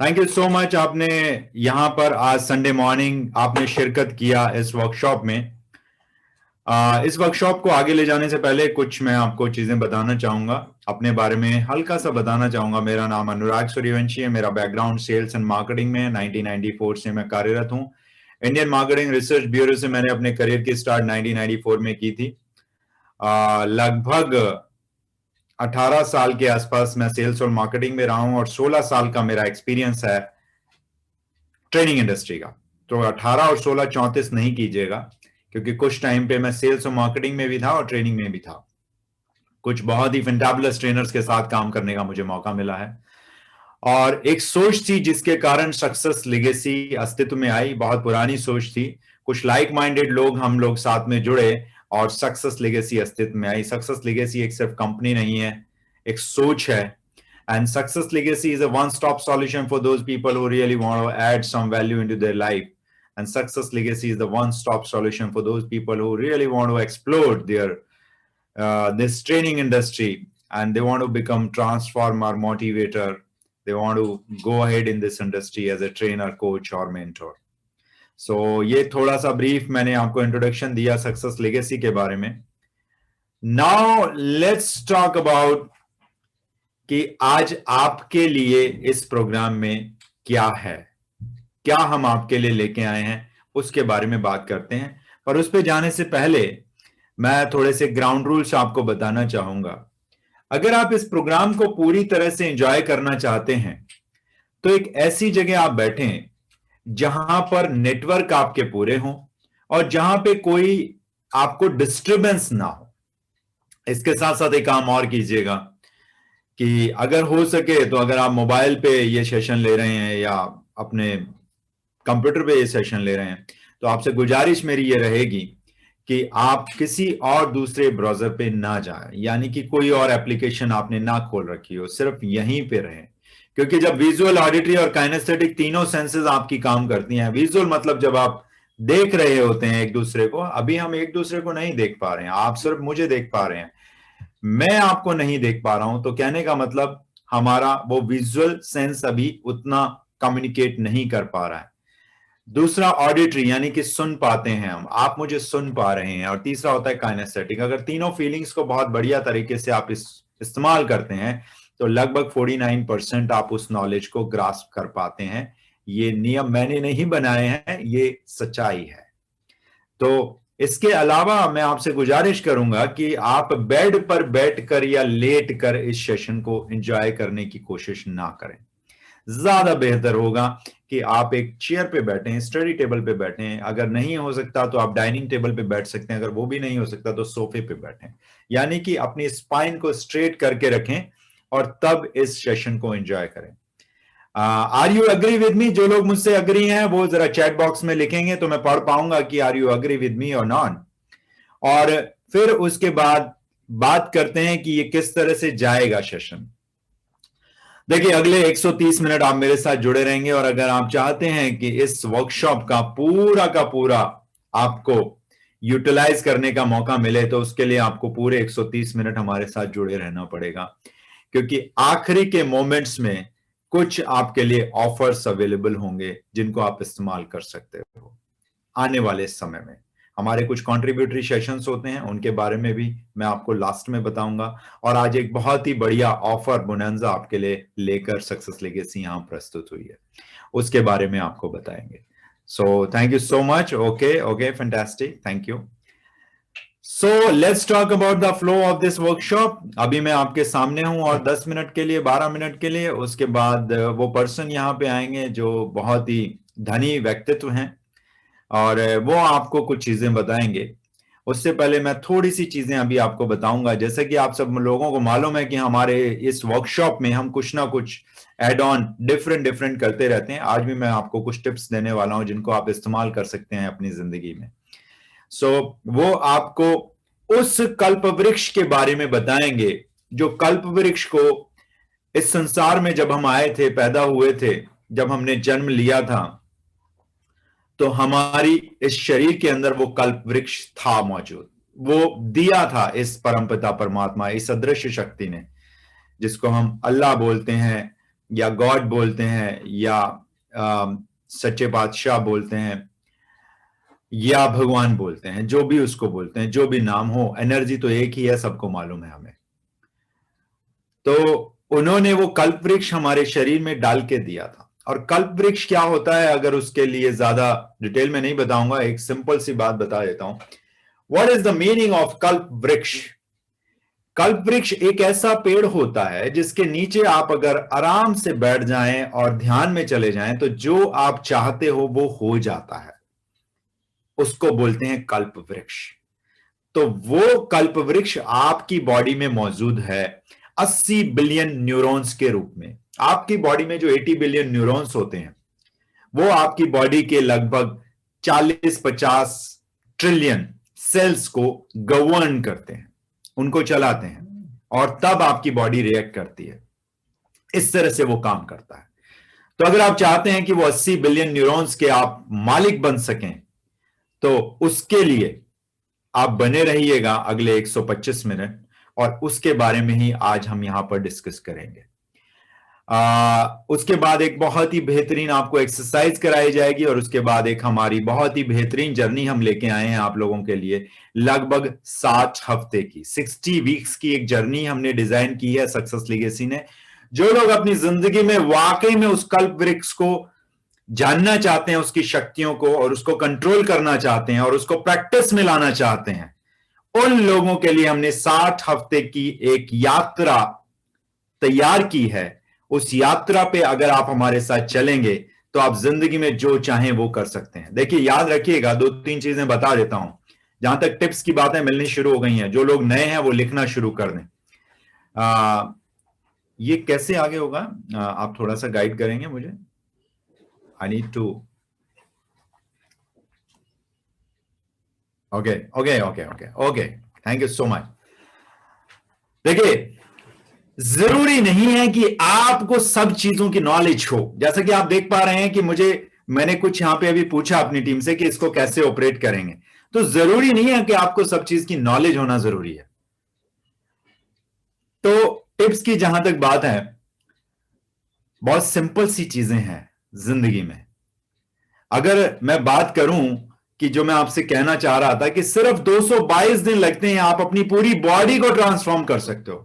Thank you so much. आपने यहाँ पर आज संडे मॉर्निंग आपने शिरकत किया इस वर्कशॉप में। इस वर्कशॉप को आगे ले जाने से पहले कुछ मैं आपको चीजें बताना चाहूंगा, अपने बारे में हल्का सा बताना चाहूंगा। मेरा नाम अनुराग सूर्यवंशी है। मेरा बैकग्राउंड सेल्स एंड मार्केटिंग में है। 1994 से मैं कार्यरत हूँ। इंडियन मार्केटिंग रिसर्च ब्यूरो से मैंने अपने करियर की स्टार्ट 1994 में की थी। लगभग 18 साल के आसपास मैं सेल्स और मार्केटिंग में रहा हूं और 16 साल का मेरा एक्सपीरियंस है ट्रेनिंग इंडस्ट्री का। तो 18 और 16 34 नहीं कीजिएगा, क्योंकि कुछ टाइम पे मैं सेल्स और मार्केटिंग में भी था और ट्रेनिंग में भी था। कुछ बहुत ही फैंटाबुलस ट्रेनर्स के साथ काम करने का मुझे मौका मिला है और एक सोच थी जिसके कारण सक्सेस लेगेसी अस्तित्व में आई। बहुत पुरानी सोच थी। कुछ लाइक माइंडेड लोग, हम लोग साथ में जुड़े और सक्सेस लेगेसी अस्तित्व में आई। सक्सेस लेगेसी एक सिर्फ कंपनी नहीं है, एक सोच है। And success legacy is a one-stop solution for those people who really want to add some value into their life. And success legacy is the one-stop solution for those people who really want to explore their this training industry, and they want to become transformer, motivator. They want to go ahead in this industry as a trainer, coach, or mentor. So ये थोड़ा सा brief मैंने आपको introduction दिया success legacy के बारे में। Now let's talk about कि आज आपके लिए इस प्रोग्राम में क्या है, क्या हम आपके लिए लेके आए हैं, उसके बारे में बात करते हैं। पर उस पे जाने से पहले मैं थोड़े से ग्राउंड रूल्स आपको बताना चाहूंगा। अगर आप इस प्रोग्राम को पूरी तरह से एंजॉय करना चाहते हैं तो एक ऐसी जगह आप बैठें जहां पर नेटवर्क आपके पूरे हों और जहां पे कोई आपको डिस्टरबेंस ना हो। इसके साथ साथ एक काम और कीजिएगा कि अगर हो सके तो अगर आप मोबाइल पे ये सेशन ले रहे हैं या अपने कंप्यूटर पे ये सेशन ले रहे हैं तो आपसे गुजारिश मेरी ये रहेगी कि आप किसी और दूसरे ब्राउजर पे ना जाएं, यानी कि कोई और एप्लीकेशन आपने ना खोल रखी हो, सिर्फ यहीं पे रहें। क्योंकि जब विजुअल, ऑडिटरी और काइनेस्थेटिक तीनों सेंसेस आपकी काम करती हैं। विजुअल मतलब जब आप देख रहे होते हैं एक दूसरे को। अभी हम एक दूसरे को नहीं देख पा रहे हैं, आप सिर्फ मुझे देख पा रहे हैं, मैं आपको नहीं देख पा रहा हूं। तो कहने का मतलब हमारा वो विजुअल सेंस अभी उतना कम्युनिकेट नहीं कर पा रहा है। दूसरा ऑडिटरी, यानी कि सुन पाते हैं हम, आप मुझे सुन पा रहे हैं। और तीसरा होता है काइनेस्थेटिक। अगर तीनों फीलिंग्स को बहुत बढ़िया तरीके से आप इस्तेमाल करते हैं तो लगभग 49% आप उस नॉलेज को ग्रास्प कर पाते हैं। ये नियम मैंने नहीं बनाए हैं, ये सच्चाई है। तो इसके अलावा मैं आपसे गुजारिश करूंगा कि आप बेड पर बैठकर या लेट कर इस सेशन को एंजॉय करने की कोशिश ना करें। ज्यादा बेहतर होगा कि आप एक चेयर पे बैठें, स्टडी टेबल पे बैठें। अगर नहीं हो सकता तो आप डाइनिंग टेबल पे बैठ सकते हैं। अगर वो भी नहीं हो सकता तो सोफे पे बैठें, यानी कि अपनी स्पाइन को स्ट्रेट करके रखें और तब इस सेशन को एंजॉय करें। Are you agree with me? जो लोग मुझसे अग्री हैं वो जरा चैट बॉक्स में लिखेंगे तो मैं पढ़ पाऊंगा कि are you agree with me और नॉट। और फिर उसके बाद बात करते हैं कि ये किस तरह से जाएगा सेशन। देखिए, अगले 130 मिनट आप मेरे साथ जुड़े रहेंगे और अगर आप चाहते हैं कि इस वर्कशॉप का पूरा आपको यूटिलाइज करने का मौका मिले तो उसके लिए आपको पूरे 130 मिनट हमारे साथ जुड़े रहना पड़ेगा, क्योंकि आखिरी के मोमेंट्स में कुछ आपके लिए ऑफर्स अवेलेबल होंगे जिनको आप इस्तेमाल कर सकते हो आने वाले समय में। हमारे कुछ कॉन्ट्रीब्यूटरी सेशंस होते हैं, उनके बारे में भी मैं आपको लास्ट में बताऊंगा। और आज एक बहुत ही बढ़िया ऑफर बोनंजा आपके लिए लेकर सक्सेस लेगेसी यहां प्रस्तुत हुई है, उसके बारे में आपको बताएंगे। So thank you so much. Okay, fantastic, thank you. So let's talk about the flow of this workshop. अभी मैं आपके सामने हूं और 10 मिनट के लिए, 12 मिनट के लिए, उसके बाद वो पर्सन यहां पे आएंगे जो बहुत ही धनी व्यक्तित्व हैं और वो आपको कुछ चीजें बताएंगे। उससे पहले मैं थोड़ी सी चीजें अभी आपको बताऊंगा। जैसे कि आप सब लोगों को मालूम है कि हमारे इस वर्कशॉप में हम कुछ ना कुछ एड ऑन डिफरेंट करते रहते हैं। आज भी मैं आपको कुछ टिप्स देने वाला हूं जिनको आप इस्तेमाल कर सकते हैं अपनी जिंदगी में। वो आपको उस कल्प वृक्ष के बारे में बताएंगे जो कल्प वृक्ष को इस संसार में जब हम आए थे, पैदा हुए थे, जब हमने जन्म लिया था, तो हमारी इस शरीर के अंदर वो कल्प वृक्ष था मौजूद। वो दिया था इस परमपिता परमात्मा, इस अदृश्य शक्ति ने, जिसको हम अल्लाह बोलते हैं, या गॉड बोलते हैं, या सच्चे बादशाह बोलते हैं, या भगवान बोलते हैं, जो भी उसको बोलते हैं, जो भी नाम हो, एनर्जी तो एक ही है, सबको मालूम है हमें। तो उन्होंने वो कल्प वृक्ष हमारे शरीर में डाल के दिया था। और कल्प वृक्ष क्या होता है, अगर उसके लिए ज्यादा डिटेल में नहीं बताऊंगा, एक सिंपल सी बात बता देता हूं। What is the meaning of कल्प वृक्ष? कल्प वृक्ष एक ऐसा पेड़ होता है जिसके नीचे आप अगर आराम से बैठ जाएं और ध्यान में चले जाएं तो जो आप चाहते हो वो हो जाता है, उसको बोलते हैं कल्प वृक्ष। तो वो कल्प वृक्ष आपकी बॉडी में मौजूद है 80 बिलियन न्यूरॉन्स के रूप में। आपकी बॉडी में जो 80 बिलियन न्यूरॉन्स होते हैं वो आपकी बॉडी के लगभग 40-50 ट्रिलियन सेल्स को गवर्न करते हैं, उनको चलाते हैं, और तब आपकी बॉडी रिएक्ट करती है। इस तरह से वो काम करता है। तो अगर आप चाहते हैं कि वो 80 बिलियन न्यूरॉन्स के आप मालिक बन सकें, तो उसके लिए आप बने रहिएगा अगले 125 मिनट, और उसके बारे में ही आज हम यहां पर डिस्कस करेंगे। उसके बाद एक बहुत ही बेहतरीन आपको एक्सरसाइज कराई जाएगी, और उसके बाद एक हमारी बहुत ही बेहतरीन जर्नी हम लेके आए हैं आप लोगों के लिए, लगभग 60 हफ्ते की, 60 वीक्स की एक जर्नी हमने डिजाइन की है सक्सेस लीगेसी ने। जो लोग अपनी जिंदगी में वाकई में उस कल्प वृक्ष को जानना चाहते हैं, उसकी शक्तियों को, और उसको कंट्रोल करना चाहते हैं, और उसको प्रैक्टिस में लाना चाहते हैं, उन लोगों के लिए हमने 60 हफ्ते की एक यात्रा तैयार की है। उस यात्रा पे अगर आप हमारे साथ चलेंगे तो आप जिंदगी में जो चाहें वो कर सकते हैं। देखिए, याद रखिएगा, 2-3 चीजें बता देता हूं। जहां तक टिप्स की बातें मिलनी शुरू हो गई हैं, जो लोग नए हैं वो लिखना शुरू कर दें। ये कैसे आगे होगा, आप थोड़ा सा गाइड करेंगे मुझे? I need to. Okay okay okay okay okay, thank you so much. देखिए, जरूरी नहीं है कि आपको सब चीजों की नॉलेज हो। जैसा कि आप देख पा रहे हैं कि मैंने कुछ यहां पे अभी पूछा अपनी टीम से कि इसको कैसे ऑपरेट करेंगे, तो जरूरी नहीं है कि आपको सब चीज की नॉलेज होना जरूरी है। तो टिप्स की जहां तक बात है, बहुत सिंपल सी चीजें हैं जिंदगी में। अगर मैं बात करूं कि जो मैं आपसे कहना चाह रहा था कि सिर्फ 222 दिन लगते हैं, आप अपनी पूरी बॉडी को ट्रांसफॉर्म कर सकते हो।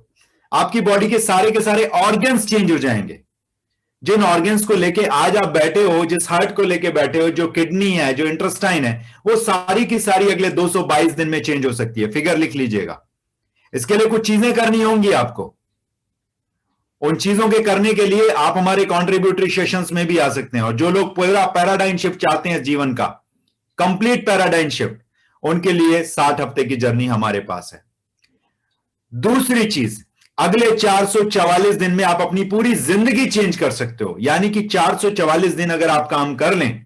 आपकी बॉडी के सारे ऑर्गन्स चेंज हो जाएंगे। जिन ऑर्गन्स को लेके आज आप बैठे हो, जिस हार्ट को लेके बैठे हो, जो किडनी है, जो इंटेस्टाइन है, वो सारी की सारी अगले 222 दिन में चेंज हो सकती है। फिगर लिख लीजिएगा। इसके लिए कुछ चीजें करनी होंगी आपको। उन चीजों के करने के लिए आप हमारे कॉन्ट्रीब्यूटरी सेशंस में भी आ सकते हैं। और जो लोग पूरा पैराडाइम शिफ्ट चाहते हैं जीवन का, कंप्लीट पैराडाइम शिफ्ट, उनके लिए 60 हफ्ते की जर्नी हमारे पास है। दूसरी चीज, अगले 444 दिन में आप अपनी पूरी जिंदगी चेंज कर सकते हो। यानी कि 444 दिन अगर आप काम कर लें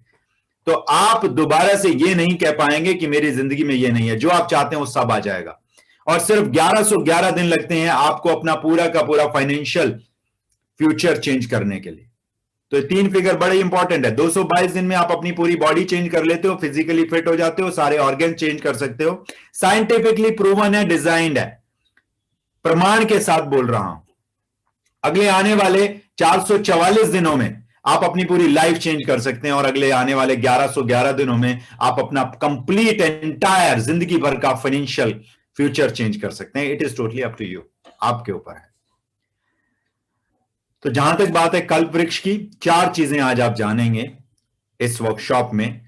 तो आप दोबारा से ये नहीं कह पाएंगे कि मेरी जिंदगी में ये नहीं है। जो आप चाहते हैं वो सब आ जाएगा। और सिर्फ 1111 दिन लगते हैं आपको अपना पूरा का पूरा फाइनेंशियल फ्यूचर चेंज करने के लिए। तो 3 फिगर बड़े इंपॉर्टेंट है। 222 दिन में आप अपनी पूरी बॉडी चेंज कर लेते हो, फिजिकली फिट हो जाते हो, सारे ऑर्गन चेंज कर सकते हो। साइंटिफिकली प्रूवन है, डिजाइंड है, प्रमाण के साथ बोल रहा हूं। अगले आने वाले 444 दिनों में आप अपनी पूरी लाइफ चेंज कर सकते हैं, और अगले आने वाले 1111 दिनों में आप अपना कंप्लीट एंटायर जिंदगी भर का फाइनेंशियल फ्यूचर चेंज कर सकते हैं। It is totally up to you, आपके ऊपर है। तो जहां तक बात है कल्प वृक्ष की, 4 चीजें आज आप जानेंगे इस वर्कशॉप में।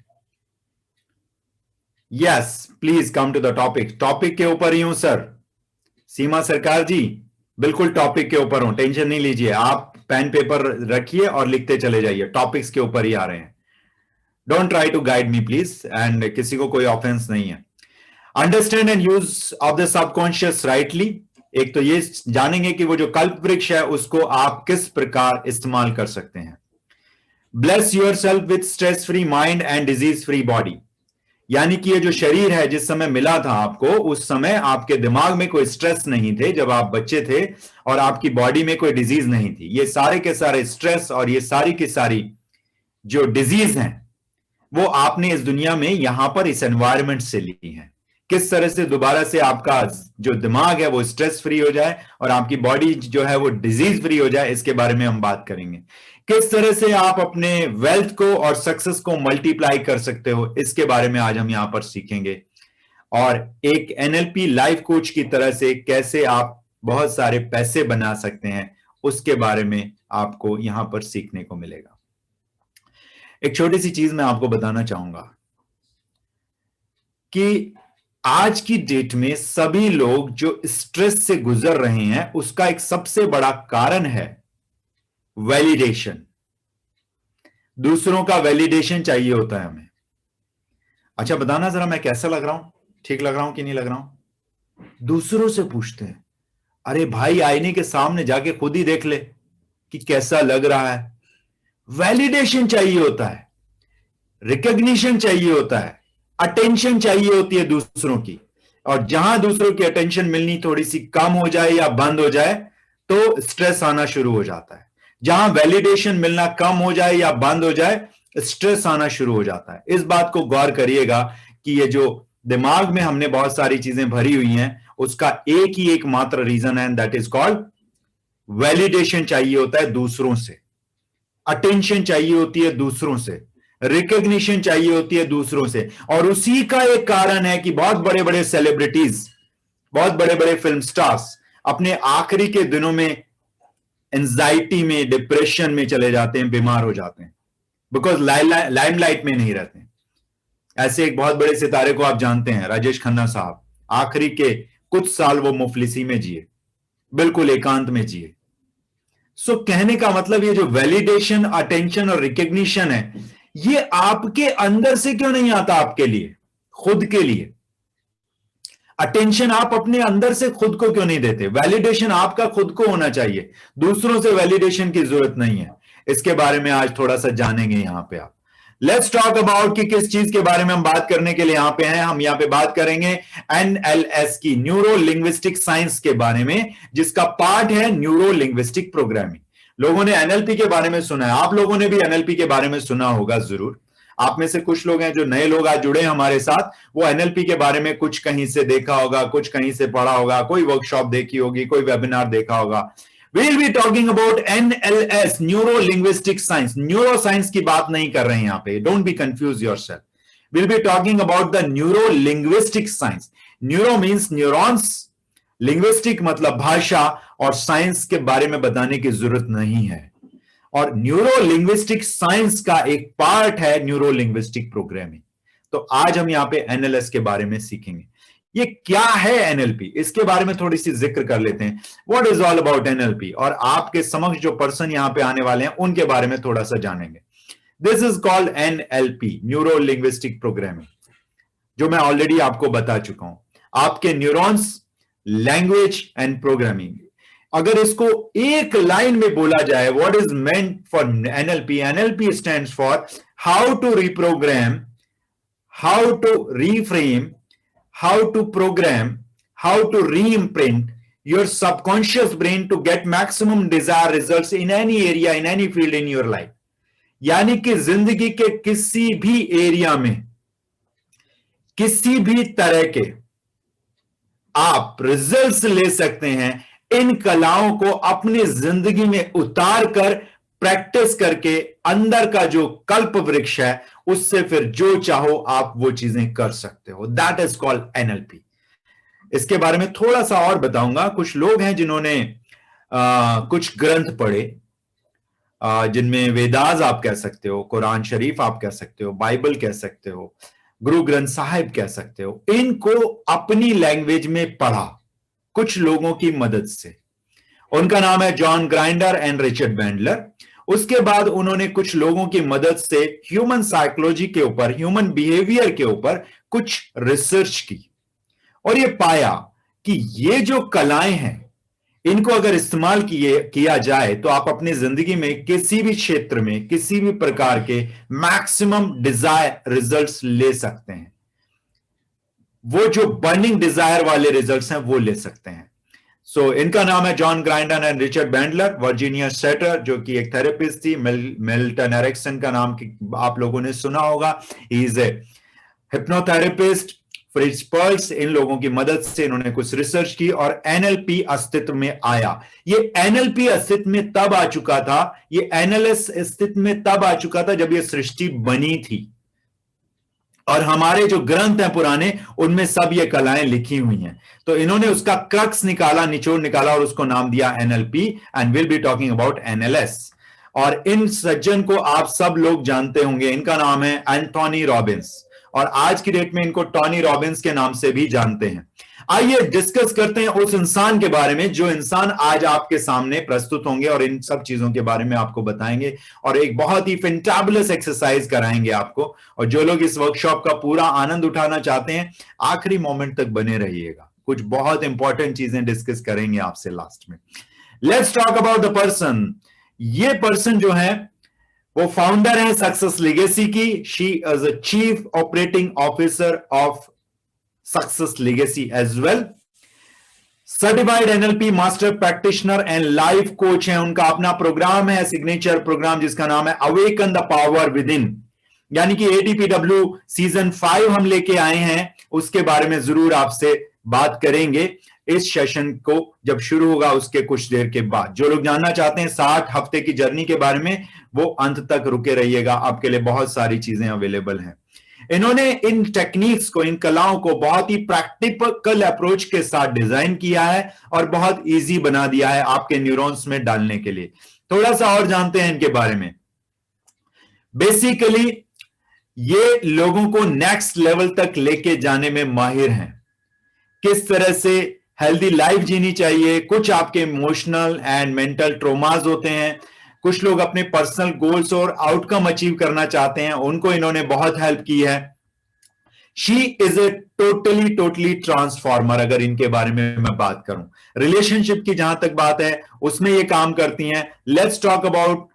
Yes, please come to the topic. Topic के ऊपर ही हूं सर, सीमा सरकार जी, बिल्कुल टॉपिक के ऊपर हूं, टेंशन नहीं लीजिए। आप पेन पेपर रखिए और लिखते चले जाइए, टॉपिक्स के ऊपर ही आ रहे हैं। Don't try to guide me please, and किसी को कोई ऑफेंस नहीं है। Understand and use of the subconscious rightly. एक तो ये जानेंगे कि वो जो कल्प वृक्ष है उसको आप किस प्रकार इस्तेमाल कर सकते हैं। Bless your self with stress free mind and disease free body. यानी कि ये जो शरीर है जिस समय मिला था आपको, उस समय आपके दिमाग में कोई स्ट्रेस नहीं थे जब आप बच्चे थे, और आपकी बॉडी में कोई डिजीज नहीं थी। ये सारे के सारे स्ट्रेस और ये सारी की सारी जो डिजीज हैं वो आपने इस दुनिया में यहां पर इस एनवायरमेंट से ली हैं। किस तरह से दोबारा से आपका जो दिमाग है वो स्ट्रेस फ्री हो जाए और आपकी बॉडी जो है वो डिजीज फ्री हो जाए, इसके बारे में हम बात करेंगे। किस तरह से आप अपने वेल्थ को और सक्सेस को मल्टीप्लाई कर सकते हो, इसके बारे में आज हम यहां पर सीखेंगे। और एक एनएलपी लाइफ कोच की तरह से कैसे आप बहुत सारे पैसे बना सकते हैं, उसके बारे में आपको यहां पर सीखने को मिलेगा। एक छोटी सी चीज मैं आपको बताना चाहूंगा कि आज की डेट में सभी लोग जो स्ट्रेस से गुजर रहे हैं, उसका एक सबसे बड़ा कारण है वैलिडेशन। दूसरों का वैलिडेशन चाहिए होता है हमें। अच्छा बताना जरा, मैं कैसा लग रहा हूं, ठीक लग रहा हूं कि नहीं लग रहा हूं? दूसरों से पूछते हैं, अरे भाई आईने के सामने जाके खुद ही देख ले कि कैसा लग रहा है। वैलिडेशन चाहिए होता है, रिकॉग्निशन चाहिए होता है, अटेंशन चाहिए होती है दूसरों की। और जहां दूसरों की अटेंशन मिलनी थोड़ी सी कम हो जाए या बंद हो जाए तो स्ट्रेस आना शुरू हो जाता है। जहां वैलिडेशन मिलना कम हो जाए या बंद हो जाए, स्ट्रेस आना शुरू हो जाता है। इस बात को गौर करिएगा कि ये जो दिमाग में हमने बहुत सारी चीजें भरी हुई हैं, उसका एक ही एकमात्र रीजन है, दैट इज कॉल्ड वैलिडेशन चाहिए होता है दूसरों से, अटेंशन चाहिए होती है दूसरों से, रिकॉग्निशन चाहिए होती है दूसरों से। और उसी का एक कारण है कि बहुत बड़े बड़े सेलिब्रिटीज, बहुत बड़े बड़े फिल्म स्टार्स अपने आखिरी के दिनों में एंजाइटी में, डिप्रेशन में चले जाते हैं, बीमार हो जाते हैं, बिकॉज लाइमलाइट में नहीं रहते। ऐसे एक बहुत बड़े सितारे को आप जानते हैं, राजेश खन्ना साहब। आखिरी के कुछ साल वो मुफलिसी में जिए, बिल्कुल एकांत में जिए। सो कहने का मतलब ये जो वैलिडेशन, अटेंशन और रिकॉग्निशन है, ये आपके अंदर से क्यों नहीं आता? आपके लिए, खुद के लिए अटेंशन आप अपने अंदर से खुद को क्यों नहीं देते? वैलिडेशन आपका खुद को होना चाहिए, दूसरों से वैलिडेशन की जरूरत नहीं है। इसके बारे में आज थोड़ा सा जानेंगे यहां पे आप। लेट्स टॉक अबाउट कि किस चीज के बारे में हम बात करने के लिए यहां पे हैं। हम यहां पे बात करेंगे एनएलएस की, न्यूरो लिंग्विस्टिक साइंस के बारे में, जिसका पार्ट है न्यूरो लिंग्विस्टिक प्रोग्रामिंग। लोगों ने एनएलपी के बारे में सुना है, आप लोगों ने भी एनएलपी के बारे में सुना होगा जरूर। आप में से कुछ लोग हैं जो नए लोग आज जुड़े हैं हमारे साथ, वो एनएलपी के बारे में कुछ कहीं से देखा होगा, कुछ कहीं से पढ़ा होगा, कोई वर्कशॉप देखी होगी, कोई वेबिनार देखा होगा। We'll be talking about NLS, neuro linguistic science. Neuro science की बात नहीं कर रहे हैं यहां पे, don't be confuse yourself. We'll be talking about the neuro linguistic science. Neuro means neurons, linguistic मतलब भाषा, और साइंस के बारे में बताने की जरूरत नहीं है। और न्यूरो लिंग्विस्टिक साइंस का एक पार्ट है न्यूरो लिंग्विस्टिक प्रोग्रामिंग। तो आज हम यहां पे एनएलएस के बारे में सीखेंगे। ये क्या है एनएलपी, इसके बारे में थोड़ी सी जिक्र कर लेते हैं। What is all about NLP, और आपके समक्ष जो पर्सन यहां पे आने वाले हैं उनके बारे में थोड़ा सा जानेंगे। This is called NLP, neuro linguistic programming, जो मैं ऑलरेडी आपको बता चुका हूं। आपके न्यूरॉन्स, लैंग्वेज एंड प्रोग्रामिंग। अगर इसको एक लाइन में बोला जाए, what is meant for NLP, NLP stands for how to reprogram, how to reframe, how to program, how to re-imprint your subconscious brain to get maximum desired results in any area, in any field in your life। यानी कि जिंदगी के किसी भी area में, किसी भी तरह के आप रिजल्ट्स ले सकते हैं, इन कलाओं को अपनी जिंदगी में उतार कर, प्रैक्टिस करके, अंदर का जो कल्प वृक्ष है उससे फिर जो चाहो आप वो चीजें कर सकते हो। That is called NLP. इसके बारे में थोड़ा सा और बताऊंगा। कुछ लोग हैं जिन्होंने कुछ ग्रंथ पढ़े, जिनमें वेदास आप कह सकते हो, कुरान शरीफ आप कह सकते हो, बाइबल कह सकते हो, गुरु ग्रंथ साहिब कह सकते हो, इनको अपनी लैंग्वेज में पढ़ा कुछ लोगों की मदद से। उनका नाम है John Grinder and Richard Bandler. उसके बाद उन्होंने कुछ लोगों की मदद से ह्यूमन साइकोलॉजी के ऊपर, ह्यूमन बिहेवियर के ऊपर कुछ रिसर्च की, और ये पाया कि ये जो कलाएं हैं, इनको अगर इस्तेमाल किया जाए तो आप अपनी जिंदगी में किसी भी क्षेत्र में, किसी भी प्रकार के मैक्सिमम डिजायर रिजल्ट्स ले सकते हैं। वो जो बर्निंग डिजायर वाले रिजल्ट्स हैं वो ले सकते हैं। सो इनका नाम है John Grinder and Richard Bandler. Virginia Satir जो कि एक थेरेपिस्ट थी, मिल्टन एरिक्सन का नाम आप लोगों ने सुना होगा, he is a hypnotherapist, principals, इन लोगों की मदद से इन्होंने कुछ रिसर्च की और एनएलपी अस्तित्व में आया। ये एनएलपी अस्तित्व में तब आ चुका था, ये एनएलएस अस्तित्व में तब आ चुका था जब ये सृष्टि बनी थी, और हमारे जो ग्रंथ हैं पुराने, उनमें सब ये कलाएं लिखी हुई हैं। तो इन्होंने उसका क्रक्स निकाला, निचोड़ निकाला, और उसको नाम दिया NLP, and will be talking about NLS. और इन सज्जन को आप सब लोग जानते होंगे, इनका नाम है एंथोनी रॉबिन्स, और आज की डेट में इनको टोनी रॉबिन्स के नाम से भी जानते हैं। आइए डिस्कस करते हैं उस इंसान के बारे में, जो इंसान आज आपके सामने प्रस्तुत होंगे और इन सब चीजों के बारे में आपको बताएंगे, और एक बहुत ही फैंटाबुलस एक्सरसाइज कराएंगे आपको। और जो लोग इस वर्कशॉप का पूरा आनंद उठाना चाहते हैं, आखिरी मोमेंट तक बने रहिएगा, कुछ बहुत इंपॉर्टेंट चीजें डिस्कस करेंगे आपसे लास्ट में। Let's talk about the person. ये पर्सन जो है वो फाउंडर है सक्सेस लेगेसी की। She is a chief operating officer of success legacy as well. Certified NLP master practitioner and life coach है। उनका अपना प्रोग्राम है, सिग्नेचर प्रोग्राम, जिसका नाम है awaken the power with in, यानी कि एटीपीडब्ल्यू सीजन 5 हम लेके आए हैं, उसके बारे में जरूर आपसे बात करेंगे इस सेशन को जब शुरू होगा उसके कुछ देर के बाद। जो लोग जानना चाहते हैं 60 हफ्ते की जर्नी के बारे में, वो अंत तक रुके रहिएगा, आपके लिए बहुत सारी चीजें अवेलेबल हैं। इन्होंने इन टेक्निक्स को, इन कलाओं को बहुत ही प्रैक्टिकल अप्रोच के साथ डिजाइन किया है और बहुत इजी बना दिया है आपके न्यूरॉन्स में डालने के लिए। थोड़ा सा और जानते हैं इनके बारे में। बेसिकली ये लोगों को नेक्स्ट लेवल तक लेके जाने में माहिर हैं, किस तरह से हेल्दी लाइफ जीनी चाहिए। कुछ आपके इमोशनल एंड मेंटल ट्रोमाज होते हैं, कुछ लोग अपने पर्सनल गोल्स और आउटकम अचीव करना चाहते हैं, उनको इन्होंने बहुत हेल्प की है। She is a totally transformer. अगर इनके बारे में मैं बात करूं, रिलेशनशिप की जहां तक बात है उसमें ये काम करती हैं। लेट्स टॉक अबाउट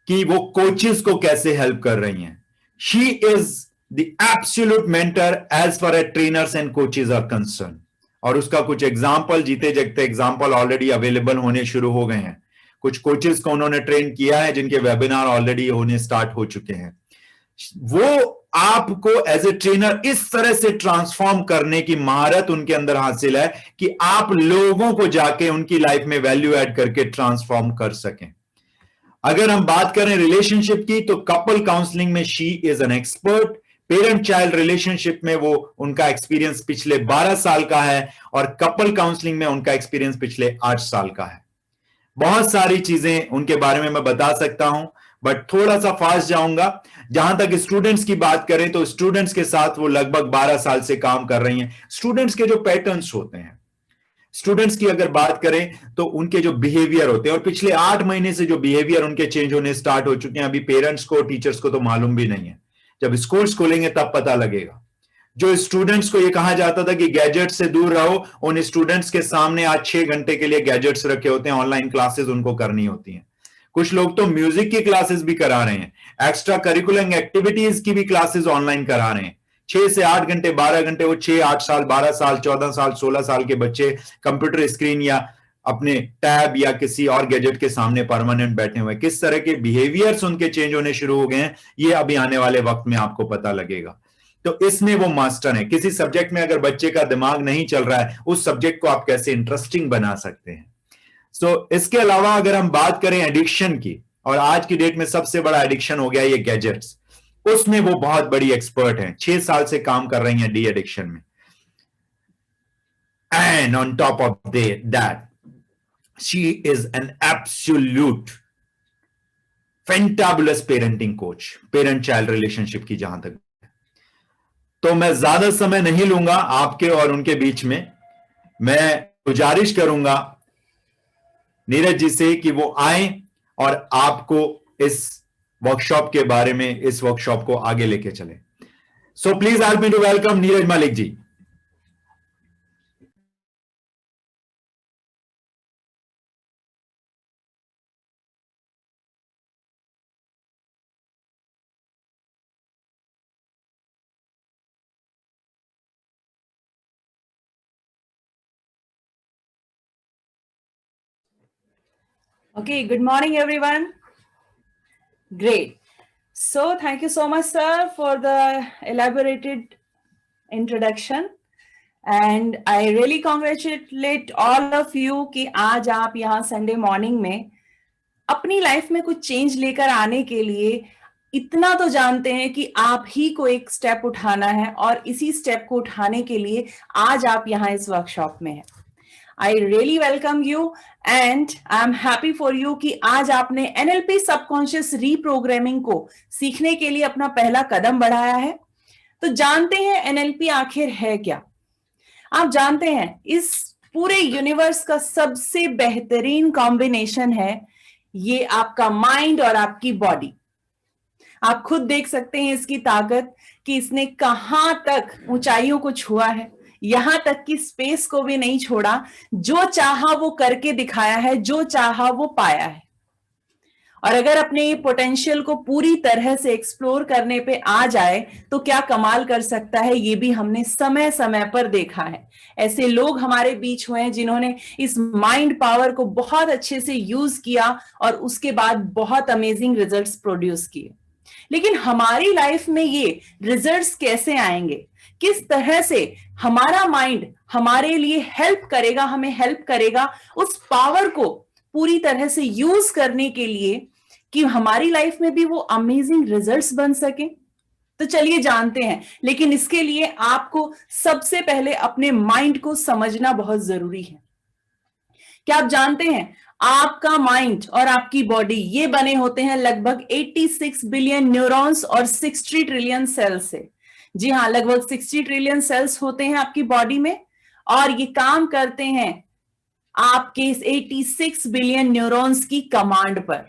कि वो कोचेस को कैसे हेल्प कर रही हैं। She is the absolute mentor as far as trainers and coaches are concern. और उसका कुछ एग्जाम्पल, जीते जगते एग्जाम्पल ऑलरेडी अवेलेबल होने शुरू हो गए हैं। कुछ कोचेस को उन्होंने ट्रेन किया है जिनके वेबिनार ऑलरेडी होने स्टार्ट हो चुके हैं। वो आपको एज ए ट्रेनर इस तरह से ट्रांसफॉर्म करने की महारत उनके अंदर हासिल है कि आप लोगों को जाके उनकी लाइफ में वैल्यू ऐड करके ट्रांसफॉर्म कर सकें। अगर हम बात करें रिलेशनशिप की, तो कपल काउंसलिंग में she is an expert. Parent child relationship में वो, उनका एक्सपीरियंस पिछले 12 साल का है, और कपल काउंसलिंग में उनका एक्सपीरियंस पिछले 8 साल का है। बहुत सारी चीजें उनके बारे में मैं बता सकता हूं, बट थोड़ा सा फास्ट जाऊंगा। जहां तक स्टूडेंट्स की बात करें, तो स्टूडेंट्स के साथ वो लगभग 12 साल से काम कर रही हैं। स्टूडेंट्स के जो पैटर्न्स होते हैं, स्टूडेंट्स की अगर बात करें तो उनके जो बिहेवियर होते हैं, और पिछले 8 महीने से जो बिहेवियर उनके चेंज होने स्टार्ट हो चुके हैं। अभी पेरेंट्स को, टीचर्स को तो मालूम भी नहीं है, जब स्कूल्स खोलेंगे तब पता लगेगा। जो स्टूडेंट्स को ये कहा जाता था कि गैजेट से दूर रहो, उन स्टूडेंट्स के सामने आज 6 घंटे के लिए गैजेट्स रखे होते हैं, ऑनलाइन क्लासेस उनको करनी होती हैं। कुछ लोग तो म्यूजिक की क्लासेस भी करा रहे हैं, एक्स्ट्रा करिकुलर एक्टिविटीज की भी क्लासेस ऑनलाइन करा रहे हैं। 6 से 8 घंटे, 12 घंटे, वो 6, 8 साल, 12 साल, 14 साल, 16 साल के बच्चे कंप्यूटर स्क्रीन या अपने टैब या किसी और गैजेट के सामने परमानेंट बैठे हुए। किस तरह के बिहेवियर्स उनके चेंज होने शुरू हो गए हैं, ये अभी आने वाले वक्त में आपको पता लगेगा। तो इसमें वो मास्टर है। किसी सब्जेक्ट में अगर बच्चे का दिमाग नहीं चल रहा है, उस सब्जेक्ट को आप कैसे इंटरेस्टिंग बना सकते हैं। इसके अलावा अगर हम बात करें एडिक्शन की, और आज की डेट में सबसे बड़ा एडिक्शन हो गया ये गैजेट्स, उसमें वो बहुत बड़ी एक्सपर्ट हैं। 6 साल से काम कर रही हैं डी एडिक्शन में। And on top of that she is an absolute fantabulous parenting coach, parent child relationship की जहां तक। तो मैं ज्यादा समय नहीं लूंगा आपके और उनके बीच में। मैं गुजारिश करूंगा नीरज जी से कि वो आए और आपको इस वर्कशॉप के बारे में, इस वर्कशॉप को आगे लेके चले। So please help me to welcome Neeraj Malik ji. Okay, good morning, everyone. Great. So thank you so much, sir, for the elaborated introduction, and I really congratulate all of you कि आज आप यहाँ संडे मॉर्निंग में अपनी लाइफ में कुछ change लेकर आने के लिए इतना तो जानते हैं कि आप ही को एक स्टेप उठाना है, और इसी स्टेप को उठाने के लिए आज आप यहाँ इस वर्कशॉप में हैं। I really welcome you and I'm happy for you कि आज आपने NLP सबकॉन्शियस रीप्रोग्रामिंग को सीखने के लिए अपना पहला कदम बढ़ाया है। तो जानते हैं NLP आखिर है क्या? आप जानते हैं इस पूरे यूनिवर्स का सबसे बेहतरीन कॉम्बिनेशन है ये आपका माइंड और आपकी बॉडी। आप खुद देख सकते हैं इसकी ताकत कि इसने कहां तक ऊंचाइयों को छुआ है, यहां तक कि स्पेस को भी नहीं छोड़ा। जो चाहा वो करके दिखाया है, जो चाहा वो पाया है। और अगर अपने ये पोटेंशियल को पूरी तरह से एक्सप्लोर करने पे आ जाए तो क्या कमाल कर सकता है, ये भी हमने समय समय पर देखा है। ऐसे लोग हमारे बीच हुए हैं जिन्होंने इस माइंड पावर को बहुत अच्छे से यूज किया और उसके बाद बहुत अमेजिंग रिजल्ट्स प्रोड्यूस किए। लेकिन हमारी लाइफ में ये रिजल्ट्स कैसे आएंगे, किस तरह से हमारा माइंड हमारे लिए हेल्प करेगा, हमें हेल्प करेगा उस पावर को पूरी तरह से यूज करने के लिए कि हमारी लाइफ में भी वो अमेजिंग रिजल्ट्स बन सके। तो चलिए जानते हैं। लेकिन इसके लिए आपको सबसे पहले अपने माइंड को समझना बहुत जरूरी है। क्या आप जानते हैं आपका माइंड और आपकी बॉडी ये बने होते हैं लगभग 86 बिलियन न्यूरॉन्स और 60 ट्रिलियन सेल्स से। जी हाँ, लगभग 60 ट्रिलियन सेल्स होते हैं आपकी बॉडी में और ये काम करते हैं आपके इस 86 बिलियन न्यूरॉन्स की कमांड पर।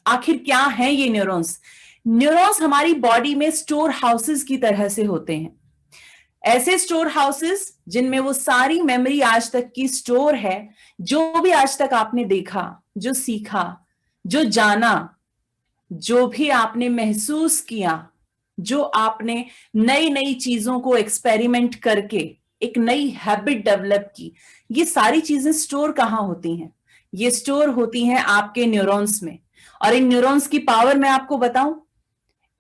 आखिर क्या है ये न्यूरॉन्स? न्यूरॉन्स हमारी बॉडी में स्टोर हाउसेस की तरह से होते हैं। ऐसे स्टोर हाउसेस जिनमें वो सारी मेमोरी आज तक की स्टोर है, जो भी आज तक आपने देखा, जो सीखा, जो जाना, जो भी आपने महसूस किया, जो आपने नई नई चीजों को एक्सपेरिमेंट करके एक नई हैबिट डेवलप की, ये सारी चीजें स्टोर कहाँ होती हैं? ये स्टोर होती हैं आपके न्यूरॉन्स में। और इन न्यूरॉन्स की पावर मैं आपको बताऊं,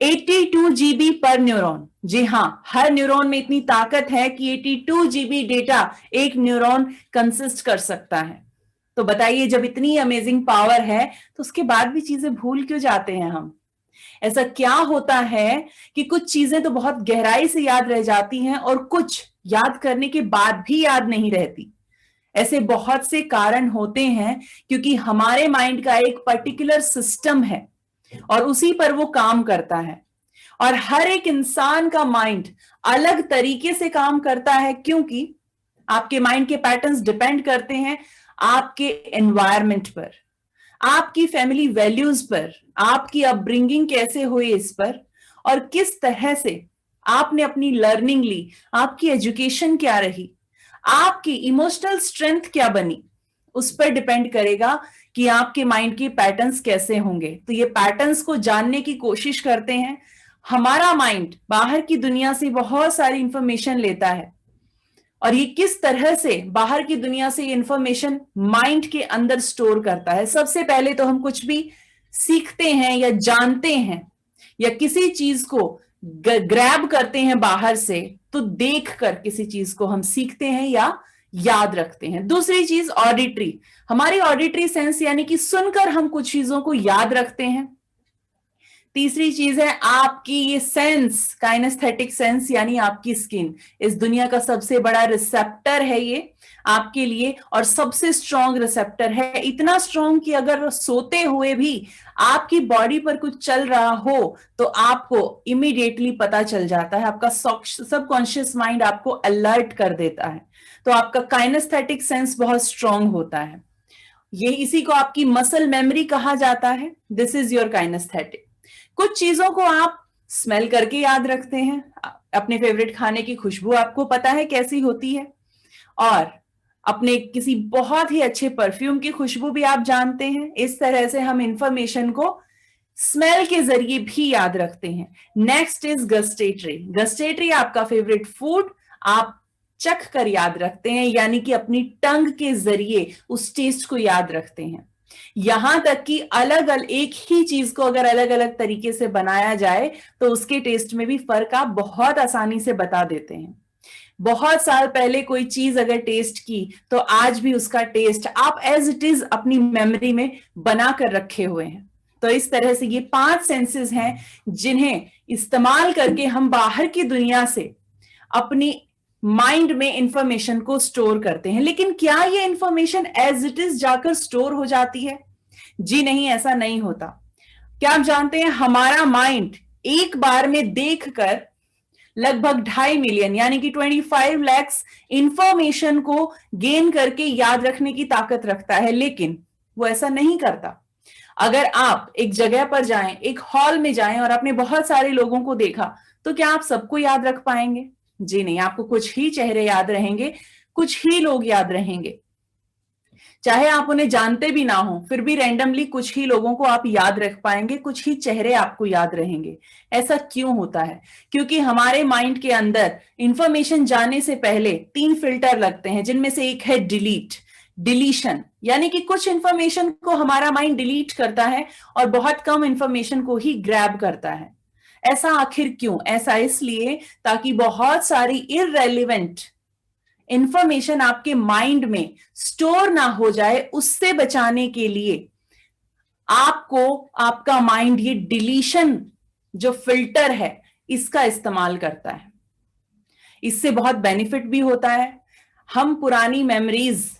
82 GB पर न्यूरॉन। जी हाँ, हर न्यूरॉन में इतनी ताकत है कि 82 GB डेटा एक न्यूरॉन कंसिस्ट कर सकता है। तो बताइए, जब इतनी अमेजिंग पावर है तो उसके बाद भी चीजें भूल क्यों जाते हैं हम? ऐसा क्या होता है कि कुछ चीजें तो बहुत गहराई से याद रह जाती हैं और कुछ याद करने के बाद भी याद नहीं रहती? ऐसे बहुत से कारण होते हैं क्योंकि हमारे माइंड का एक पर्टिकुलर सिस्टम है और उसी पर वो काम करता है। और हर एक इंसान का माइंड अलग तरीके से काम करता है क्योंकि आपके माइंड के पैटर्न्स डिपेंड करते हैं आपके एनवायरनमेंट पर, आपकी फैमिली वैल्यूज पर, आपकी अपब्रिंगिंग कैसे हुई इस पर, और किस तरह से आपने अपनी लर्निंग ली, आपकी एजुकेशन क्या रही, आपकी इमोशनल स्ट्रेंथ क्या बनी, उस पर डिपेंड करेगा कि आपके माइंड के पैटर्न्स कैसे होंगे। तो ये पैटर्न्स को जानने की कोशिश करते हैं। हमारा माइंड बाहर की दुनिया से बहुत सारी इंफॉर्मेशन लेता है और ये किस तरह से बाहर की दुनिया से ये इंफॉर्मेशन माइंड के अंदर स्टोर करता है। सबसे पहले तो हम कुछ भी सीखते हैं या जानते हैं या किसी चीज को ग्रैब करते हैं बाहर से, तो देखकर किसी चीज को हम सीखते हैं या याद रखते हैं। दूसरी चीज ऑडिटरी, हमारी ऑडिटरी सेंस यानी कि सुनकर हम कुछ चीजों को याद रखते हैं। तीसरी चीज है आपकी ये सेंस, काइनेस्थेटिक सेंस यानी आपकी स्किन। इस दुनिया का सबसे बड़ा रिसेप्टर है ये आपके लिए और सबसे स्ट्रॉन्ग रिसेप्टर है। इतना स्ट्रॉन्ग कि अगर सोते हुए भी आपकी बॉडी पर कुछ चल रहा हो तो आपको इमीडिएटली पता चल जाता है। आपका सबकॉन्शियस माइंड आपको अलर्ट कर देता है। तो आपका काइनेस्थेटिक सेंस बहुत स्ट्रॉन्ग होता है। ये इसी को आपकी मसल मेमोरी कहा जाता है। This is your kinesthetic. कुछ चीजों को आप स्मेल करके याद रखते हैं। अपने फेवरेट खाने की खुशबू आपको पता है कैसी होती है, और अपने किसी बहुत ही अच्छे परफ्यूम की खुशबू भी आप जानते हैं। इस तरह से हम इंफॉर्मेशन को स्मेल के जरिए भी याद रखते हैं। Next is gustatory. गस्टेटरी आपका फेवरेट फूड आप चख कर याद रखते हैं, यानी कि अपनी टंग के जरिए उस टेस्ट को याद रखते हैं। यहां तक कि अलग अलग एक ही चीज को अगर अलग अलग तरीके से बनाया जाए तो उसके टेस्ट में भी फर्क आप बहुत आसानी से बता देते हैं। बहुत साल पहले कोई चीज अगर टेस्ट की तो आज भी उसका टेस्ट आप एज इट इज अपनी मेमोरी में बना कर रखे हुए हैं। तो इस तरह से ये 5 सेंसेस हैं जिन्हें इस्तेमाल करके हम बाहर की दुनिया से अपनी माइंड में इंफॉर्मेशन को स्टोर करते हैं। लेकिन क्या ये इंफॉर्मेशन एज इट इज जाकर स्टोर हो जाती है? जी नहीं, ऐसा नहीं होता। क्या आप जानते हैं हमारा माइंड एक बार में देखकर लगभग 2.5 मिलियन यानी कि 25 लाख इंफॉर्मेशन को गेन करके याद रखने की ताकत रखता है, लेकिन वो ऐसा नहीं करता। अगर आप एक जगह पर जाएं, एक हॉल में जाएं और आपने बहुत सारे लोगों को देखा, तो क्या आप सबको याद रख पाएंगे? जी नहीं, आपको कुछ ही चेहरे याद रहेंगे, कुछ ही लोग याद रहेंगे। चाहे आप उन्हें जानते भी ना हो, फिर भी रैंडमली कुछ ही लोगों को आप याद रख पाएंगे, कुछ ही चेहरे आपको याद रहेंगे। ऐसा क्यों होता है? क्योंकि हमारे माइंड के अंदर इंफॉर्मेशन जाने से पहले 3 फिल्टर लगते हैं, जिनमें से एक है डिलीशन, यानी कि कुछ इंफॉर्मेशन को हमारा माइंड डिलीट करता है और बहुत कम इंफॉर्मेशन को ही ग्रैब करता है। ऐसा आखिर क्यों? ऐसा इसलिए ताकि बहुत सारी इररेलेवेंट इंफॉर्मेशन आपके माइंड में स्टोर ना हो जाए, उससे बचाने के लिए आपको आपका माइंड ये डिलीशन जो फिल्टर है इसका इस्तेमाल करता है। इससे बहुत बेनिफिट भी होता है। हम पुरानी मेमोरीज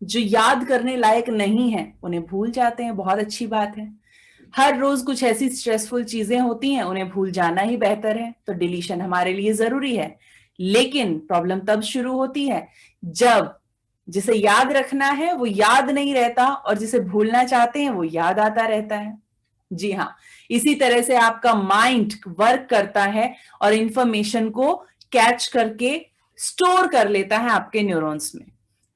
जो याद करने लायक नहीं है उन्हें भूल जाते हैं, बहुत अच्छी बात है। हर रोज कुछ ऐसी स्ट्रेसफुल चीजें होती हैं, उन्हें भूल जाना ही बेहतर है, तो डिलीशन हमारे लिए जरूरी है। लेकिन प्रॉब्लम तब शुरू होती है जब जिसे याद रखना है वो याद नहीं रहता और जिसे भूलना चाहते हैं वो याद आता रहता है। जी हाँ, इसी तरह से आपका माइंड वर्क करता है और इंफॉर्मेशन को कैच करके स्टोर कर लेता है आपके न्यूरॉन्स में।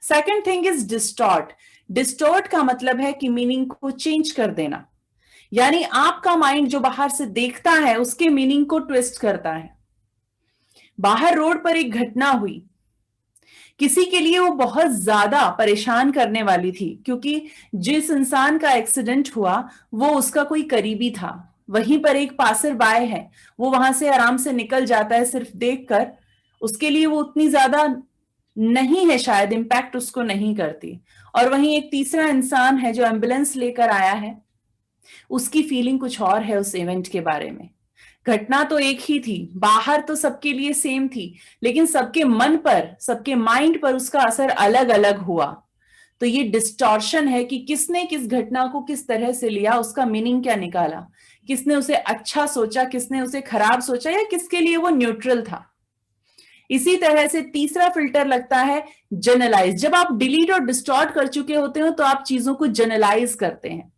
Second thing is distort. Distort का मतलब है कि मीनिंग को चेंज कर देना, यानी आपका माइंड जो बाहर से देखता है उसके मीनिंग को ट्विस्ट करता है। बाहर रोड पर एक घटना हुई, किसी के लिए वो बहुत ज्यादा परेशान करने वाली थी, क्योंकि जिस इंसान का एक्सीडेंट हुआ वो उसका कोई करीबी था। वहीं पर एक पासर बाय है, वो वहां से आराम से निकल जाता है सिर्फ देखकर, उसके लिए वो उतनी ज्यादा नहीं है, शायद इंपैक्ट उसको नहीं करती। और वहीं एक तीसरा इंसान है जो एम्बुलेंस लेकर आया है, उसकी फीलिंग कुछ और है उस इवेंट के बारे में। घटना तो एक ही थी, बाहर तो सबके लिए सेम थी, लेकिन सबके मन पर, सबके माइंड पर उसका असर अलग अलग हुआ। तो ये डिस्टॉर्शन है कि किसने किस घटना को किस तरह से लिया, उसका मीनिंग क्या निकाला, किसने उसे अच्छा सोचा, किसने उसे खराब सोचा, या किसके लिए वो न्यूट्रल था। इसी तरह से तीसरा फिल्टर लगता है जनरलाइज। जब आप डिलीट और डिस्टॉर्ट कर चुके होते हो तो आप चीजों को जनरलाइज करते हैं।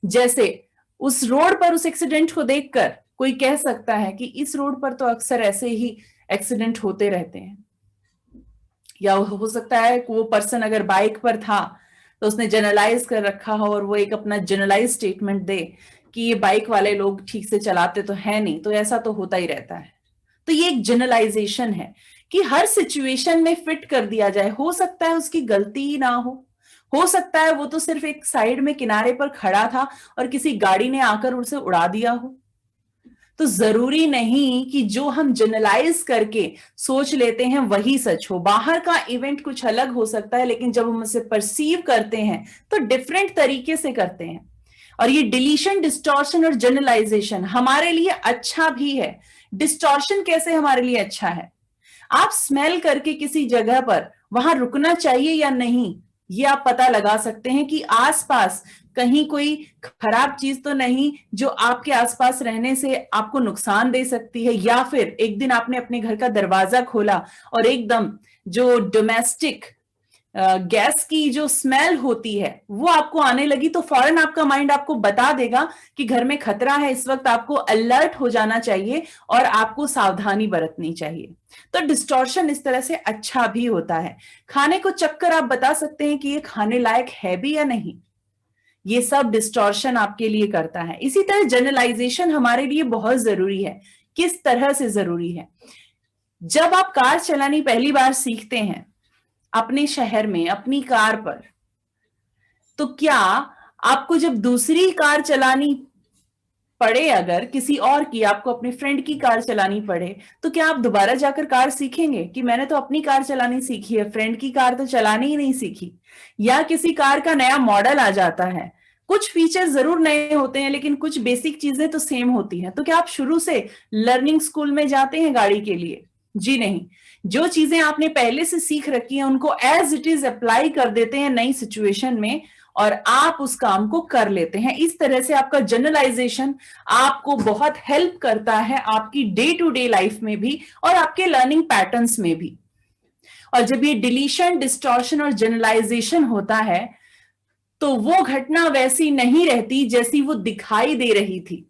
जैसे उस रोड पर उस एक्सीडेंट को देखकर कोई कह सकता है कि इस रोड पर तो अक्सर ऐसे ही एक्सीडेंट होते रहते हैं, या हो सकता है कि वो पर्सन अगर बाइक पर था तो उसने जनरलाइज कर रखा हो और वो एक अपना जनरलाइज स्टेटमेंट दे कि ये बाइक वाले लोग ठीक से चलाते तो है नहीं, तो ऐसा तो होता ही रहता है। तो ये एक जनरलाइजेशन है कि हर सिचुएशन में फिट कर दिया जाए। हो सकता है उसकी गलती ही ना हो सकता है वो तो सिर्फ एक साइड में किनारे पर खड़ा था और किसी गाड़ी ने आकर उसे उड़ा दिया हो। तो जरूरी नहीं कि जो हम जनरलाइज करके सोच लेते हैं वही सच हो। बाहर का इवेंट कुछ अलग हो सकता है, लेकिन जब हम उसे परसीव करते हैं तो डिफरेंट तरीके से करते हैं। और ये डिलीशन, डिस्टॉर्शन और जनरलाइजेशन हमारे लिए अच्छा भी है। डिस्टॉर्शन कैसे हमारे लिए अच्छा है? आप स्मेल करके किसी जगह पर वहां रुकना चाहिए या नहीं, ये आप पता लगा सकते हैं कि आसपास कहीं कोई खराब चीज तो नहीं जो आपके आसपास रहने से आपको नुकसान दे सकती है। या फिर एक दिन आपने अपने घर का दरवाजा खोला और एकदम जो डोमेस्टिक गैस की जो स्मेल होती है वो आपको आने लगी, तो फौरन आपका माइंड आपको बता देगा कि घर में खतरा है, इस वक्त आपको अलर्ट हो जाना चाहिए और आपको सावधानी बरतनी चाहिए। तो डिस्टॉर्शन इस तरह से अच्छा भी होता है। खाने को चक्कर आप बता सकते हैं कि ये खाने लायक है भी या नहीं, ये सब डिस्टॉर्शन आपके लिए करता है। इसी तरह जनरलाइजेशन हमारे लिए बहुत जरूरी है। किस तरह से जरूरी है? जब आप कार चलानी पहली बार सीखते हैं अपने शहर में अपनी कार पर, तो क्या आपको जब दूसरी कार चलानी पड़े, अगर किसी और की, आपको अपने फ्रेंड की कार चलानी पड़े, तो क्या आप दोबारा जाकर कार सीखेंगे कि मैंने तो अपनी कार चलानी सीखी है, फ्रेंड की कार तो चलानी ही नहीं सीखी? या किसी कार का नया मॉडल आ जाता है, कुछ फीचर जरूर नए होते हैं लेकिन कुछ बेसिक चीजें तो सेम होती हैं, तो क्या आप शुरू से लर्निंग स्कूल में जाते हैं गाड़ी के लिए? जी नहीं। जो चीजें आपने पहले से सीख रखी हैं उनको एज इट इज अप्लाई कर देते हैं नई सिचुएशन में और आप उस काम को कर लेते हैं। इस तरह से आपका जनरलाइजेशन आपको बहुत हेल्प करता है आपकी डे टू डे लाइफ में भी और आपके लर्निंग पैटर्न्स में भी। और जब ये डिलीशन, डिस्टॉर्शन और जनरलाइजेशन होता है तो वो घटना वैसी नहीं रहती जैसी वो दिखाई दे रही थी।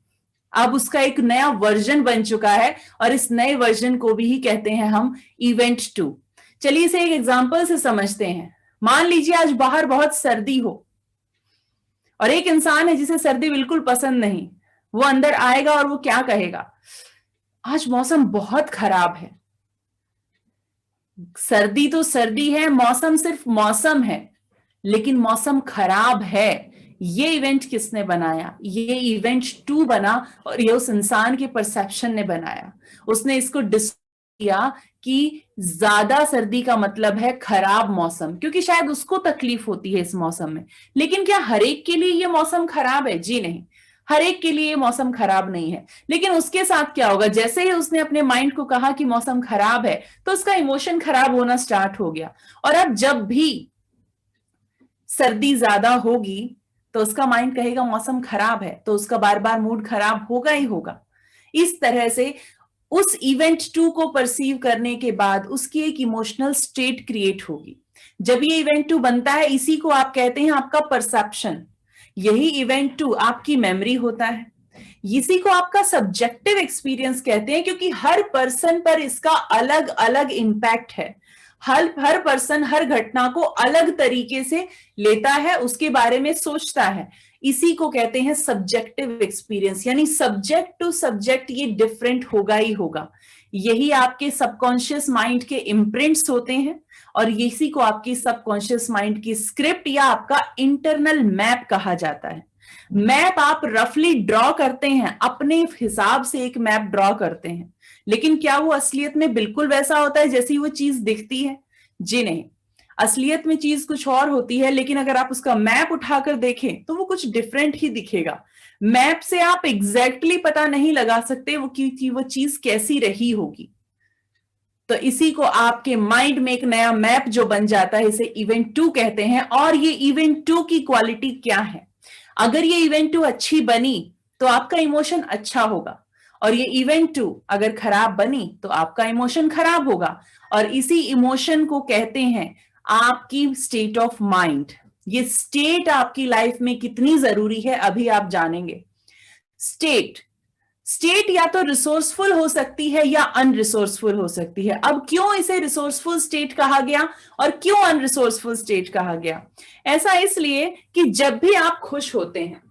अब उसका एक नया वर्जन बन चुका है और इस नए वर्जन को भी ही कहते हैं हम इवेंट 2। चलिए इसे एक एग्जांपल से समझते हैं। मान लीजिए आज बाहर बहुत सर्दी हो और एक इंसान है जिसे सर्दी बिल्कुल पसंद नहीं। वो अंदर आएगा और वो क्या कहेगा? आज मौसम बहुत खराब है। सर्दी तो सर्दी है, मौसम सिर्फ मौसम है, लेकिन मौसम खराब है। ये इवेंट किसने बनाया? ये इवेंट 2 बना और ये उस इंसान के परसेप्शन ने बनाया। उसने इसको किया कि ज्यादा सर्दी का मतलब है खराब मौसम, क्योंकि शायद उसको तकलीफ होती है इस मौसम में। लेकिन क्या हर एक के लिए ये मौसम खराब है? जी नहीं, हर एक के लिए मौसम खराब नहीं है। लेकिन उसके साथ क्या होगा? जैसे ही उसने अपने माइंड को कहा कि मौसम खराब है तो उसका इमोशन खराब होना स्टार्ट हो गया। और अब जब भी सर्दी ज्यादा होगी तो उसका माइंड कहेगा मौसम खराब है, तो उसका बार बार मूड खराब होगा ही होगा। इस तरह से उस इवेंट 2 को परसीव करने के बाद उसकी एक इमोशनल स्टेट क्रिएट होगी। जब ये इवेंट 2 बनता है, इसी को आप कहते हैं आपका परसेप्शन। यही इवेंट 2 आपकी मेमोरी होता है। इसी को आपका सब्जेक्टिव एक्सपीरियंस कहते हैं, क्योंकि हर पर्सन पर इसका अलग अलग इंपैक्ट है। हर पर्सन हर घटना को अलग तरीके से लेता है, उसके बारे में सोचता है। इसी को कहते हैं सब्जेक्टिव एक्सपीरियंस, यानी सब्जेक्ट टू सब्जेक्ट ये डिफरेंट होगा ही होगा। यही आपके सबकॉन्शियस माइंड के इम्प्रिंट्स होते हैं और इसी को आपकी सबकॉन्शियस माइंड की स्क्रिप्ट या आपका इंटरनल मैप कहा जाता है। मैप आप रफली ड्रॉ करते हैं, अपने हिसाब से एक मैप ड्रॉ करते हैं, लेकिन क्या वो असलियत में बिल्कुल वैसा होता है जैसी वो चीज दिखती है? जी नहीं, असलियत में चीज कुछ और होती है, लेकिन अगर आप उसका मैप उठाकर देखें तो वो कुछ डिफरेंट ही दिखेगा। मैप से आप एग्जैक्टली पता नहीं लगा सकते वो चीज कैसी रही होगी। तो इसी को आपके माइंड में एक नया मैप जो बन जाता है, इसे इवेंट 2 कहते हैं। और ये इवेंट 2 की क्वालिटी क्या है? अगर ये इवेंट 2 अच्छी बनी तो आपका इमोशन अच्छा होगा, और ये इवेंट 2 अगर खराब बनी तो आपका इमोशन खराब होगा। और इसी इमोशन को कहते हैं आपकी स्टेट ऑफ माइंड। ये स्टेट आपकी लाइफ में कितनी जरूरी है अभी आप जानेंगे। स्टेट या तो रिसोर्सफुल हो सकती है या अनरिसोर्सफुल हो सकती है। अब क्यों इसे रिसोर्सफुल स्टेट कहा गया और क्यों अनरिसोर्सफुल स्टेट कहा गया? ऐसा इसलिए कि जब भी आप खुश होते हैं,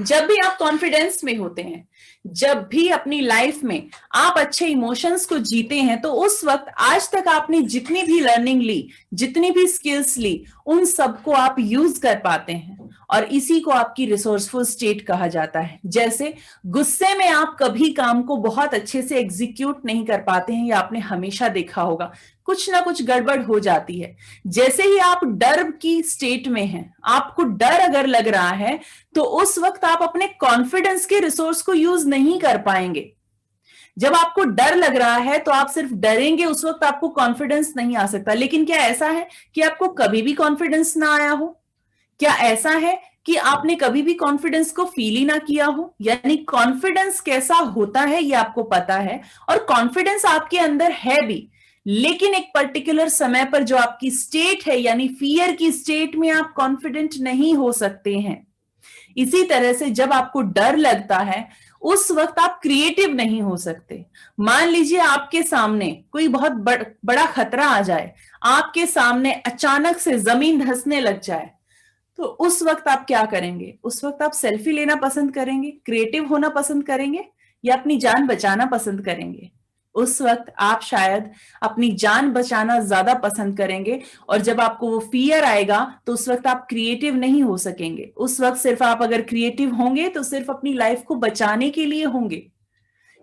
जब भी आप कॉन्फिडेंस में होते हैं, जब भी अपनी लाइफ में आप अच्छे इमोशंस को जीते हैं, तो उस वक्त आज तक आपने जितनी भी लर्निंग ली, जितनी भी स्किल्स ली, उन सबको आप यूज कर पाते हैं और इसी को आपकी रिसोर्सफुल स्टेट कहा जाता है। जैसे गुस्से में आप कभी काम को बहुत अच्छे से एग्जीक्यूट नहीं कर पाते हैं, या आपने हमेशा देखा होगा कुछ ना कुछ गड़बड़ हो जाती है। जैसे ही आप डर की स्टेट में हैं, आपको डर अगर लग रहा है, तो उस वक्त आप अपने कॉन्फिडेंस के रिसोर्स को यूज नहीं कर पाएंगे। जब आपको डर लग रहा है तो आप सिर्फ डरेंगे, उस वक्त आपको कॉन्फिडेंस नहीं आ सकता। लेकिन क्या ऐसा है कि आपको कभी भी कॉन्फिडेंस ना आया हो? क्या ऐसा है कि आपने कभी भी कॉन्फिडेंस को फील ही ना किया हो? यानी कॉन्फिडेंस कैसा होता है ये आपको पता है, और कॉन्फिडेंस आपके अंदर है भी, लेकिन एक पर्टिकुलर समय पर जो आपकी स्टेट है, यानी फियर की स्टेट में आप कॉन्फिडेंट नहीं हो सकते हैं। इसी तरह से जब आपको डर लगता है, उस वक्त आप क्रिएटिव नहीं हो सकते। मान लीजिए आपके सामने कोई बहुत बड़ा खतरा आ जाए, आपके सामने अचानक से जमीन धंसने लग जाए, तो उस वक्त आप क्या करेंगे? उस वक्त आप सेल्फी लेना पसंद करेंगे, क्रिएटिव होना पसंद करेंगे, या अपनी जान बचाना पसंद करेंगे? उस वक्त आप शायद अपनी जान बचाना ज्यादा पसंद करेंगे, और जब आपको वो फियर आएगा तो उस वक्त आप क्रिएटिव नहीं हो सकेंगे। उस वक्त सिर्फ आप अगर क्रिएटिव होंगे तो सिर्फ अपनी लाइफ को बचाने के लिए होंगे।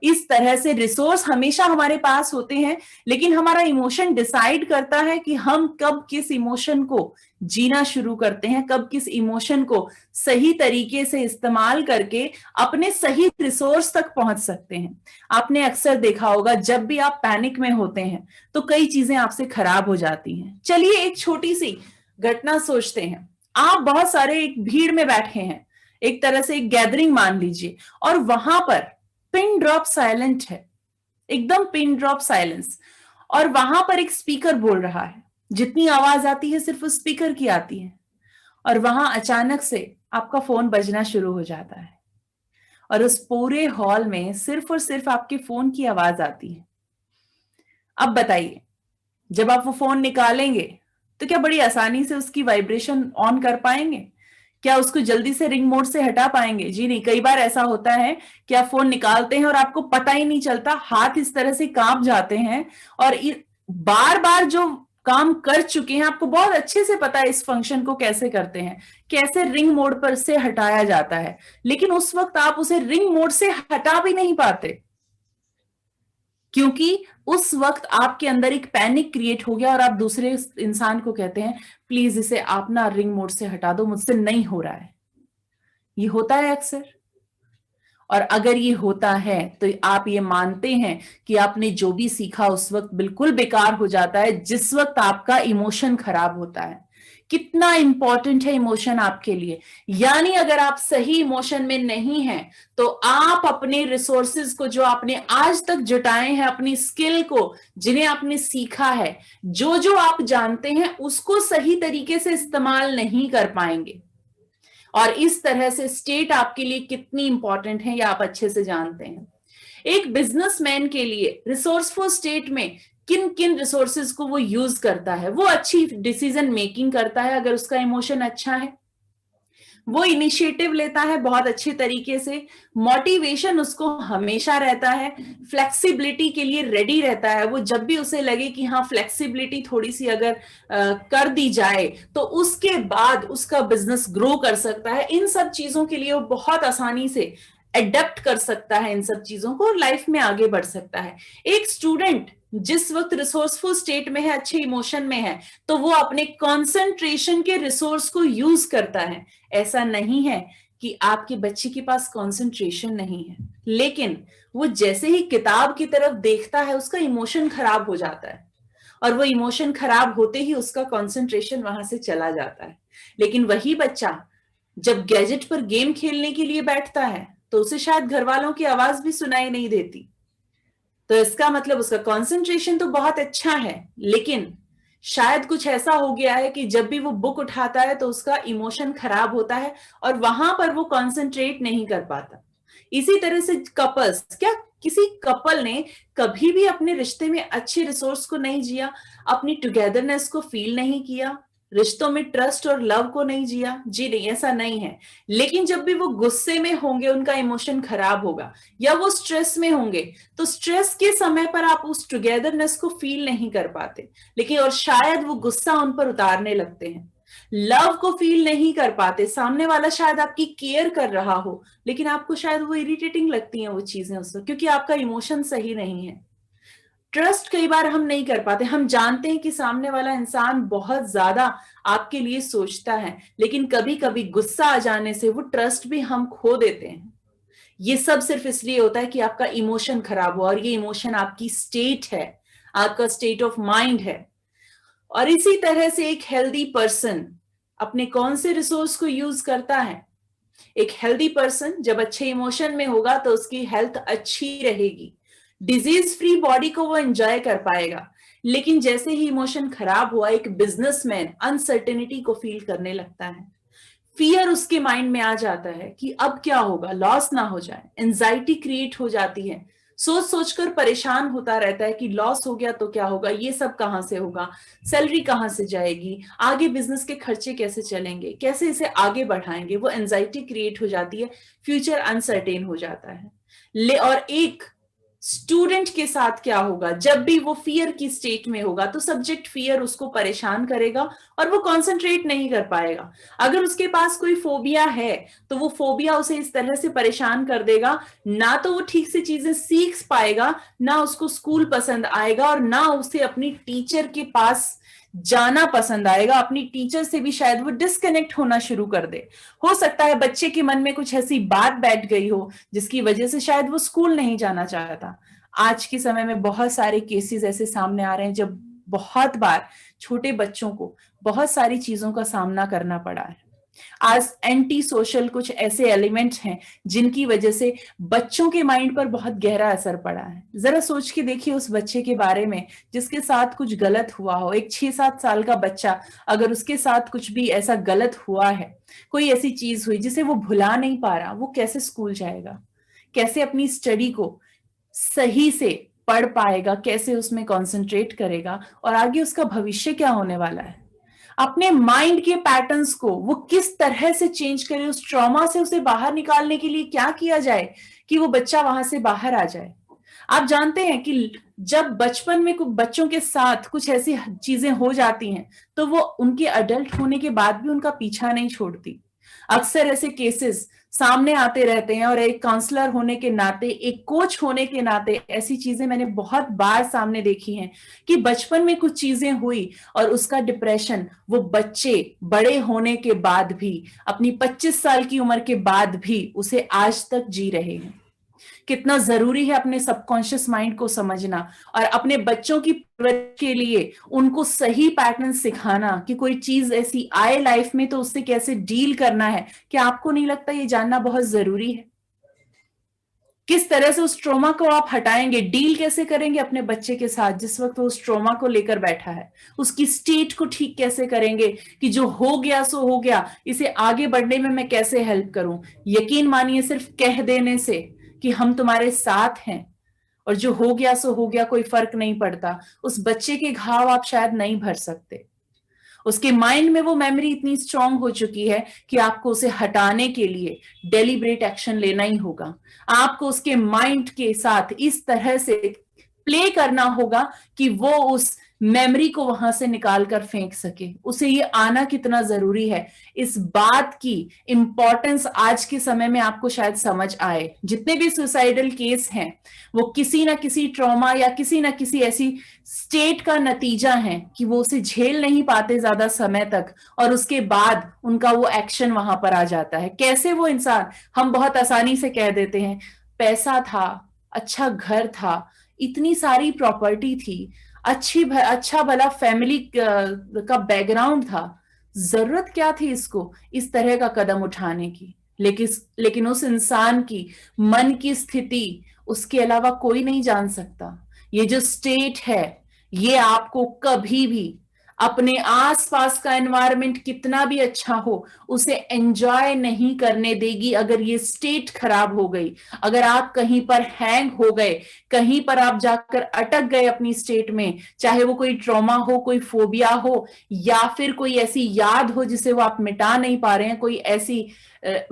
इस तरह से रिसोर्स हमेशा हमारे पास होते हैं, लेकिन हमारा इमोशन डिसाइड करता है कि हम कब किस इमोशन को जीना शुरू करते हैं, कब किस इमोशन को सही तरीके से इस्तेमाल करके अपने सही रिसोर्स तक पहुंच सकते हैं। आपने अक्सर देखा होगा जब भी आप पैनिक में होते हैं तो कई चीजें आपसे खराब हो जाती हैं। चलिए एक छोटी सी घटना सोचते हैं। आप बहुत सारे एक भीड़ में बैठे हैं, एक तरह से एक गैदरिंग मान लीजिए, और वहां पर पिन ड्रॉप साइलेंट है, एकदम पिन ड्रॉप साइलेंस, और वहां पर एक स्पीकर बोल रहा है, जितनी आवाज आती है सिर्फ उस स्पीकर की आती है, और वहां अचानक से आपका फोन बजना शुरू हो जाता है और उस पूरे हॉल में सिर्फ और सिर्फ आपके फोन की आवाज आती है। अब बताइए, जब आप वो फोन निकालेंगे तो क्या बड़ी आसानी से उसकी वाइब्रेशन ऑन कर पाएंगे? क्या उसको जल्दी से रिंग मोड से हटा पाएंगे? जी नहीं। कई बार ऐसा होता है कि आप फोन निकालते हैं और आपको पता ही नहीं चलता, हाथ इस तरह से कांप जाते हैं, और बार बार जो काम कर चुके हैं आपको बहुत अच्छे से पता है इस फंक्शन को कैसे करते हैं, कैसे रिंग मोड पर से हटाया जाता है, लेकिन उस वक्त आप उसे रिंग मोड से हटा भी नहीं पाते, क्योंकि उस वक्त आपके अंदर एक पैनिक क्रिएट हो गया और आप दूसरे इंसान को कहते हैं प्लीज इसे आप ना रिंग मोड से हटा दो, मुझसे नहीं हो रहा है। ये होता है अक्सर, और अगर ये होता है तो आप ये मानते हैं कि आपने जो भी सीखा उस वक्त बिल्कुल बेकार हो जाता है, जिस वक्त आपका इमोशन खराब होता है। कितना इंपॉर्टेंट है इमोशन आपके लिए। यानी अगर आप सही इमोशन में नहीं हैं तो आप अपने रिसोर्सेज को, जो आपने आज तक जुटाए हैं, अपनी स्किल को जिन्हें आपने सीखा है, जो जो आप जानते हैं, उसको सही तरीके से इस्तेमाल नहीं कर पाएंगे। और इस तरह से स्टेट आपके लिए कितनी इंपॉर्टेंट है, ये आप अच्छे से जानते हैं। एक बिजनेसमैन के लिए रिसोर्सफुल स्टेट में किन किन रिसोर्सेज को वो यूज करता है, वो अच्छी डिसीजन मेकिंग करता है अगर उसका इमोशन अच्छा है, वो इनिशिएटिव लेता है बहुत अच्छे तरीके से, मोटिवेशन उसको हमेशा रहता है, फ्लेक्सिबिलिटी के लिए रेडी रहता है। वो जब भी उसे लगे कि हाँ फ्लेक्सिबिलिटी थोड़ी सी अगर कर दी जाए तो उसके बाद उसका बिजनेस ग्रो कर सकता है। इन सब चीजों के लिए वो बहुत आसानी से एडेप्ट कर सकता है इन सब चीजों को, और लाइफ में आगे बढ़ सकता है। एक स्टूडेंट जिस वक्त रिसोर्सफुल स्टेट में है, अच्छे इमोशन में है, तो वो अपने कंसंट्रेशन के रिसोर्स को यूज करता है। ऐसा नहीं है कि आपके बच्चे के पास कंसंट्रेशन नहीं है, लेकिन वो जैसे ही किताब की तरफ देखता है उसका इमोशन खराब हो जाता है, और वो इमोशन खराब होते ही उसका कंसंट्रेशन वहां से चला जाता है। लेकिन वही बच्चा जब गैजेट पर गेम खेलने के लिए बैठता है तो उसे शायद घर वालों की आवाज भी सुनाई नहीं देती। तो इसका मतलब उसका कंसंट्रेशन तो बहुत अच्छा है, लेकिन शायद कुछ ऐसा हो गया है कि जब भी वो बुक उठाता है तो उसका इमोशन खराब होता है और वहां पर वो कंसंट्रेट नहीं कर पाता। इसी तरह से कपल्स, क्या किसी कपल ने कभी भी अपने रिश्ते में अच्छे रिसोर्स को नहीं जिया, अपनी टुगेदरनेस को फील नहीं किया, रिश्तों में ट्रस्ट और लव को नहीं जिया? जी नहीं, ऐसा नहीं है। लेकिन जब भी वो गुस्से में होंगे उनका इमोशन खराब होगा, या वो स्ट्रेस में होंगे तो स्ट्रेस के समय पर आप उस टुगेदरनेस को फील नहीं कर पाते, लेकिन और शायद वो गुस्सा उन पर उतारने लगते हैं। लव को फील नहीं कर पाते, सामने वाला शायद आपकी केयर कर रहा हो लेकिन आपको शायद वो इरिटेटिंग लगती हैं वो चीजें उसको, क्योंकि आपका इमोशन सही नहीं है। ट्रस्ट कई बार हम नहीं कर पाते, हम जानते हैं कि सामने वाला इंसान बहुत ज्यादा आपके लिए सोचता है, लेकिन कभी कभी गुस्सा आ जाने से वो ट्रस्ट भी हम खो देते हैं। ये सब सिर्फ इसलिए होता है कि आपका इमोशन खराब हुआ, और ये इमोशन आपकी स्टेट है, आपका स्टेट ऑफ माइंड है। और इसी तरह से एक हेल्दी पर्सन अपने कौन से रिसोर्स को यूज करता है? एक हेल्दी पर्सन जब अच्छे इमोशन में होगा तो उसकी हेल्थ अच्छी रहेगी, डिजीज फ्री बॉडी को वो एंजॉय कर पाएगा। लेकिन जैसे ही इमोशन खराब हुआ, एक बिजनेसमैन अनसर्टेनिटी को फील करने लगता है, फियर उसके माइंड में आ जाता है कि अब क्या होगा, लॉस ना हो जाए, एंजाइटी क्रिएट हो जाती है, सोच सोचकर परेशान होता रहता है कि लॉस हो गया तो क्या होगा, ये सब कहां से होगा, सैलरी कहां से जाएगी, आगे बिजनेस के खर्चे कैसे चलेंगे, कैसे इसे आगे बढ़ाएंगे, वो एंजाइटी क्रिएट हो जाती है, फ्यूचर अनसर्टेन हो जाता है। और एक स्टूडेंट के साथ क्या होगा? जब भी वो फियर की स्टेट में होगा तो सब्जेक्ट फियर उसको परेशान करेगा और वो कंसंट्रेट नहीं कर पाएगा। अगर उसके पास कोई फोबिया है तो वो फोबिया उसे इस तरह से परेशान कर देगा, ना तो वो ठीक से चीजें सीख पाएगा, ना उसको स्कूल पसंद आएगा, और ना उसे अपनी टीचर के पास जाना पसंद आएगा। अपनी टीचर से भी शायद वो डिस्कनेक्ट होना शुरू कर दे। हो सकता है बच्चे के मन में कुछ ऐसी बात बैठ गई हो जिसकी वजह से शायद वो स्कूल नहीं जाना चाहता। आज के समय में बहुत सारे केसेस ऐसे सामने आ रहे हैं जब बहुत बार छोटे बच्चों को बहुत सारी चीजों का सामना करना पड़ा है। आज एंटी सोशल कुछ ऐसे एलिमेंट्स हैं जिनकी वजह से बच्चों के माइंड पर बहुत गहरा असर पड़ा है। जरा सोच के देखिए उस बच्चे के बारे में जिसके साथ कुछ गलत हुआ हो। एक 6-7 साल का बच्चा, अगर उसके साथ कुछ भी ऐसा गलत हुआ है, कोई ऐसी चीज हुई जिसे वो भुला नहीं पा रहा, वो कैसे स्कूल जाएगा? कैसे अपनी स्टडी को सही से पढ़ पाएगा? कैसे उसमें कंसंट्रेट करेगा? और आगे उसका भविष्य क्या होने वाला है? अपने माइंड के पैटर्न्स को वो किस तरह से चेंज करे? उस ट्रॉमा से उसे बाहर निकालने के लिए क्या किया जाए कि वो बच्चा वहां से बाहर आ जाए? आप जानते हैं कि जब बचपन में कुछ बच्चों के साथ कुछ ऐसी चीजें हो जाती हैं तो वो उनके अडल्ट होने के बाद भी उनका पीछा नहीं छोड़ती। अक्सर ऐसे केसेस सामने आते रहते हैं और एक काउंसलर होने के नाते, एक कोच होने के नाते ऐसी चीजें मैंने बहुत बार सामने देखी हैं कि बचपन में कुछ चीजें हुई और उसका डिप्रेशन वो बच्चे बड़े होने के बाद भी, अपनी 25 साल की उम्र के बाद भी उसे आज तक जी रहे हैं। कितना जरूरी है अपने सबकॉन्शियस माइंड को समझना और अपने बच्चों की परवरिश के लिए उनको सही पैटर्न सिखाना कि कोई चीज ऐसी आए लाइफ में तो उससे कैसे डील करना है। क्या आपको नहीं लगता ये जानना बहुत जरूरी है? किस तरह से उस ट्रॉमा को आप हटाएंगे, डील कैसे करेंगे अपने बच्चे के साथ जिस वक्त वो उस ट्रॉमा को लेकर बैठा है? उसकी स्टेट को ठीक कैसे करेंगे कि जो हो गया सो हो गया, इसे आगे बढ़ने में मैं कैसे हेल्प करूं? यकीन मानिए सिर्फ कह देने से कि हम तुम्हारे साथ हैं और जो हो गया सो हो गया, कोई फर्क नहीं पड़ता, उस बच्चे के घाव आप शायद नहीं भर सकते। उसके माइंड में वो मेमोरी इतनी स्ट्रांग हो चुकी है कि आपको उसे हटाने के लिए डेलिब्रेट एक्शन लेना ही होगा। आपको उसके माइंड के साथ इस तरह से प्ले करना होगा कि वो उस मेमोरी को वहां से निकाल कर फेंक सके। उसे ये आना कितना जरूरी है, इस बात की इंपॉर्टेंस आज के समय में आपको शायद समझ आए। जितने भी सुसाइडल केस हैं वो किसी ना किसी ट्रॉमा या किसी ना किसी ऐसी स्टेट का नतीजा है कि वो उसे झेल नहीं पाते ज्यादा समय तक और उसके बाद उनका वो एक्शन वहां पर आ जाता है। कैसे वो इंसान, हम बहुत आसानी से कह देते हैं पैसा था, अच्छा घर था, इतनी सारी प्रॉपर्टी थी, अच्छा भला फैमिली का बैकग्राउंड था, जरूरत क्या थी इसको इस तरह का कदम उठाने की? लेकिन उस इंसान की मन की स्थिति उसके अलावा कोई नहीं जान सकता। ये जो स्टेट है ये आपको कभी भी अपने आसपास का एनवायरनमेंट कितना भी अच्छा हो उसे एंजॉय नहीं करने देगी। अगर ये स्टेट खराब हो गई, अगर आप कहीं पर हैंग हो गए, कहीं पर आप जाकर अटक गए अपनी स्टेट में, चाहे वो कोई ट्रॉमा हो, कोई फोबिया हो या फिर कोई ऐसी याद हो जिसे वो आप मिटा नहीं पा रहे हैं, कोई ऐसी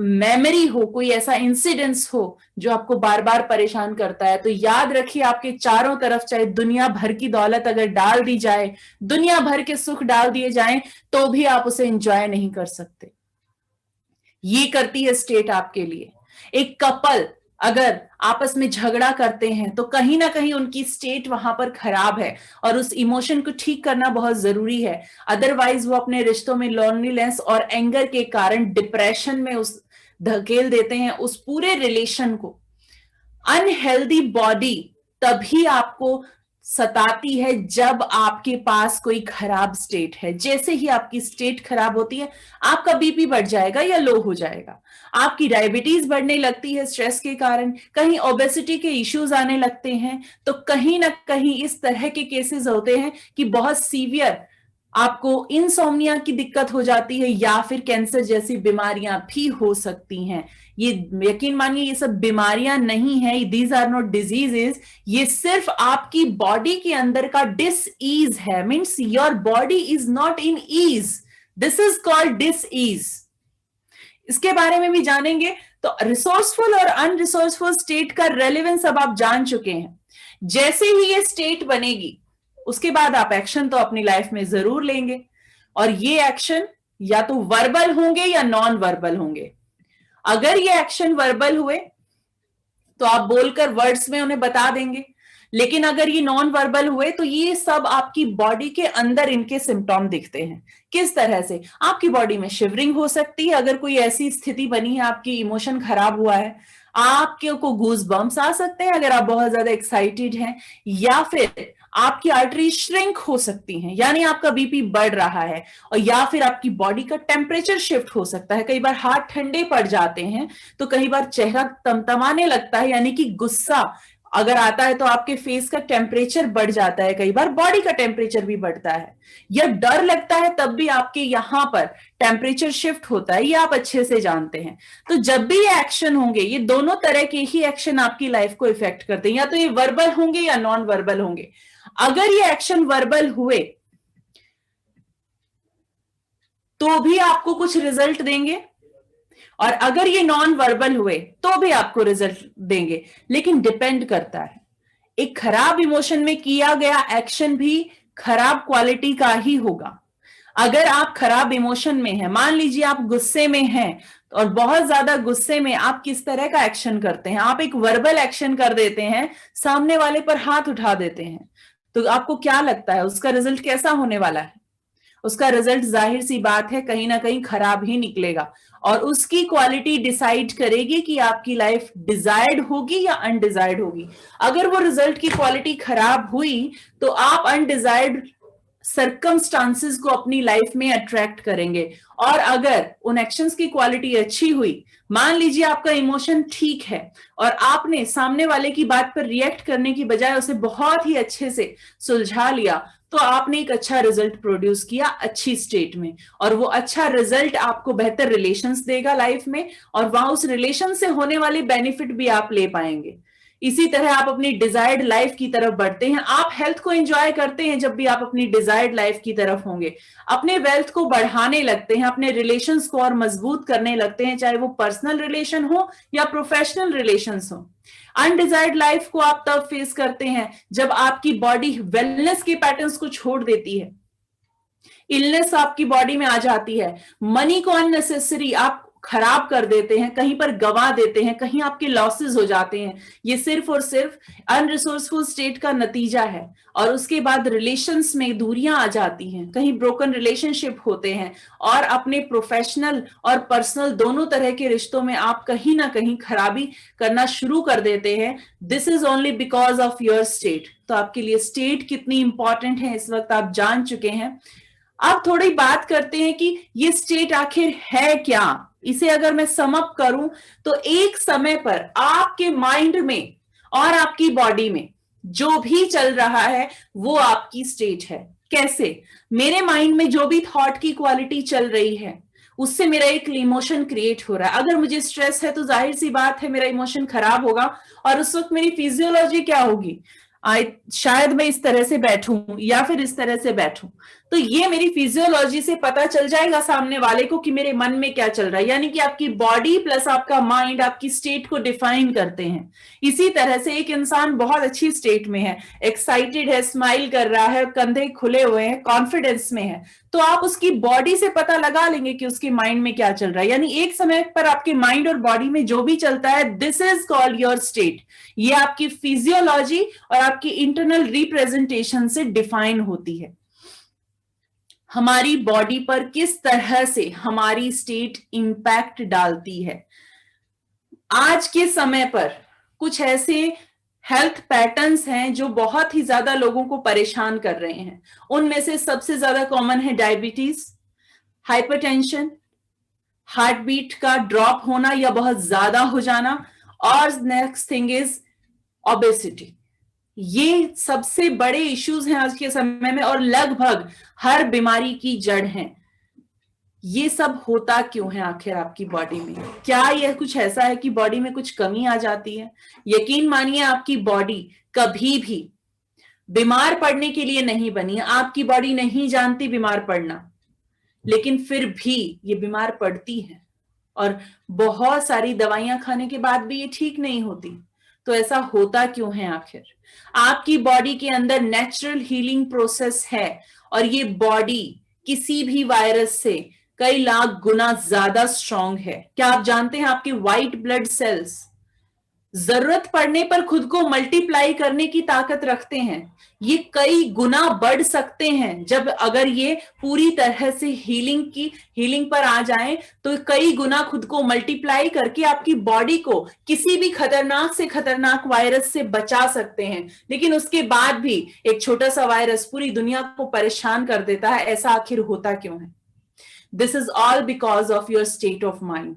मेमोरी हो, कोई ऐसा इंसिडेंस हो जो आपको बार बार परेशान करता है, तो याद रखिए आपके चारों तरफ चाहे दुनिया भर की दौलत अगर डाल दी जाए, दुनिया भर के सुख डाल दिए जाएं, तो भी आप उसे एंजॉय नहीं कर सकते। ये करती है स्टेट आपके लिए। एक कपल अगर आपस में झगड़ा करते हैं तो कहीं ना कहीं उनकी स्टेट वहां पर खराब है और उस इमोशन को ठीक करना बहुत जरूरी है। अदरवाइज वो अपने रिश्तों में लोनलीनेस और एंगर के कारण डिप्रेशन में उस धकेल देते हैं उस पूरे रिलेशन को। अनहेल्दी बॉडी तभी आपको सताती है जब आपके पास कोई खराब स्टेट है। जैसे ही आपकी स्टेट खराब होती है आपका बीपी बढ़ जाएगा या लो हो जाएगा, आपकी डायबिटीज बढ़ने लगती है स्ट्रेस के कारण, कहीं ओबेसिटी के इश्यूज आने लगते हैं, तो कहीं ना कहीं इस तरह के केसेस होते हैं कि बहुत सीवियर आपको इंसोम्निया की दिक्कत हो जाती है या फिर कैंसर जैसी बीमारियां भी हो सकती हैं। ये यकीन मानिए ये सब बीमारियां नहीं है, दीज आर नॉट डिजीजेस, ये सिर्फ आपकी बॉडी के अंदर का डिस ईज है। Means your body is not in ease, this is called dis ease. इसके बारे में भी जानेंगे। तो रिसोर्सफुल और अनरिसोर्सफुल स्टेट का रेलेवेंस अब आप जान चुके हैं। जैसे ही ये स्टेट बनेगी उसके बाद आप एक्शन तो अपनी लाइफ में जरूर लेंगे, और ये एक्शन या तो वर्बल होंगे या नॉन वर्बल होंगे। अगर ये एक्शन वर्बल हुए तो आप बोलकर वर्ड्स में उन्हें बता देंगे, लेकिन अगर ये नॉन वर्बल हुए तो ये सब आपकी बॉडी के अंदर इनके सिम्टॉम दिखते हैं। किस तरह से? आपकी बॉडी में शिवरिंग हो सकती है, अगर कोई ऐसी स्थिति बनी है, आपकी इमोशन खराब हुआ है। आपके को गूज बम्स आ सकते हैं अगर आप बहुत ज्यादा एक्साइटेड हैं, या फिर आपकी आर्टरी श्रिंक हो सकती हैं, यानी आपका बीपी बढ़ रहा है, और या फिर आपकी बॉडी का टेम्परेचर शिफ्ट हो सकता है। कई बार हाथ ठंडे पड़ जाते हैं, तो कई बार चेहरा तमतमाने लगता है, यानी कि गुस्सा अगर आता है तो आपके फेस का टेम्परेचर बढ़ जाता है, कई बार बॉडी का टेम्परेचर भी बढ़ता है, या डर लगता है तब भी आपके यहां पर टेम्परेचर शिफ्ट होता है, ये आप अच्छे से जानते हैं। तो जब भी ये एक्शन होंगे, ये दोनों तरह के ही एक्शन आपकी लाइफ को इफेक्ट करते हैं, या तो ये वर्बल होंगे या नॉन वर्बल होंगे। अगर ये एक्शन वर्बल हुए तो भी आपको कुछ रिजल्ट देंगे, और अगर ये नॉन वर्बल हुए तो भी आपको रिजल्ट देंगे, लेकिन डिपेंड करता है। एक खराब इमोशन में किया गया एक्शन भी खराब क्वालिटी का ही होगा। अगर आप खराब इमोशन में हैं, मान लीजिए आप गुस्से में हैं, और बहुत ज्यादा गुस्से में आप किस तरह का एक्शन करते हैं? आप एक वर्बल एक्शन कर देते हैं, सामने वाले पर हाथ उठा देते हैं, तो आपको क्या लगता है उसका रिजल्ट कैसा होने वाला है? उसका रिजल्ट जाहिर सी बात है कहीं ना कहीं खराब ही निकलेगा, और उसकी क्वालिटी डिसाइड करेगी कि आपकी लाइफ डिजायर्ड होगी या अनडिजायर्ड होगी। अगर वो रिजल्ट की क्वालिटी खराब हुई तो आप अनडिजायर्ड सर्कमस्टांसेस को अपनी लाइफ में अट्रैक्ट करेंगे, और अगर उन एक्शंस की क्वालिटी अच्छी हुई, मान लीजिए आपका इमोशन ठीक है और आपने सामने वाले की बात पर रिएक्ट करने की बजाय उसे बहुत ही अच्छे से सुलझा लिया, तो आपने एक अच्छा रिजल्ट प्रोड्यूस किया अच्छी स्टेट में, और वो अच्छा रिजल्ट आपको बेहतर रिलेशंस देगा लाइफ में, और वहां उस रिलेशन से होने वाले बेनिफिट भी आप ले पाएंगे। इसी तरह आप अपनी डिजायर्ड लाइफ की तरफ बढ़ते हैं। आप हेल्थ को एंजॉय करते हैं जब भी आप अपनी डिजायर्ड लाइफ की तरफ होंगे, अपने वेल्थ को बढ़ाने लगते हैं, अपने रिलेशंस को और मजबूत करने लगते हैं, चाहे वो पर्सनल रिलेशन हो या प्रोफेशनल रिलेशंस हो। अनडिजायर्ड लाइफ को आप तब फेस करते हैं जब आपकी बॉडी वेलनेस के पैटर्न्स को छोड़ देती है, इलनेस आपकी बॉडी में आ जाती है, मनी को अननेसेसरी आप खराब कर देते हैं, कहीं पर गंवा देते हैं, कहीं आपके लॉसेस हो जाते हैं। ये सिर्फ और सिर्फ अनरिसोर्सफुल स्टेट का नतीजा है। और उसके बाद रिलेशंस में दूरियां आ जाती हैं, कहीं ब्रोकन रिलेशनशिप होते हैं, और अपने प्रोफेशनल और पर्सनल दोनों तरह के रिश्तों में आप कहीं ना कहीं खराबी करना शुरू कर देते हैं। This is only because of your state. तो आपके लिए स्टेट कितनी इंपॉर्टेंट है इस वक्त आप जान चुके हैं। अब थोड़ी बात करते हैं कि ये स्टेट आखिर है क्या। इसे अगर मैं सम अप करूं तो एक समय पर आपके माइंड में और आपकी बॉडी में जो भी चल रहा है वो आपकी स्टेट है। कैसे? मेरे माइंड में जो भी थॉट की क्वालिटी चल रही है उससे मेरा एक इमोशन क्रिएट हो रहा है। अगर मुझे स्ट्रेस है तो जाहिर सी बात है मेरा इमोशन खराब होगा, और उस वक्त मेरी फिजियोलॉजी क्या होगी? शायद मैं इस तरह से बैठूं या फिर इस तरह से बैठूं, तो ये मेरी फिजियोलॉजी से पता चल जाएगा सामने वाले को कि मेरे मन में क्या चल रहा है। यानी कि आपकी बॉडी प्लस आपका माइंड आपकी स्टेट को डिफाइन करते हैं। इसी तरह से एक इंसान बहुत अच्छी स्टेट में है, एक्साइटेड है, स्माइल कर रहा है, कंधे खुले हुए हैं, कॉन्फिडेंस में है, तो आप उसकी बॉडी से पता लगा लेंगे कि उसके माइंड में क्या चल रहा है। यानी एक समय पर आपके माइंड और बॉडी में जो भी चलता है, this is called your state. ये आपकी फिजियोलॉजी और आपकी इंटरनल रिप्रेजेंटेशन से डिफाइन होती है। हमारी बॉडी पर किस तरह से हमारी स्टेट इंपैक्ट डालती है। आज के समय पर कुछ ऐसे हेल्थ पैटर्न्स हैं जो बहुत ही ज्यादा लोगों को परेशान कर रहे हैं। उनमें से सबसे ज्यादा कॉमन है डायबिटीज, हाइपरटेंशन, हार्ट बीट का ड्रॉप होना या बहुत ज्यादा हो जाना, और नेक्स्ट थिंग इज ओबेसिटी। ये सबसे बड़े इश्यूज हैं आज के समय में, और लगभग हर बीमारी की जड़ हैं। ये सब होता क्यों है आखिर आपकी बॉडी में? क्या यह कुछ ऐसा है कि बॉडी में कुछ कमी आ जाती है? यकीन मानिए आपकी बॉडी कभी भी बीमार पड़ने के लिए नहीं बनी है। आपकी बॉडी नहीं जानती बीमार पड़ना, लेकिन फिर भी ये बीमार पड़ती है, और बहुत सारी दवाइयां खाने के बाद भी ये ठीक नहीं होती। तो ऐसा होता क्यों है आखिर? आपकी बॉडी के अंदर नेचुरल हीलिंग प्रोसेस है और ये बॉडी किसी भी वायरस से कई लाख गुना ज्यादा स्ट्रांग है। क्या आप जानते हैं आपके व्हाइट ब्लड सेल्स जरूरत पड़ने पर खुद को मल्टीप्लाई करने की ताकत रखते हैं। ये कई गुना बढ़ सकते हैं जब अगर ये पूरी तरह से हीलिंग पर आ जाएं, तो कई गुना खुद को मल्टीप्लाई करके आपकी बॉडी को किसी भी खतरनाक से खतरनाक वायरस से बचा सकते हैं। लेकिन उसके बाद भी एक छोटा सा वायरस पूरी दुनिया को परेशान कर देता है। ऐसा आखिर होता क्यों है? This is all because of your state of mind.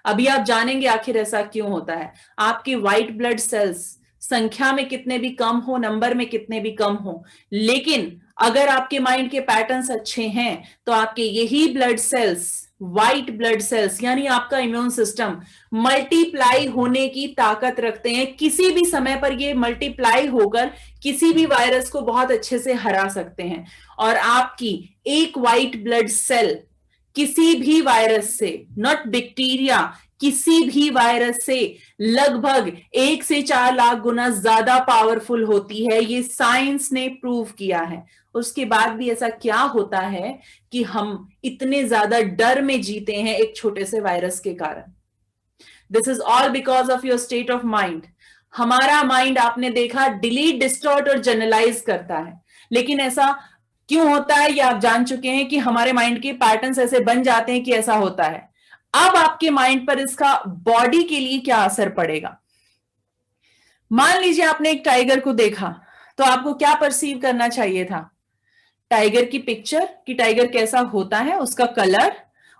अभी आप जानेंगे आखिर ऐसा क्यों होता है। आपके व्हाइट ब्लड सेल्स संख्या में कितने भी कम हो, नंबर में कितने भी कम हो, लेकिन अगर आपके माइंड के पैटर्न्स अच्छे हैं तो आपके यही blood cells, white blood cells यानी आपका इम्यून सिस्टम मल्टीप्लाई होने की ताकत रखते हैं। किसी भी समय पर ये मल्टीप्लाई होकर किसी भी वायरस को बहुत अच्छे से हरा सकते हैं। और आपकी एक व्हाइट ब्लड सेल किसी भी वायरस से, नॉट बैक्टीरिया, किसी भी वायरस से लगभग 1 से 4 लाख गुना ज्यादा पावरफुल होती है। ये साइंस ने प्रूव किया है। उसके बाद भी ऐसा क्या होता है कि हम इतने ज्यादा डर में जीते हैं एक छोटे से वायरस के कारण? This is all because of your state of mind. हमारा माइंड आपने देखा डिलीट, डिस्टॉर्ट और जनरलाइज करता है। लेकिन ऐसा क्यों होता है ये आप जान चुके हैं कि हमारे माइंड के पैटर्न्स ऐसे बन जाते हैं कि ऐसा होता है। अब आपके माइंड पर इसका बॉडी के लिए क्या असर पड़ेगा? मान लीजिए आपने एक टाइगर को देखा, तो आपको क्या परसीव करना चाहिए था? टाइगर की पिक्चर कि टाइगर कैसा होता है, उसका कलर,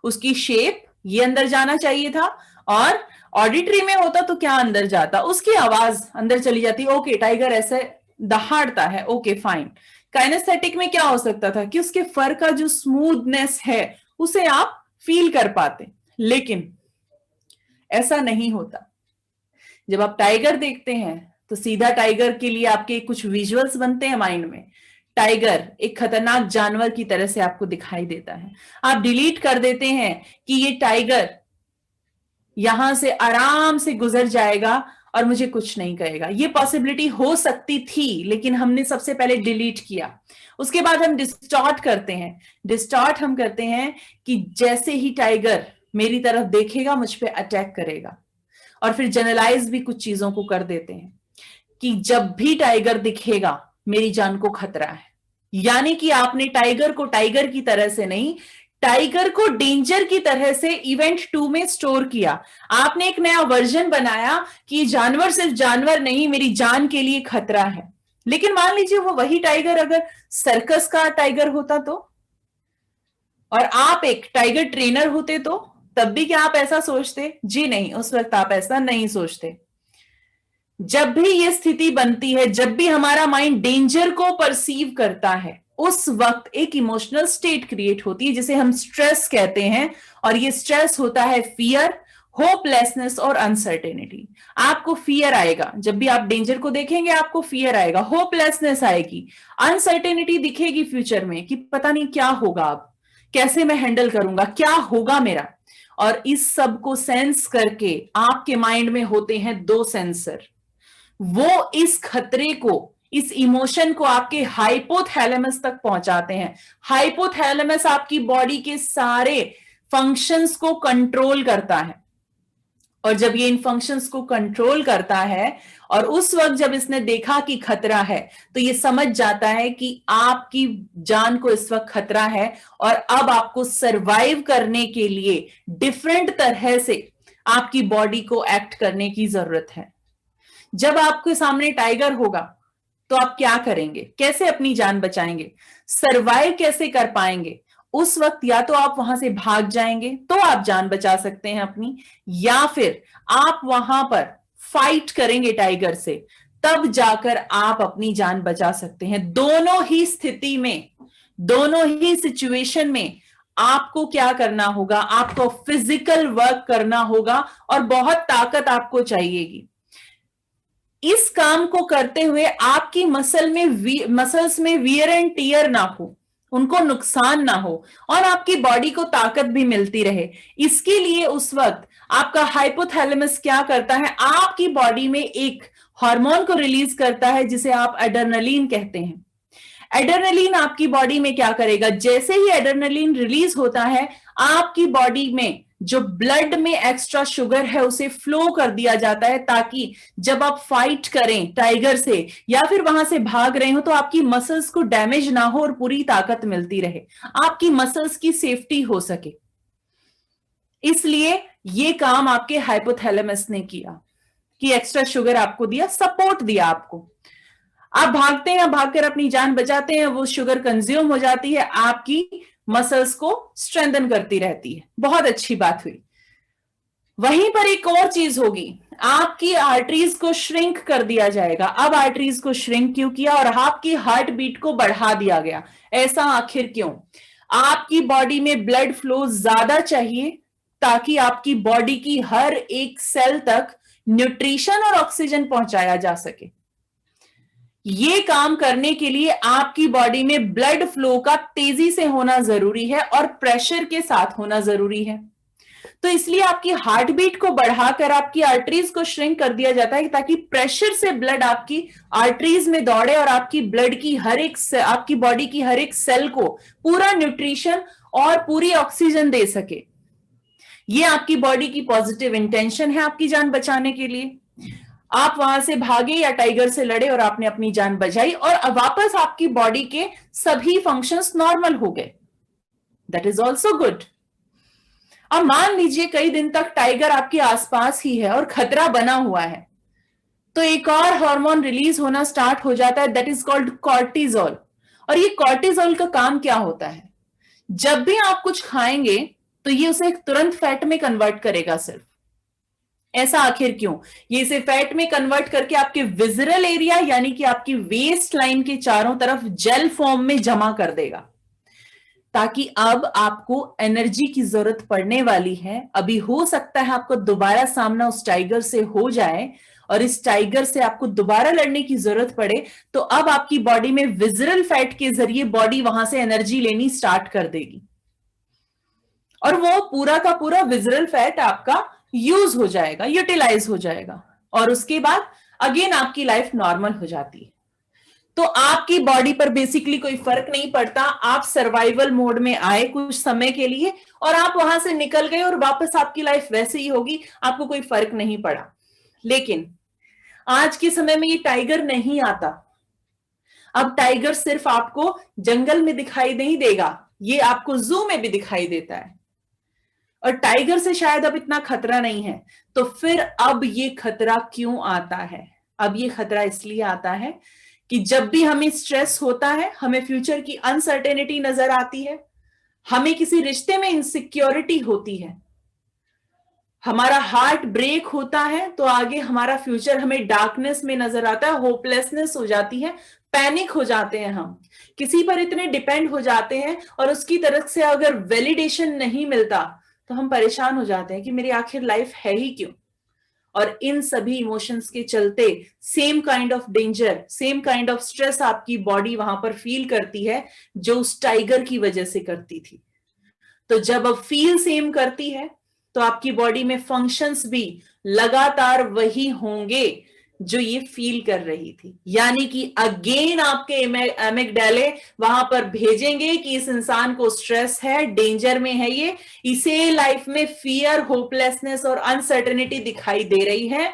उसकी शेप, ये अंदर जाना चाहिए था। और ऑडिटरी में होता तो क्या अंदर जाता? उसकी आवाज अंदर चली जाती, ओके टाइगर ऐसे दहाड़ता है, ओके फाइन। काइनेस्थेटिक में क्या हो सकता था कि उसके फर का जो स्मूथनेस है उसे आप फील कर पाते। लेकिन ऐसा नहीं होता। जब आप टाइगर देखते हैं तो सीधा टाइगर के लिए आपके कुछ विजुअल्स बनते हैं माइंड में। टाइगर एक खतरनाक जानवर की तरह से आपको दिखाई देता है। आप डिलीट कर देते हैं कि ये टाइगर यहां से आराम से गुजर जाएगा और मुझे कुछ नहीं कहेगा। ये पॉसिबिलिटी हो सकती थी, लेकिन हमने सबसे पहले डिलीट किया। उसके बाद हम डिस्टॉर्ट करते हैं। डिस्टॉर्ट हम करते हैं कि जैसे ही टाइगर मेरी तरफ देखेगा मुझ पे अटैक करेगा। और फिर जनरलाइज भी कुछ चीजों को कर देते हैं कि जब भी टाइगर दिखेगा मेरी जान को खतरा है। यानी कि आपने टाइगर को टाइगर की तरह से नहीं, टाइगर को डेंजर की तरह से इवेंट 2 में स्टोर किया। आपने एक नया वर्जन बनाया कि जानवर सिर्फ जानवर नहीं, मेरी जान के लिए खतरा है। लेकिन मान लीजिए वो वही टाइगर अगर सर्कस का टाइगर होता तो, और आप एक टाइगर ट्रेनर होते तो, तब भी क्या आप ऐसा सोचते? जी नहीं, उस वक्त आप ऐसा नहीं सोचते। जब भी ये स्थिति बनती है, जब भी हमारा माइंड डेंजर को परसीव करता है, उस वक्त एक इमोशनल स्टेट क्रिएट होती है जिसे हम स्ट्रेस कहते हैं। और ये स्ट्रेस होता है फियर, होपलेसनेस और अनसर्टेनिटी। आपको फियर आएगा जब भी आप डेंजर को देखेंगे, आपको फियर आएगा, होपलेसनेस आएगी, अनसर्टेनिटी दिखेगी फ्यूचर में कि पता नहीं क्या होगा, अब कैसे मैं हैंडल करूंगा, क्या होगा मेरा। और इस सब को सेंस करके आपके माइंड में होते हैं 2 सेंसर। वो इस खतरे को, इस इमोशन को आपके हाइपोथैलेमस तक पहुंचाते हैं। हाइपोथैलेमस आपकी बॉडी के सारे फंक्शंस को कंट्रोल करता है। और जब ये इन फंक्शंस को कंट्रोल करता है और उस वक्त जब इसने देखा कि खतरा है, तो ये समझ जाता है कि आपकी जान को इस वक्त खतरा है और अब आपको सरवाइव करने के लिए डिफरेंट तरह से आपकी बॉडी को एक्ट करने की जरूरत है। जब आपके सामने टाइगर होगा तो आप क्या करेंगे? कैसे अपनी जान बचाएंगे? सरवाइव कैसे कर पाएंगे? उस वक्त या तो आप वहां से भाग जाएंगे तो आप जान बचा सकते हैं अपनी, या फिर आप वहां पर फाइट करेंगे टाइगर से, तब जाकर आप अपनी जान बचा सकते हैं। दोनों ही स्थिति में, दोनों ही सिचुएशन में आपको क्या करना होगा? आपको फिजिकल वर्क करना होगा और बहुत ताकत आपको चाहिएगी। इस काम को करते हुए आपकी मसल्स में वियर एंड टियर ना हो, उनको नुकसान ना हो और आपकी बॉडी को ताकत भी मिलती रहे। इसके लिए उस वक्त आपका हाइपोथैलेमस क्या करता है, आपकी बॉडी में एक हार्मोन को रिलीज करता है जिसे आप एड्रेनलिन कहते हैं। एड्रेनलिन आपकी बॉडी में क्या करेगा, जैसे ही एड्रेनलिन रिलीज होता है, आपकी बॉडी में जो ब्लड में एक्स्ट्रा शुगर है उसे फ्लो कर दिया जाता है, ताकि जब आप फाइट करें टाइगर से या फिर वहां से भाग रहे हो तो आपकी मसल्स को डैमेज ना हो और पूरी ताकत मिलती रहे, आपकी मसल्स की सेफ्टी हो सके। इसलिए ये काम आपके हाइपोथैलेमस ने किया कि एक्स्ट्रा शुगर आपको दिया, सपोर्ट दिया आपको। आप भागते हैं, भागकर अपनी जान बचाते हैं, वो शुगर कंज्यूम हो जाती है, आपकी मसल्स को स्ट्रेंथन करती रहती है। बहुत अच्छी बात हुई। वहीं पर एक और चीज होगी, आपकी आर्टरीज को श्रिंक कर दिया जाएगा। अब आर्टरीज को श्रिंक क्यों किया और आपकी हार्ट बीट को बढ़ा दिया गया, ऐसा आखिर क्यों? आपकी बॉडी में ब्लड फ्लो ज्यादा चाहिए ताकि आपकी बॉडी की हर एक सेल तक न्यूट्रिशन और ऑक्सीजन पहुंचाया जा सके। ये काम करने के लिए आपकी बॉडी में ब्लड फ्लो का तेजी से होना जरूरी है और प्रेशर के साथ होना जरूरी है। तो इसलिए आपकी हार्ट बीट को बढ़ाकर आपकी आर्टरीज को श्रिंक कर दिया जाता है ताकि प्रेशर से ब्लड आपकी आर्टरीज में दौड़े और आपकी ब्लड की आपकी बॉडी की हर एक सेल को पूरा न्यूट्रिशन और पूरी ऑक्सीजन दे सके। ये आपकी बॉडी की पॉजिटिव इंटेंशन है आपकी जान बचाने के लिए। आप वहां से भागे या टाइगर से लड़े और आपने अपनी जान बचाई और वापस आपकी बॉडी के सभी फंक्शंस नॉर्मल हो गए। That is also good. अब मान लीजिए कई दिन तक टाइगर आपके आसपास ही है और खतरा बना हुआ है, तो एक और हार्मोन रिलीज होना स्टार्ट हो जाता है, दैट इज कॉल्ड कॉर्टिजोल। और ये कॉर्टिजोल का काम क्या होता है, जब भी आप कुछ खाएंगे तो ये उसे तुरंत फैट में कन्वर्ट करेगा सिर्फ। ऐसा आखिर क्यों? ये इसे फैट में कन्वर्ट करके आपके विजरल एरिया यानी कि आपकी वेस्ट लाइन के चारों तरफ जेल फॉर्म में जमा कर देगा, ताकि अब आपको एनर्जी की जरूरत पड़ने वाली है। अभी हो सकता है आपको दोबारा सामना उस टाइगर से हो जाए और इस टाइगर से आपको दोबारा लड़ने की जरूरत पड़े, तो अब आपकी बॉडी में विजरल फैट के जरिए बॉडी वहां से एनर्जी लेनी स्टार्ट कर देगी और वो पूरा का पूरा विजरल फैट आपका यूज हो जाएगा, यूटिलाइज हो जाएगा और उसके बाद अगेन आपकी लाइफ नॉर्मल हो जाती है। तो आपकी बॉडी पर बेसिकली कोई फर्क नहीं पड़ता। आप सर्वाइवल मोड में आए कुछ समय के लिए और आप वहां से निकल गए और वापस आपकी लाइफ वैसे ही होगी, आपको कोई फर्क नहीं पड़ा। लेकिन आज के समय में ये टाइगर नहीं आता। अब टाइगर सिर्फ आपको जंगल में दिखाई नहीं देगा, ये आपको जू में भी दिखाई देता है और टाइगर से शायद अब इतना खतरा नहीं है। तो फिर अब ये खतरा क्यों आता है? अब ये खतरा इसलिए आता है कि जब भी हमें स्ट्रेस होता है, हमें फ्यूचर की अनसर्टेनिटी नजर आती है, हमें किसी रिश्ते में इनसिक्योरिटी होती है, हमारा हार्ट ब्रेक होता है, तो आगे हमारा फ्यूचर हमें डार्कनेस में नजर आता है, होपलेसनेस हो जाती है, पैनिक हो जाते हैं, हम किसी पर इतने डिपेंड हो जाते हैं और उसकी तरफ से अगर वैलिडेशन नहीं मिलता तो हम परेशान हो जाते हैं कि मेरी आखिर लाइफ है ही क्यों। और इन सभी इमोशंस के चलते same kind of danger, same kind of stress आपकी बॉडी वहां पर फील करती है जो उस टाइगर की वजह से करती थी। तो जब अब फील सेम करती है तो आपकी बॉडी में फंक्शंस भी लगातार वही होंगे जो ये फील कर रही थी, यानी कि अगेन आपके एमिगडाले वहां पर भेजेंगे कि इस इंसान को स्ट्रेस है, डेंजर में है, ये इसे लाइफ में फियर, होपलेसनेस और अनसर्टेनिटी दिखाई दे रही है,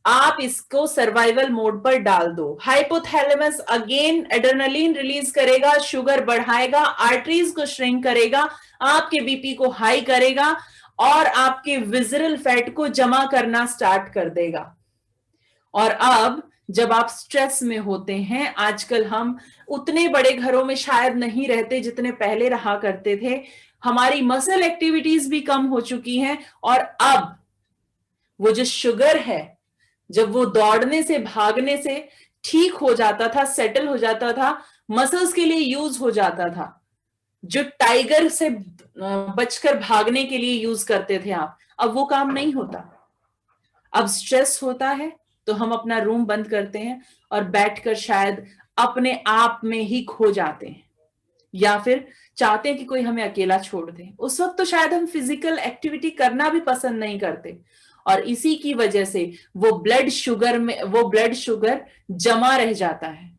आप इसको सर्वाइवल मोड पर डाल दो। हाइपोथैलेमस अगेन एड्रेनलिन रिलीज करेगा, शुगर बढ़ाएगा, आर्टरीज को श्रिंक करेगा, आपके बीपी को हाई करेगा और आपके विजरल फैट को जमा करना स्टार्ट कर देगा। और अब जब आप स्ट्रेस में होते हैं, आजकल हम उतने बड़े घरों में शायद नहीं रहते जितने पहले रहा करते थे, हमारी मसल एक्टिविटीज भी कम हो चुकी हैं और अब वो जो शुगर है, जब वो दौड़ने से, भागने से ठीक हो जाता था, सेटल हो जाता था, मसल्स के लिए यूज हो जाता था, जो टाइगर से बचकर भागने के लिए यूज करते थे आप, अब वो काम नहीं होता। अब स्ट्रेस होता है तो हम अपना रूम बंद करते हैं और बैठकर शायद अपने आप में ही खो जाते हैं। या फिर चाहते हैं कि कोई हमें अकेला छोड़ दे। उस वक्त तो शायद हम फिजिकल एक्टिविटी करना भी पसंद नहीं करते, और इसी की वजह से वो ब्लड शुगर जमा रह जाता है।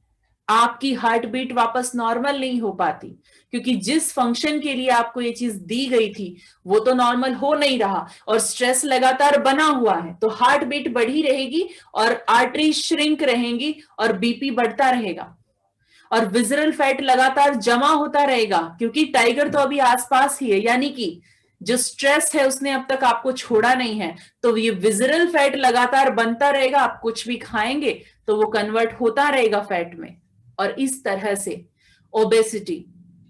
आपकी हार्ट बीट वापस नॉर्मल नहीं हो पाती, क्योंकि जिस फंक्शन के लिए आपको ये चीज दी गई थी वो तो नॉर्मल हो नहीं रहा, और स्ट्रेस लगातार बना हुआ है, तो हार्ट बीट बढ़ी रहेगी और आर्टरी श्रिंक रहेंगी और बीपी बढ़ता रहेगा, और विजरल फैट लगातार जमा होता रहेगा, क्योंकि टाइगर तो अभी आसपास ही है, यानी कि जो स्ट्रेस है उसने अब तक आपको छोड़ा नहीं है, तो ये विजरल फैट लगातार बनता रहेगा। आप कुछ भी खाएंगे तो वो कन्वर्ट होता रहेगा फैट में, और इस तरह से ओबेसिटी,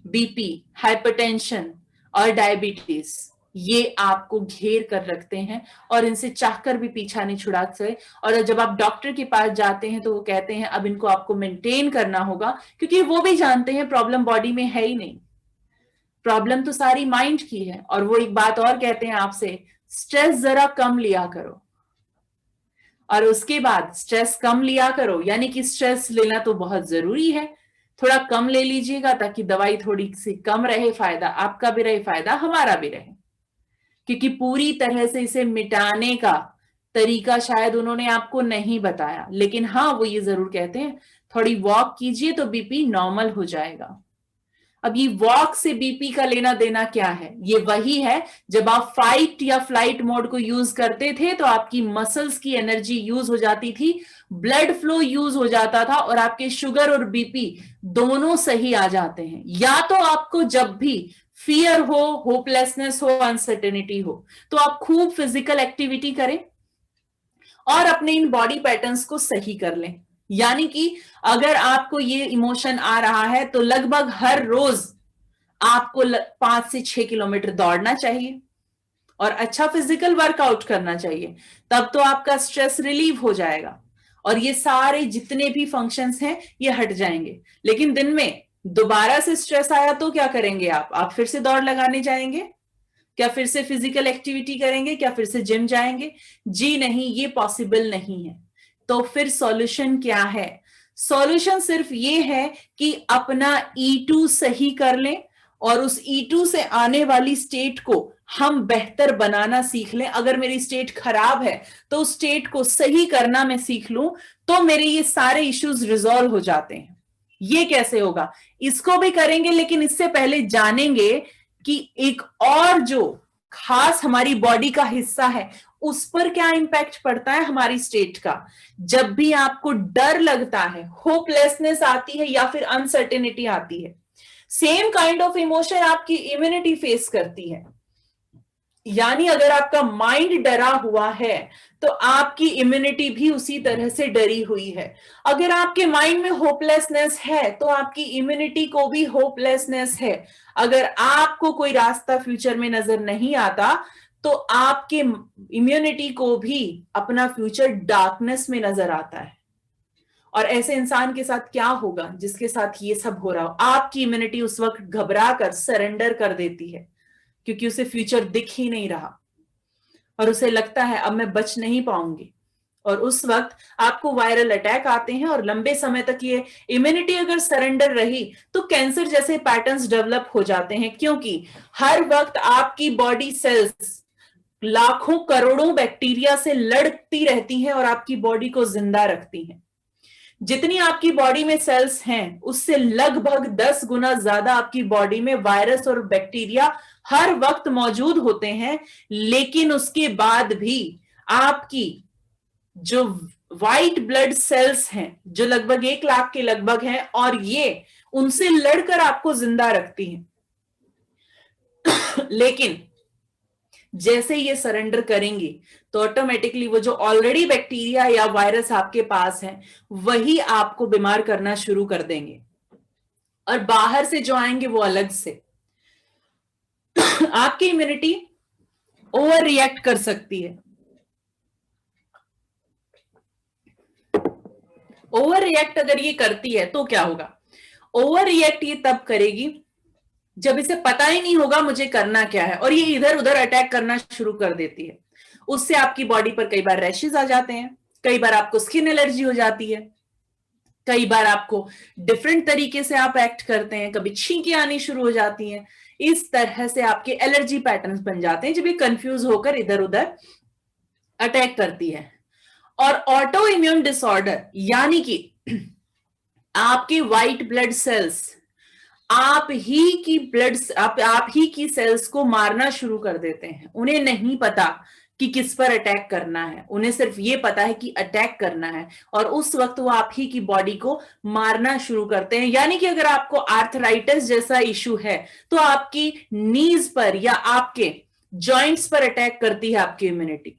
बीपी, हाइपरटेंशन और डायबिटीज ये आपको घेर कर रखते हैं, और इनसे चाहकर भी पीछा नहीं छुड़ा सकते। और जब आप डॉक्टर के पास जाते हैं तो वो कहते हैं अब इनको आपको मेंटेन करना होगा, क्योंकि वो भी जानते हैं प्रॉब्लम बॉडी में है ही नहीं, प्रॉब्लम तो सारी माइंड की है। और वो एक बात और कहते हैं आपसे, स्ट्रेस जरा कम लिया करो, और उसके बाद स्ट्रेस कम लिया करो यानी कि स्ट्रेस लेना तो बहुत जरूरी है, थोड़ा कम ले लीजिएगा ताकि दवाई थोड़ी सी कम रहे, फायदा आपका भी रहे, फायदा हमारा भी रहे। क्योंकि पूरी तरह से इसे मिटाने का तरीका शायद उन्होंने आपको नहीं बताया, लेकिन हाँ वो ये जरूर कहते हैं थोड़ी वॉक कीजिए तो बीपी नॉर्मल हो जाएगा। अब ये वॉक से बीपी का लेना देना क्या है? ये वही है, जब आप फाइट या फ्लाइट मोड को यूज करते थे तो आपकी मसल्स की एनर्जी यूज हो जाती थी, ब्लड फ्लो यूज हो जाता था, और आपके शुगर और बीपी दोनों सही आ जाते हैं। या तो आपको जब भी फियर हो, होपलेसनेस हो, अनसर्टेनिटी हो, तो आप खूब फिजिकल एक्टिविटी करें और अपने इन बॉडी पैटर्न्स को सही कर लें। यानी कि अगर आपको ये इमोशन आ रहा है तो लगभग हर रोज आपको 5 से 6 किलोमीटर दौड़ना चाहिए और अच्छा फिजिकल वर्कआउट करना चाहिए, तब तो आपका स्ट्रेस रिलीव हो जाएगा और ये सारे जितने भी फंक्शंस हैं ये हट जाएंगे। लेकिन दिन में दोबारा से स्ट्रेस आया तो क्या करेंगे आप फिर से दौड़ लगाने जाएंगे? क्या फिर से फिजिकल एक्टिविटी करेंगे? क्या फिर से जिम जाएंगे? जी नहीं, ये पॉसिबल नहीं है। तो फिर सॉल्यूशन क्या है? सॉल्यूशन सिर्फ ये है कि अपना E2 सही कर लें और उस E2 से आने वाली स्टेट को हम बेहतर बनाना सीख लें। अगर मेरी स्टेट खराब है तो उस स्टेट को सही करना मैं सीख लूं तो मेरे ये सारे इश्यूज रिजॉल्व हो जाते हैं। ये कैसे होगा इसको भी करेंगे, लेकिन इससे पहले जानेंगे कि एक और जो खास हमारी बॉडी का हिस्सा है उस पर क्या इंपैक्ट पड़ता है हमारी स्टेट का। जब भी आपको डर लगता है, होपलेसनेस आती है या फिर अनसर्टेनिटी आती है, सेम काइंड ऑफ इमोशन आपकी इम्यूनिटी फेस करती है। यानी अगर आपका माइंड डरा हुआ है तो आपकी इम्यूनिटी भी उसी तरह से डरी हुई है। अगर आपके माइंड में होपलेसनेस है तो आपकी इम्यूनिटी को भी होपलेसनेस है। अगर आपको कोई रास्ता फ्यूचर में नजर नहीं आता तो आपके इम्यूनिटी को भी अपना फ्यूचर डार्कनेस में नजर आता है। और ऐसे इंसान के साथ क्या होगा जिसके साथ ये सब हो रहा हो? आपकी इम्यूनिटी उस वक्त घबरा कर सरेंडर कर देती है, क्योंकि उसे फ्यूचर दिख ही नहीं रहा और उसे लगता है अब मैं बच नहीं पाऊंगी। और उस वक्त आपको वायरल अटैक आते हैं और लंबे समय तक ये इम्यूनिटी अगर सरेंडर रही तो कैंसर जैसे पैटर्न्स डेवलप हो जाते हैं, क्योंकि हर वक्त आपकी बॉडी सेल्स लाखों करोड़ों बैक्टीरिया से लड़ती रहती हैं और आपकी बॉडी को जिंदा रखती हैं। जितनी आपकी बॉडी में सेल्स हैं उससे लगभग 10 गुना ज्यादा आपकी बॉडी में वायरस और बैक्टीरिया हर वक्त मौजूद होते हैं। लेकिन उसके बाद भी आपकी जो व्हाइट ब्लड सेल्स हैं जो लगभग 1 लाख के लगभग हैं और ये उनसे लड़कर आपको जिंदा रखती हैं। लेकिन जैसे ये सरेंडर करेंगी तो ऑटोमेटिकली वो जो ऑलरेडी बैक्टीरिया या वायरस आपके पास है वही आपको बीमार करना शुरू कर देंगे, और बाहर से जो आएंगे वो अलग से। आपकी इम्यूनिटी ओवर रिएक्ट कर सकती है। ओवर रिएक्ट अगर ये करती है तो क्या होगा? ओवर रिएक्ट ये तब करेगी जब इसे पता ही नहीं होगा मुझे करना क्या है, और ये इधर उधर अटैक करना शुरू कर देती है। उससे आपकी बॉडी पर कई बार रैशेज आ जाते हैं, कई बार आपको स्किन एलर्जी हो जाती है, कई बार आपको डिफरेंट तरीके से आप एक्ट करते हैं, कभी छींकें आनी शुरू हो जाती हैं, इस तरह से आपके एलर्जी पैटर्न्स बन जाते हैं जब ये कंफ्यूज होकर इधर उधर अटैक करती है। और ऑटो इम्यून डिसऑर्डर यानी कि आपके व्हाइट ब्लड सेल्स आप ही की सेल्स को मारना शुरू कर देते हैं। उन्हें नहीं पता कि किस पर अटैक करना है, उन्हें सिर्फ ये पता है कि अटैक करना है, और उस वक्त वो आप ही की बॉडी को मारना शुरू करते हैं। यानी कि अगर आपको आर्थराइटिस जैसा इशू है तो आपकी नीज पर या आपके जॉइंट्स पर अटैक करती है आपकी इम्यूनिटी।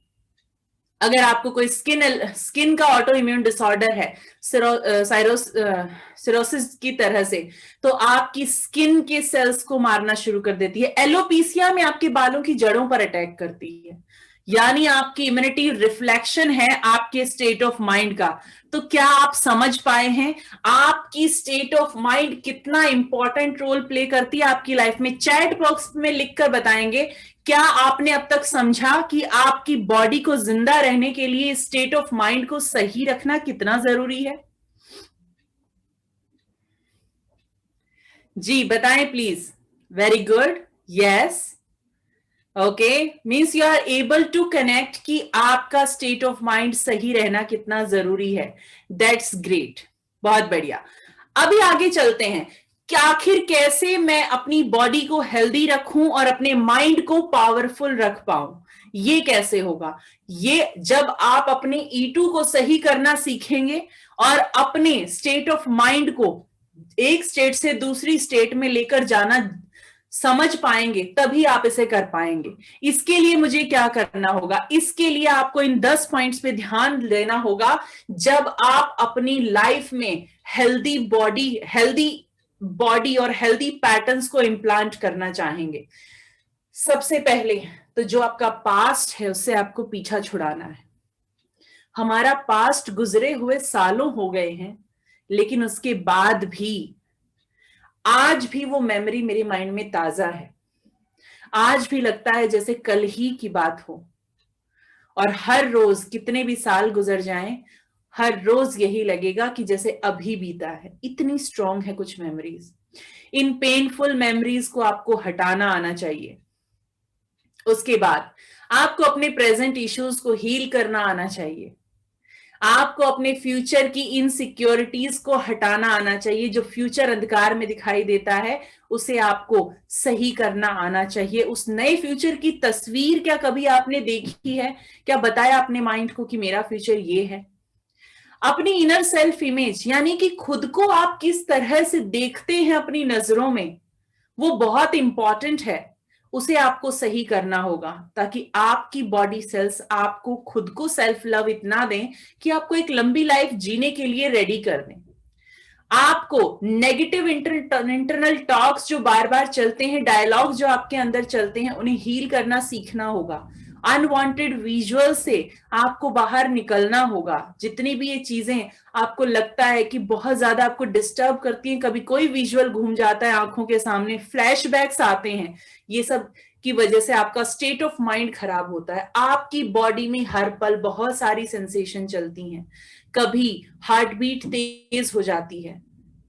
अगर आपको कोई स्किन का ऑटो इम्यून डिसऑर्डर है, सिरोसिस की तरह से, तो आपकी स्किन के सेल्स को मारना शुरू कर देती है। एलोपीसिया में आपके बालों की जड़ों पर अटैक करती है। यानी आपकी इम्यूनिटी रिफ्लेक्शन है आपके स्टेट ऑफ माइंड का। तो क्या आप समझ पाए हैं आपकी स्टेट ऑफ माइंड कितना इंपॉर्टेंट रोल प्ले करती है आपकी लाइफ में? चैट बॉक्स में लिखकर बताएंगे क्या आपने अब तक समझा कि आपकी बॉडी को जिंदा रहने के लिए स्टेट ऑफ माइंड को सही रखना कितना जरूरी है। जी बताएं please. Very good, yes, okay, means you are able to connect कि आपका स्टेट ऑफ माइंड सही रहना कितना जरूरी है। दैट्स ग्रेट, बहुत बढ़िया। अभी आगे चलते हैं कि आखिर कैसे मैं अपनी बॉडी को हेल्दी रखूं और अपने माइंड को पावरफुल रख पाऊं। ये कैसे होगा? ये जब आप अपने E2 को सही करना सीखेंगे और अपने स्टेट ऑफ माइंड को एक स्टेट से दूसरी स्टेट में लेकर जाना समझ पाएंगे, तभी आप इसे कर पाएंगे। इसके लिए मुझे क्या करना होगा? इसके लिए आपको इन 10 पॉइंट्स पे ध्यान देना होगा जब आप अपनी लाइफ में हेल्दी बॉडी और हेल्दी पैटर्न्स को इम्प्लांट करना चाहेंगे। सबसे पहले तो जो आपका पास्ट है उससे आपको पीछा छुड़ाना है। हमारा पास्ट गुजरे हुए सालों हो गए हैं, लेकिन उसके बाद भी आज भी वो मेमोरी मेरे माइंड में ताजा है। आज भी लगता है जैसे कल ही की बात हो, और हर रोज कितने भी साल गुजर जाएं, हर रोज यही लगेगा कि जैसे अभी बीता है। इतनी स्ट्रांग है कुछ मेमोरीज। इन पेनफुल मेमोरीज को आपको हटाना आना चाहिए। उसके बाद आपको अपने प्रेजेंट इश्यूज को हील करना आना चाहिए। आपको अपने फ्यूचर की इनसिक्योरिटीज को हटाना आना चाहिए। जो फ्यूचर अंधकार में दिखाई देता है उसे आपको सही करना आना चाहिए। उस नए फ्यूचर की तस्वीर क्या कभी आपने देखी है? क्या बताया अपने माइंड को कि मेरा फ्यूचर ये है? अपनी इनर सेल्फ इमेज यानी कि खुद को आप किस तरह से देखते हैं अपनी नजरों में, वो बहुत इंपॉर्टेंट है। उसे आपको सही करना होगा ताकि आपकी बॉडी सेल्स आपको खुद को सेल्फ लव इतना दें कि आपको एक लंबी लाइफ जीने के लिए रेडी कर दें। आपको नेगेटिव इंटरनल टॉक्स जो बार बार चलते हैं, डायलॉग जो आपके अंदर चलते हैं, उन्हें हील करना सीखना होगा। अनवांटेड विजुअल से आपको बाहर निकलना होगा। जितनी भी ये चीजें आपको लगता है कि बहुत ज्यादा आपको डिस्टर्ब करती हैं, कभी कोई विजुअल घूम जाता है आंखों के सामने, फ्लैशबैक्स आते हैं, ये सब की वजह से आपका स्टेट ऑफ माइंड खराब होता है। आपकी बॉडी में हर पल बहुत सारी सेंसेशन चलती हैं। कभी हार्ट बीट तेज हो जाती है,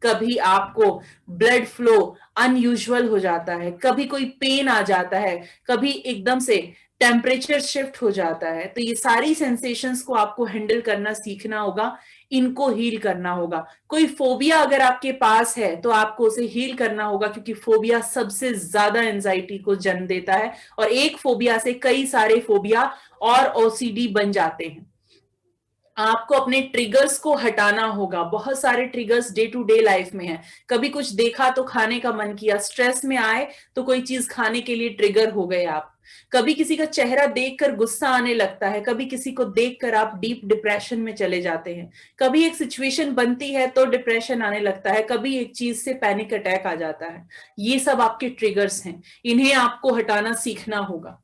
कभी आपको ब्लड फ्लो अनयूजुअल हो जाता है, कभी कोई पेन आ जाता है, कभी एकदम से टेम्परेचर शिफ्ट हो जाता है। तो ये सारी सेंसेशंस को आपको हैंडल करना सीखना होगा, इनको हील करना होगा। कोई फोबिया अगर आपके पास है तो आपको उसे हील करना होगा, क्योंकि फोबिया सबसे ज्यादा एंजाइटी को जन्म देता है, और एक फोबिया से कई सारे फोबिया और OCD बन जाते हैं। आपको अपने ट्रिगर्स को हटाना होगा। बहुत सारे triggers day to day life में है। कभी कुछ देखा तो खाने का मन किया, स्ट्रेस में आए तो कोई चीज खाने के लिए ट्रिगर हो गए आप। कभी किसी का चेहरा देखकर गुस्सा आने लगता है, कभी किसी को देखकर आप डीप डिप्रेशन में चले जाते हैं, कभी एक सिचुएशन बनती है तो डिप्रेशन आने लगता है, कभी एक चीज से पैनिक अटैक आ जाता है। ये सब आपके ट्रिगर्स हैं, इन्हें आपको हटाना सीखना होगा।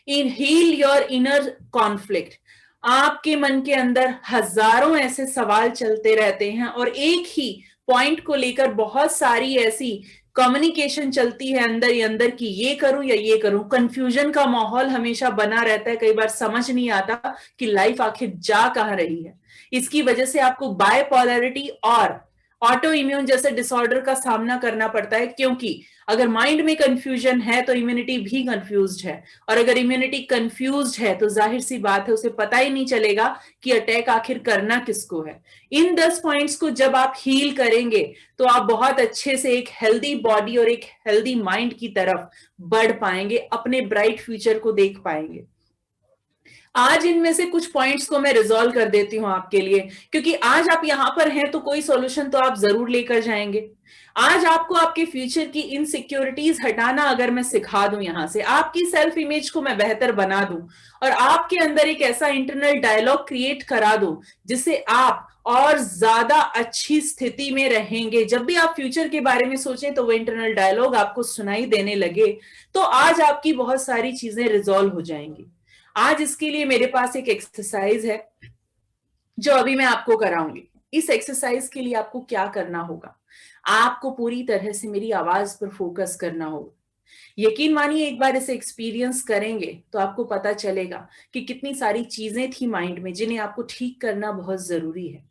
इन हील योर इनर कॉन्फ्लिक्ट। आपके मन के अंदर हजारों ऐसे सवाल चलते रहते हैं और एक ही पॉइंट को लेकर बहुत सारी ऐसी कम्युनिकेशन चलती है अंदर ही अंदर कि ये करूं या ये करूं, कंफ्यूजन का माहौल हमेशा बना रहता है, कई बार समझ नहीं आता कि लाइफ आखिर जा कहां रही है। इसकी वजह से आपको बायपोलैरिटी और ऑटो इम्यून जैसे डिसऑर्डर का सामना करना पड़ता है, क्योंकि अगर माइंड में कंफ्यूजन है तो इम्यूनिटी भी कंफ्यूज्ड है, और अगर इम्यूनिटी कंफ्यूज्ड है तो जाहिर सी बात है उसे पता ही नहीं चलेगा कि अटैक आखिर करना किसको है। इन 10 पॉइंट्स को जब आप हील करेंगे तो आप बहुत अच्छे से एक हेल्दी बॉडी और एक हेल्दी माइंड की तरफ बढ़ पाएंगे, अपने ब्राइट फ्यूचर को देख पाएंगे। आज इनमें से कुछ पॉइंट्स को मैं रिजॉल्व कर देती हूं आपके लिए, क्योंकि आज आप यहां पर हैं तो कोई सॉल्यूशन तो आप जरूर लेकर जाएंगे। आज आपको आपके फ्यूचर की इनसिक्योरिटीज हटाना अगर मैं सिखा दूं, यहां से आपकी सेल्फ इमेज को मैं बेहतर बना दूं और आपके अंदर एक ऐसा इंटरनल डायलॉग क्रिएट करा दूं जिससे आप और ज्यादा अच्छी स्थिति में रहेंगे, जब भी आप फ्यूचर के बारे में सोचें तो वो इंटरनल डायलॉग आपको सुनाई देने लगे, तो आज आपकी बहुत सारी चीजें रिजॉल्व हो जाएंगी। आज इसके लिए मेरे पास एक एक्सरसाइज है जो अभी मैं आपको कराऊंगी। इस एक्सरसाइज के लिए आपको क्या करना होगा, आपको पूरी तरह से मेरी आवाज पर फोकस करना होगा। यकीन मानिए एक बार इसे एक्सपीरियंस करेंगे तो आपको पता चलेगा कि कितनी सारी चीजें थी माइंड में जिन्हें आपको ठीक करना बहुत जरूरी है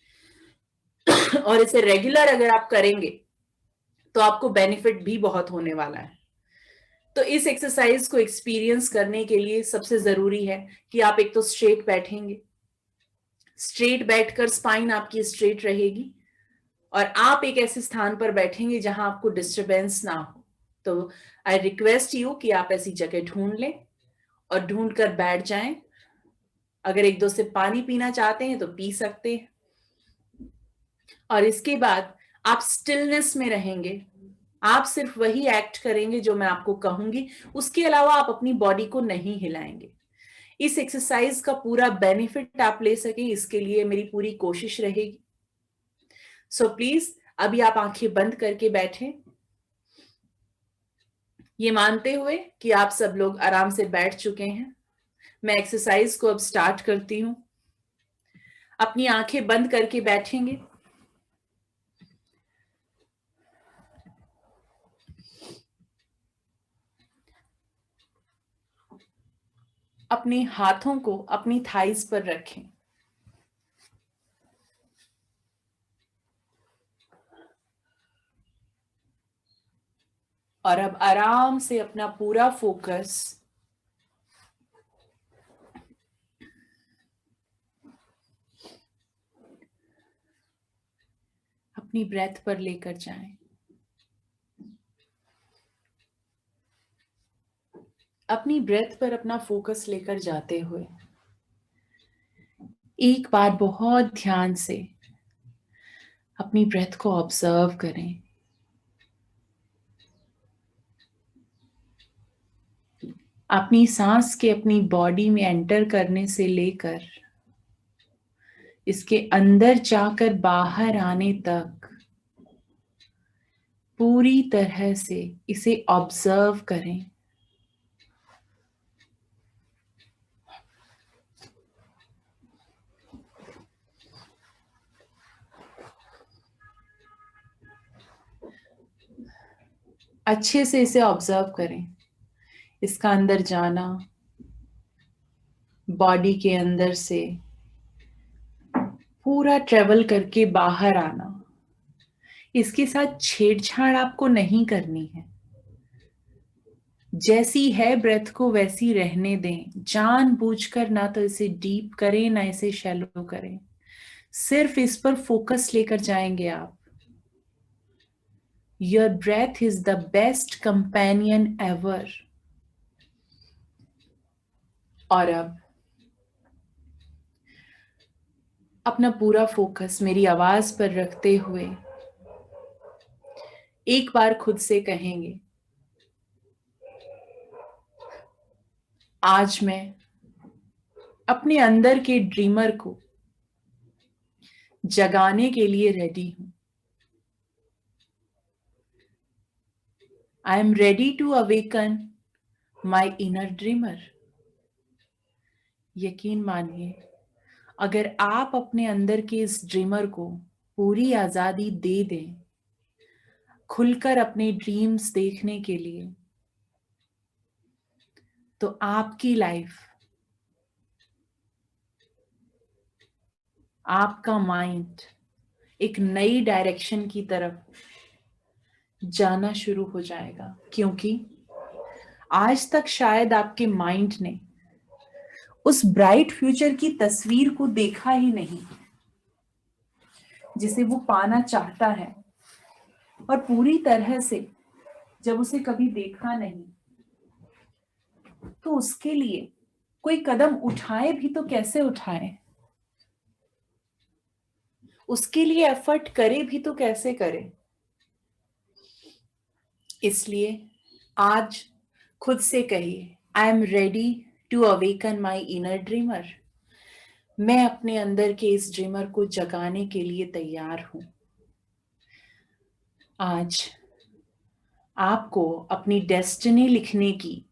और इसे रेगुलर अगर आप करेंगे तो आपको बेनिफिट भी बहुत होने वाला है। तो इस एक्सरसाइज को एक्सपीरियंस करने के लिए सबसे जरूरी है कि आप एक तो स्ट्रेट बैठेंगे, स्ट्रेट बैठकर स्पाइन आपकी स्ट्रेट रहेगी और आप एक ऐसे स्थान पर बैठेंगे जहां आपको डिस्टरबेंस ना हो। तो आई रिक्वेस्ट यू कि आप ऐसी जगह ढूंढ लें और ढूंढ कर बैठ जाएं। अगर एक दो सिप पानी पीना चाहते हैं तो पी सकते हैं, और इसके बाद आप स्टिलनेस में रहेंगे। आप सिर्फ वही एक्ट करेंगे जो मैं आपको कहूंगी, उसके अलावा आप अपनी बॉडी को नहीं हिलाएंगे। इस एक्सरसाइज का पूरा बेनिफिट आप ले सके इसके लिए मेरी पूरी कोशिश रहेगी। सो प्लीज अभी आप आंखें बंद करके बैठें, ये मानते हुए कि आप सब लोग आराम से बैठ चुके हैं। मैं एक्सरसाइज को अब स्टार्ट करती हूं। अपनी आंखें बंद करके बैठेंगे। अपने हाथों को अपनी थाइज पर रखें और अब आराम से अपना पूरा फोकस अपनी ब्रेथ पर लेकर जाएं। अपनी ब्रेथ पर अपना फोकस लेकर जाते हुए एक बार बहुत ध्यान से अपनी ब्रेथ को ऑब्जर्व करें। अपनी सांस के अपनी बॉडी में एंटर करने से लेकर इसके अंदर जाकर बाहर आने तक पूरी तरह से इसे ऑब्जर्व करें। अच्छे से इसे ऑब्जर्व करें, इसका अंदर जाना, बॉडी के अंदर से पूरा ट्रेवल करके बाहर आना। इसके साथ छेड़छाड़ आपको नहीं करनी है। जैसी है ब्रेथ को वैसी रहने दें, जानबूझकर ना तो इसे डीप करें ना इसे शैलो करें, सिर्फ इस पर फोकस लेकर जाएंगे आप। Your breath is the best companion ever. और अब अपना पूरा फोकस मेरी आवाज पर रखते हुए एक बार खुद से कहेंगे, आज मैं अपने अंदर के ड्रीमर को जगाने के लिए रेडी हूं। I am ready to awaken my inner dreamer. यकीन मानिए अगर आप अपने अंदर के इस ड्रीमर को पूरी आजादी दे दें, खुलकर अपने ड्रीम्स देखने के लिए, तो आपकी लाइफ, आपका माइंड एक नई डायरेक्शन की तरफ जाना शुरू हो जाएगा। क्योंकि आज तक शायद आपके माइंड ने उस ब्राइट फ्यूचर की तस्वीर को देखा ही नहीं जिसे वो पाना चाहता है, और पूरी तरह से जब उसे कभी देखा नहीं तो उसके लिए कोई कदम उठाए भी तो कैसे उठाए, उसके लिए एफर्ट करे भी तो कैसे करे। इसलिए आज खुद से कहिए, I am ready to awaken my inner dreamer. मैं अपने अंदर के इस ड्रीमर को जगाने के लिए तैयार हूं। आज आपको अपनी डेस्टिनी लिखने की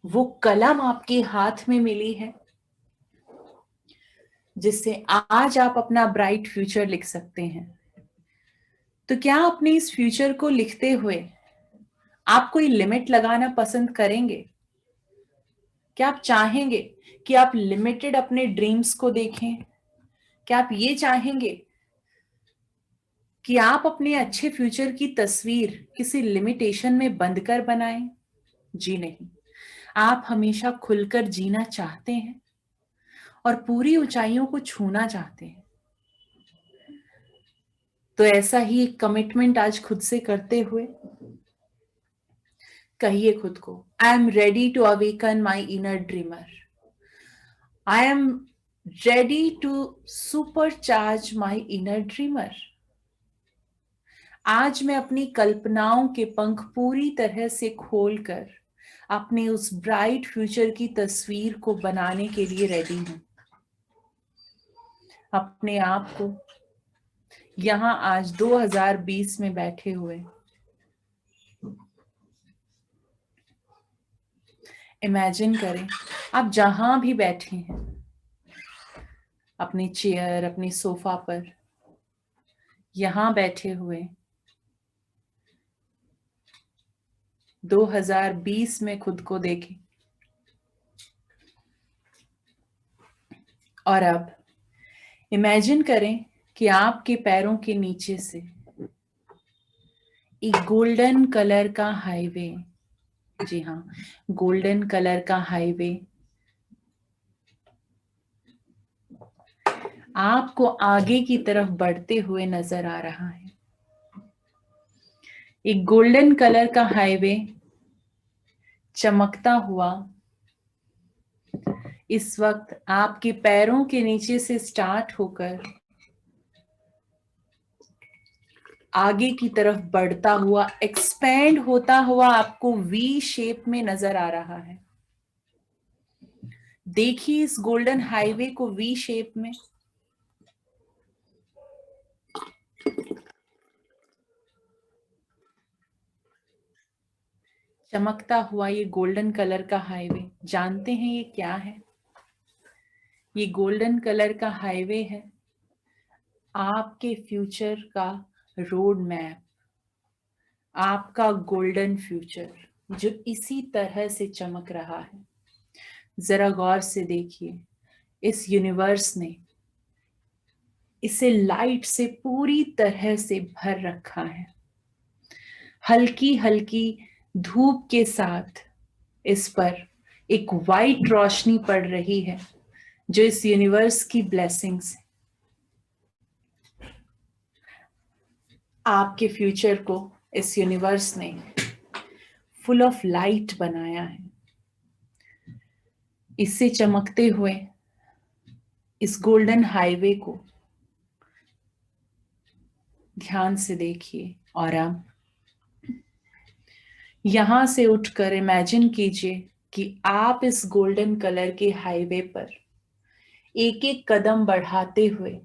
वो कलम आपके हाथ में मिली है जिससे आज आप अपना ब्राइट फ्यूचर लिख सकते हैं। तो क्या अपने इस फ्यूचर को लिखते हुए आप कोई लिमिट लगाना पसंद करेंगे? क्या आप चाहेंगे कि आप लिमिटेड अपने ड्रीम्स को देखें? क्या आप ये चाहेंगे कि आप अपने अच्छे फ्यूचर की तस्वीर किसी लिमिटेशन में बंद कर बनाएं? जी नहीं, आप हमेशा खुलकर जीना चाहते हैं और पूरी ऊंचाइयों को छूना चाहते हैं। तो ऐसा ही एक कमिटमेंट आज खुद से करते हुए कहिए खुद को, I am ready to awaken my inner dreamer. I am ready to supercharge my inner dreamer. आज मैं अपनी कल्पनाओं के पंख पूरी तरह से खोलकर अपने उस ब्राइट फ्यूचर की तस्वीर को बनाने के लिए रेडी हूं। अपने आप को यहां आज 2020 में बैठे हुए इमेजिन करें, आप जहां भी बैठे हैं, अपनी चेयर, अपनी सोफा पर, यहां बैठे हुए 2020 में खुद को देखें। और अब इमेजिन करें कि आपके पैरों के नीचे से एक गोल्डन कलर का हाईवे, जी हाँ, गोल्डन कलर का हाईवे आपको आगे की तरफ बढ़ते हुए नजर आ रहा है। एक गोल्डन कलर का हाईवे चमकता हुआ इस वक्त आपके पैरों के नीचे से स्टार्ट होकर आगे की तरफ बढ़ता हुआ, एक्सपेंड होता हुआ आपको वी शेप में नजर आ रहा है। देखिए इस गोल्डन हाईवे को वी शेप में। चमकता हुआ ये गोल्डन कलर का हाईवे, जानते हैं ये क्या है? ये गोल्डन कलर का हाईवे है आपके फ्यूचर का रोड मैप, आपका गोल्डन फ्यूचर जो इसी तरह से चमक रहा है। जरा गौर से देखिए, इस यूनिवर्स ने इसे लाइट से पूरी तरह से भर रखा है। हल्की हल्की धूप के साथ इस पर एक वाइट रोशनी पड़ रही है जो इस यूनिवर्स की ब्लेसिंग्स है। आपके फ्यूचर को इस यूनिवर्स ने फुल ऑफ लाइट बनाया है। इससे चमकते हुए इस गोल्डन हाईवे को ध्यान से देखिए। और अब यहां से उठकर इमेजिन कीजिए कि आप इस गोल्डन कलर के हाईवे पर एक एक कदम बढ़ाते हुए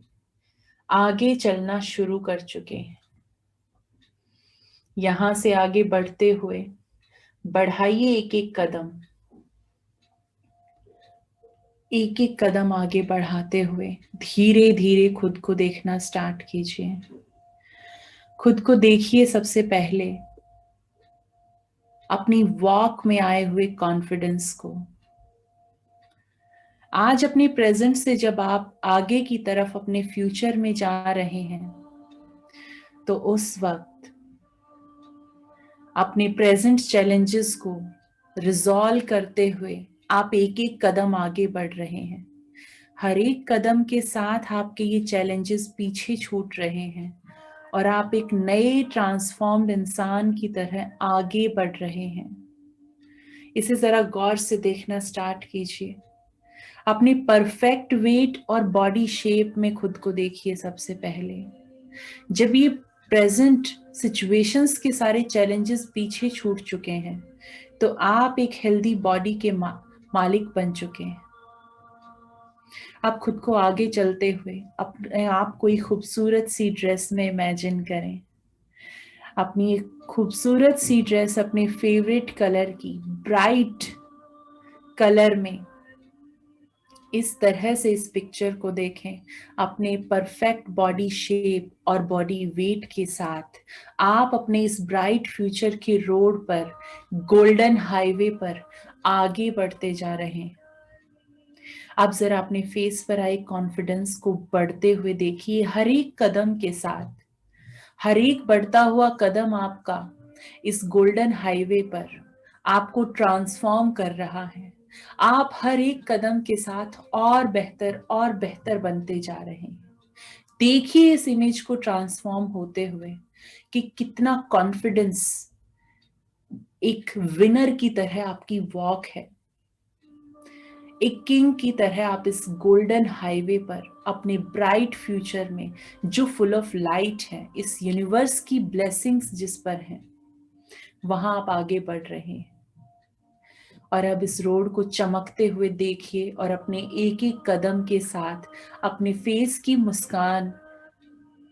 आगे चलना शुरू कर चुके हैं। यहां से आगे बढ़ते हुए बढ़ाइए एक एक कदम, एक एक कदम आगे बढ़ाते हुए धीरे धीरे खुद को देखना स्टार्ट कीजिए। खुद को देखिए सबसे पहले अपनी वॉक में आए हुए कॉन्फिडेंस को। आज अपने प्रेजेंट से जब आप आगे की तरफ अपने फ्यूचर में जा रहे हैं, तो उस वक्त अपने प्रेजेंट चैलेंजेस को रिजॉल्व करते हुए आप एक एक कदम आगे बढ़ रहे हैं। हर एक कदम के साथ आपके ये चैलेंजेस पीछे छूट रहे हैं और आप एक नए ट्रांसफॉर्म्ड इंसान की तरह आगे बढ़ रहे हैं। इसे जरा गौर से देखना स्टार्ट कीजिए। अपनी परफेक्ट वेट और बॉडी शेप में खुद को देखिए सबसे पहले। जब ये प्रेजेंट सिचुएशंस के सारे चैलेंजेस पीछे छूट चुके हैं, तो आप एक हेल्दी बॉडी के मालिक बन चुके हैं। आप खुद को आगे चलते हुए अपने आप को एक खूबसूरत सी ड्रेस में इमेजिन करें। अपनी एक खूबसूरत सी ड्रेस अपने फेवरेट कलर की, ब्राइट कलर में, इस तरह से इस पिक्चर को देखें। अपने परफेक्ट बॉडी शेप और बॉडी वेट के साथ आप अपने इस ब्राइट फ्यूचर के रोड पर, गोल्डन हाईवे पर आगे बढ़ते जा रहे हैं। आप जरा अपने फेस पर आए कॉन्फिडेंस को बढ़ते हुए देखिए। हर एक कदम के साथ, हर एक बढ़ता हुआ कदम आपका इस गोल्डन हाईवे पर आपको ट्रांसफॉर्म कर रहा है। आप हर एक कदम के साथ और बेहतर बनते जा रहे हैं। देखिए इस इमेज को ट्रांसफॉर्म होते हुए कि कितना कॉन्फिडेंस, एक विनर की तरह आपकी वॉक है। एक किंग की तरह आप इस गोल्डन हाईवे पर अपने ब्राइट फ्यूचर में, जो फुल ऑफ लाइट है, इस यूनिवर्स की ब्लेसिंग्स जिस पर हैं, वहां आप आगे बढ़ रहे हैं। और अब इस रोड को चमकते हुए देखिए और अपने एक एक कदम के साथ अपने फेस की मुस्कान,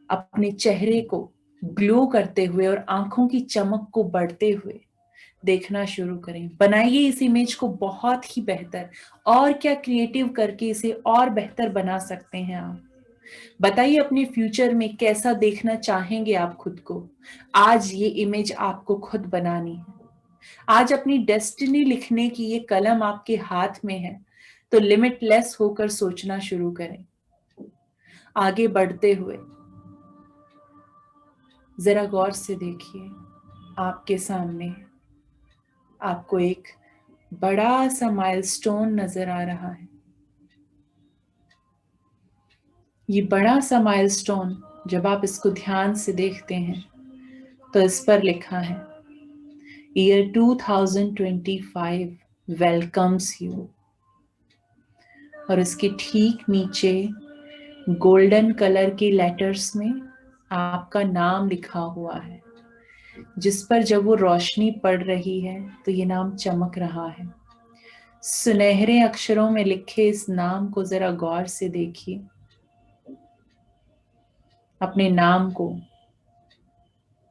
अपने चेहरे को ग्लो करते हुए और आंखों की चमक को बढ़ते हुए देखना शुरू करें। बनाइए इस इमेज को बहुत ही बेहतर, और क्या क्रिएटिव करके इसे और बेहतर बना सकते हैं आप। बताइए अपने फ्यूचर में कैसा देखना चाहेंगे आप खुद को। आज ये इमेज आपको खुद बनानी है। आज अपनी डेस्टिनी लिखने की ये कलम आपके हाथ में है, तो लिमिटलेस होकर सोचना शुरू करें। आगे बढ़ते हुए जरा गौर से देखिए, आपके सामने आपको एक बड़ा सा माइलस्टोन नजर आ रहा है। ये बड़ा सा माइलस्टोन, जब आप इसको ध्यान से देखते हैं तो इस पर लिखा है ईयर 2025 वेलकम्स यू। और इसके ठीक नीचे गोल्डन कलर के लेटर्स में आपका नाम लिखा हुआ है, जिस पर जब वो रोशनी पड़ रही है तो ये नाम चमक रहा है। सुनहरे अक्षरों में लिखे इस नाम को जरा गौर से देखिए। अपने नाम को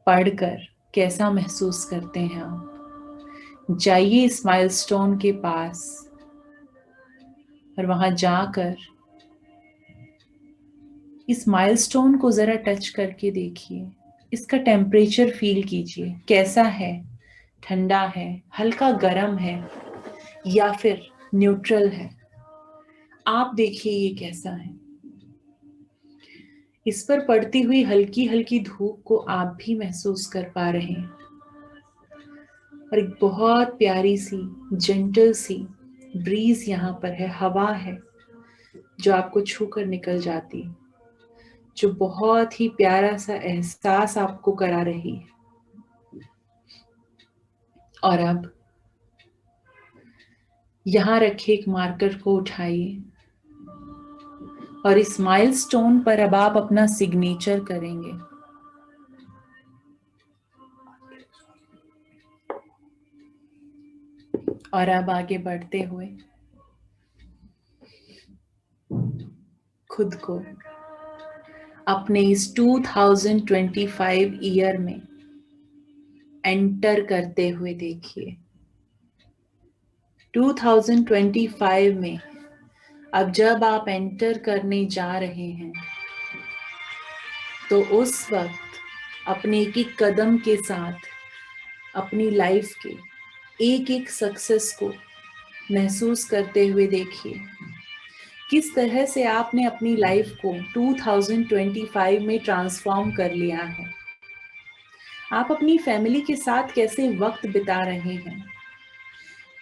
पढ़कर कैसा महसूस करते हैं आप। जाइए इस माइलस्टोन के पास और वहां जाकर इस माइलस्टोन को जरा टच करके देखिए। इसका टेम्परेचर फील कीजिए, कैसा है? ठंडा है, हल्का गर्म है, या फिर न्यूट्रल है? आप देखिए ये कैसा है। इस पर पड़ती हुई हल्की हल्की धूप को आप भी महसूस कर पा रहे हैं। और एक बहुत प्यारी सी जेंटल सी ब्रीज यहाँ पर है, हवा है जो आपको छू कर निकल जाती है, जो बहुत ही प्यारा सा एहसास आपको करा रही है। और अब यहाँ रखे एक मार्कर को उठाइए और इस माइलस्टोन पर अब आप अपना सिग्नेचर करेंगे। और अब आगे बढ़ते हुए खुद को अपने इस 2025 ईयर में एंटर करते हुए देखिए। 2025 में अब जब आप एंटर करने जा रहे हैं, तो उस वक्त अपने एक एक कदम के साथ अपनी लाइफ के एक एक सक्सेस को महसूस करते हुए देखिए किस तरह से आपने अपनी लाइफ को 2025 में ट्रांसफॉर्म कर लिया है। आप अपनी फैमिली के साथ कैसे वक्त बिता रहे हैं,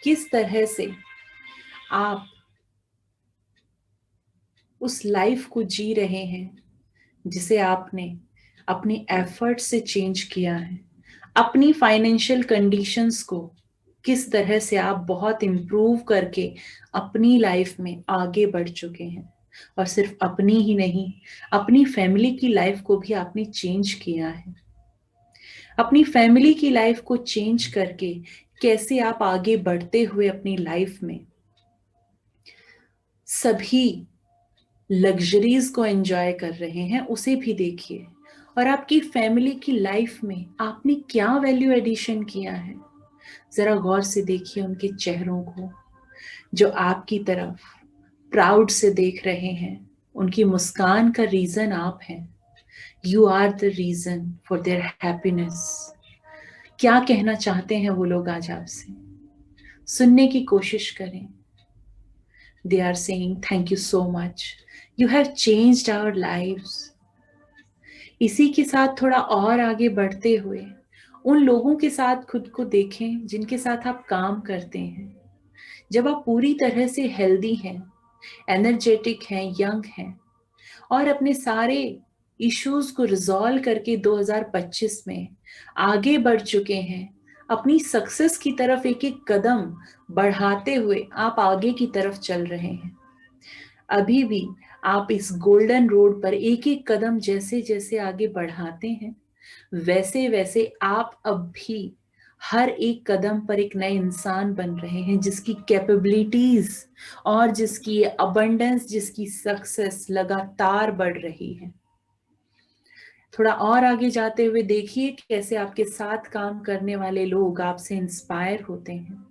किस तरह से आप उस लाइफ को जी रहे हैं जिसे आपने अपने एफर्ट से चेंज किया है। अपनी फाइनेंशियल कंडीशंस को किस तरह से आप बहुत इम्प्रूव करके अपनी लाइफ में आगे बढ़ चुके हैं, और सिर्फ अपनी ही नहीं, अपनी फैमिली की लाइफ को भी आपने चेंज किया है। अपनी फैमिली की लाइफ को चेंज करके कैसे आप आगे बढ़ते हुए अपनी लाइफ में सभी लग्जरीज को एंजॉय कर रहे हैं, उसे भी देखिए। और आपकी फैमिली की लाइफ में आपने क्या वैल्यू एडिशन किया है, जरा गौर से देखिए उनके चेहरों को जो आपकी तरफ प्राउड से देख रहे हैं। उनकी मुस्कान का रीजन आप हैं। You are the reason for their happiness. क्या कहना चाहते हैं वो लोग आज आपसे, सुनने की कोशिश करें। They are saying thank you so much. You have changed our lives. इसी के साथ थोड़ा और आगे बढ़ते हुए उन लोगों के साथ खुद को देखें जिनके साथ आप काम करते हैं। जब आप पूरी तरह से हेल्दी हैं, एनर्जेटिक हैं, यंग हैं और अपने सारे इश्यूज को रिजॉल्व करके 2025 में आगे बढ़ चुके हैं, अपनी सक्सेस की तरफ एक एक कदम बढ़ाते हुए आप आगे की तरफ चल रहे हैं। अभी भी आप इस गोल्डन रोड पर एक एक कदम जैसे जैसे आगे बढ़ाते हैं, वैसे वैसे आप अब भी हर एक कदम पर एक नए इंसान बन रहे हैं जिसकी कैपेबिलिटीज और जिसकी अबंडेंस, जिसकी सक्सेस लगातार बढ़ रही है। थोड़ा और आगे जाते हुए देखिए कैसे आपके साथ काम करने वाले लोग आपसे इंस्पायर होते हैं।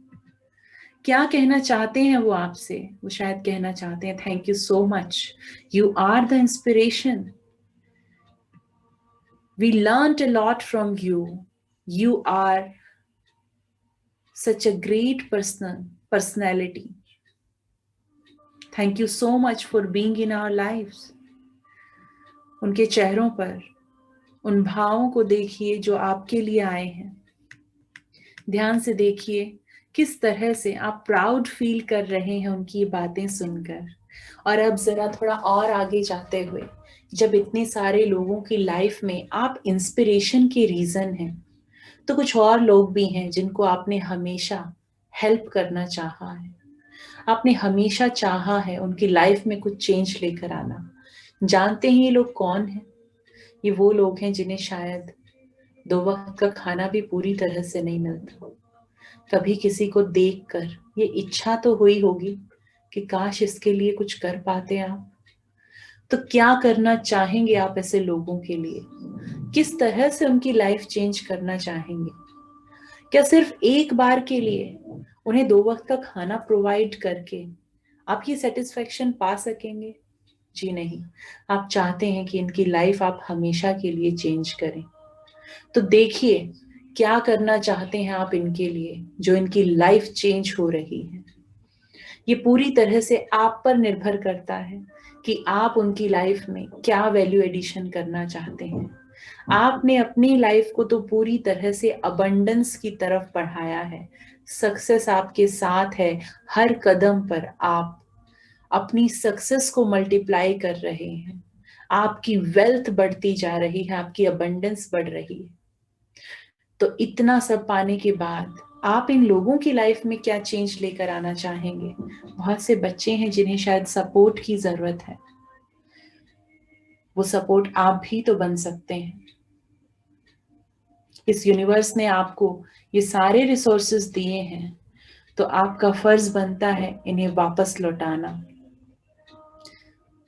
क्या कहना चाहते हैं वो आपसे? वो शायद कहना चाहते हैं thank you so much, you are the inspiration, we learned a lot from you, you are such a great personality. Thank you so much for being in our lives. उनके चेहरों पर उन भावों को देखिए जो आपके लिए आए हैं। ध्यान से देखिए किस तरह से आप प्राउड फील कर रहे हैं उनकी ये बातें सुनकर। और अब जरा थोड़ा और आगे जाते हुए, जब इतने सारे लोगों की लाइफ में आप इंस्पिरेशन के रीजन हैं, तो कुछ और लोग भी हैं जिनको आपने हमेशा हेल्प करना चाहा है। आपने हमेशा चाहा है उनकी लाइफ में कुछ चेंज लेकर आना। जानते हैं ये लोग कौन हैं? ये वो लोग हैं जिन्हें शायद 2 वक्त का खाना भी पूरी तरह से नहीं मिलता। कभी किसी को देखकर ये इच्छा तो हुई होगी कि काश इसके लिए कुछ कर पाते आप। तो क्या करना चाहेंगे आप ऐसे लोगों के लिए? किस तरह से उनकी लाइफ चेंज करना चाहेंगे? क्या सिर्फ एक बार के लिए उन्हें 2 वक्त का खाना प्रोवाइड करके आप ये सेटिस्फेक्शन पा सकेंगे? जी नहीं, आप चाहते हैं कि इनकी लाइफ आप हमेशा के लिए चेंज करें। तो देखिए क्या करना चाहते हैं आप इनके लिए जो इनकी लाइफ चेंज हो रही है। ये पूरी तरह से आप पर निर्भर करता है कि आप उनकी लाइफ में क्या वैल्यू एडिशन करना चाहते हैं। आपने अपनी लाइफ को तो पूरी तरह से अबंडेंस की तरफ बढ़ाया है। सक्सेस आपके साथ है, हर कदम पर आप अपनी सक्सेस को मल्टीप्लाई कर रहे हैं। आपकी वेल्थ बढ़ती जा रही है, आपकी अबंडेंस बढ़ रही है। तो इतना सब पाने के बाद आप इन लोगों की लाइफ में क्या चेंज लेकर आना चाहेंगे? बहुत से बच्चे हैं जिन्हें शायद सपोर्ट की जरूरत है। वो सपोर्ट आप भी तो बन सकते हैं। इस यूनिवर्स ने आपको ये सारे रिसोर्सेज दिए हैं, तो आपका फर्ज बनता है इन्हें वापस लौटाना।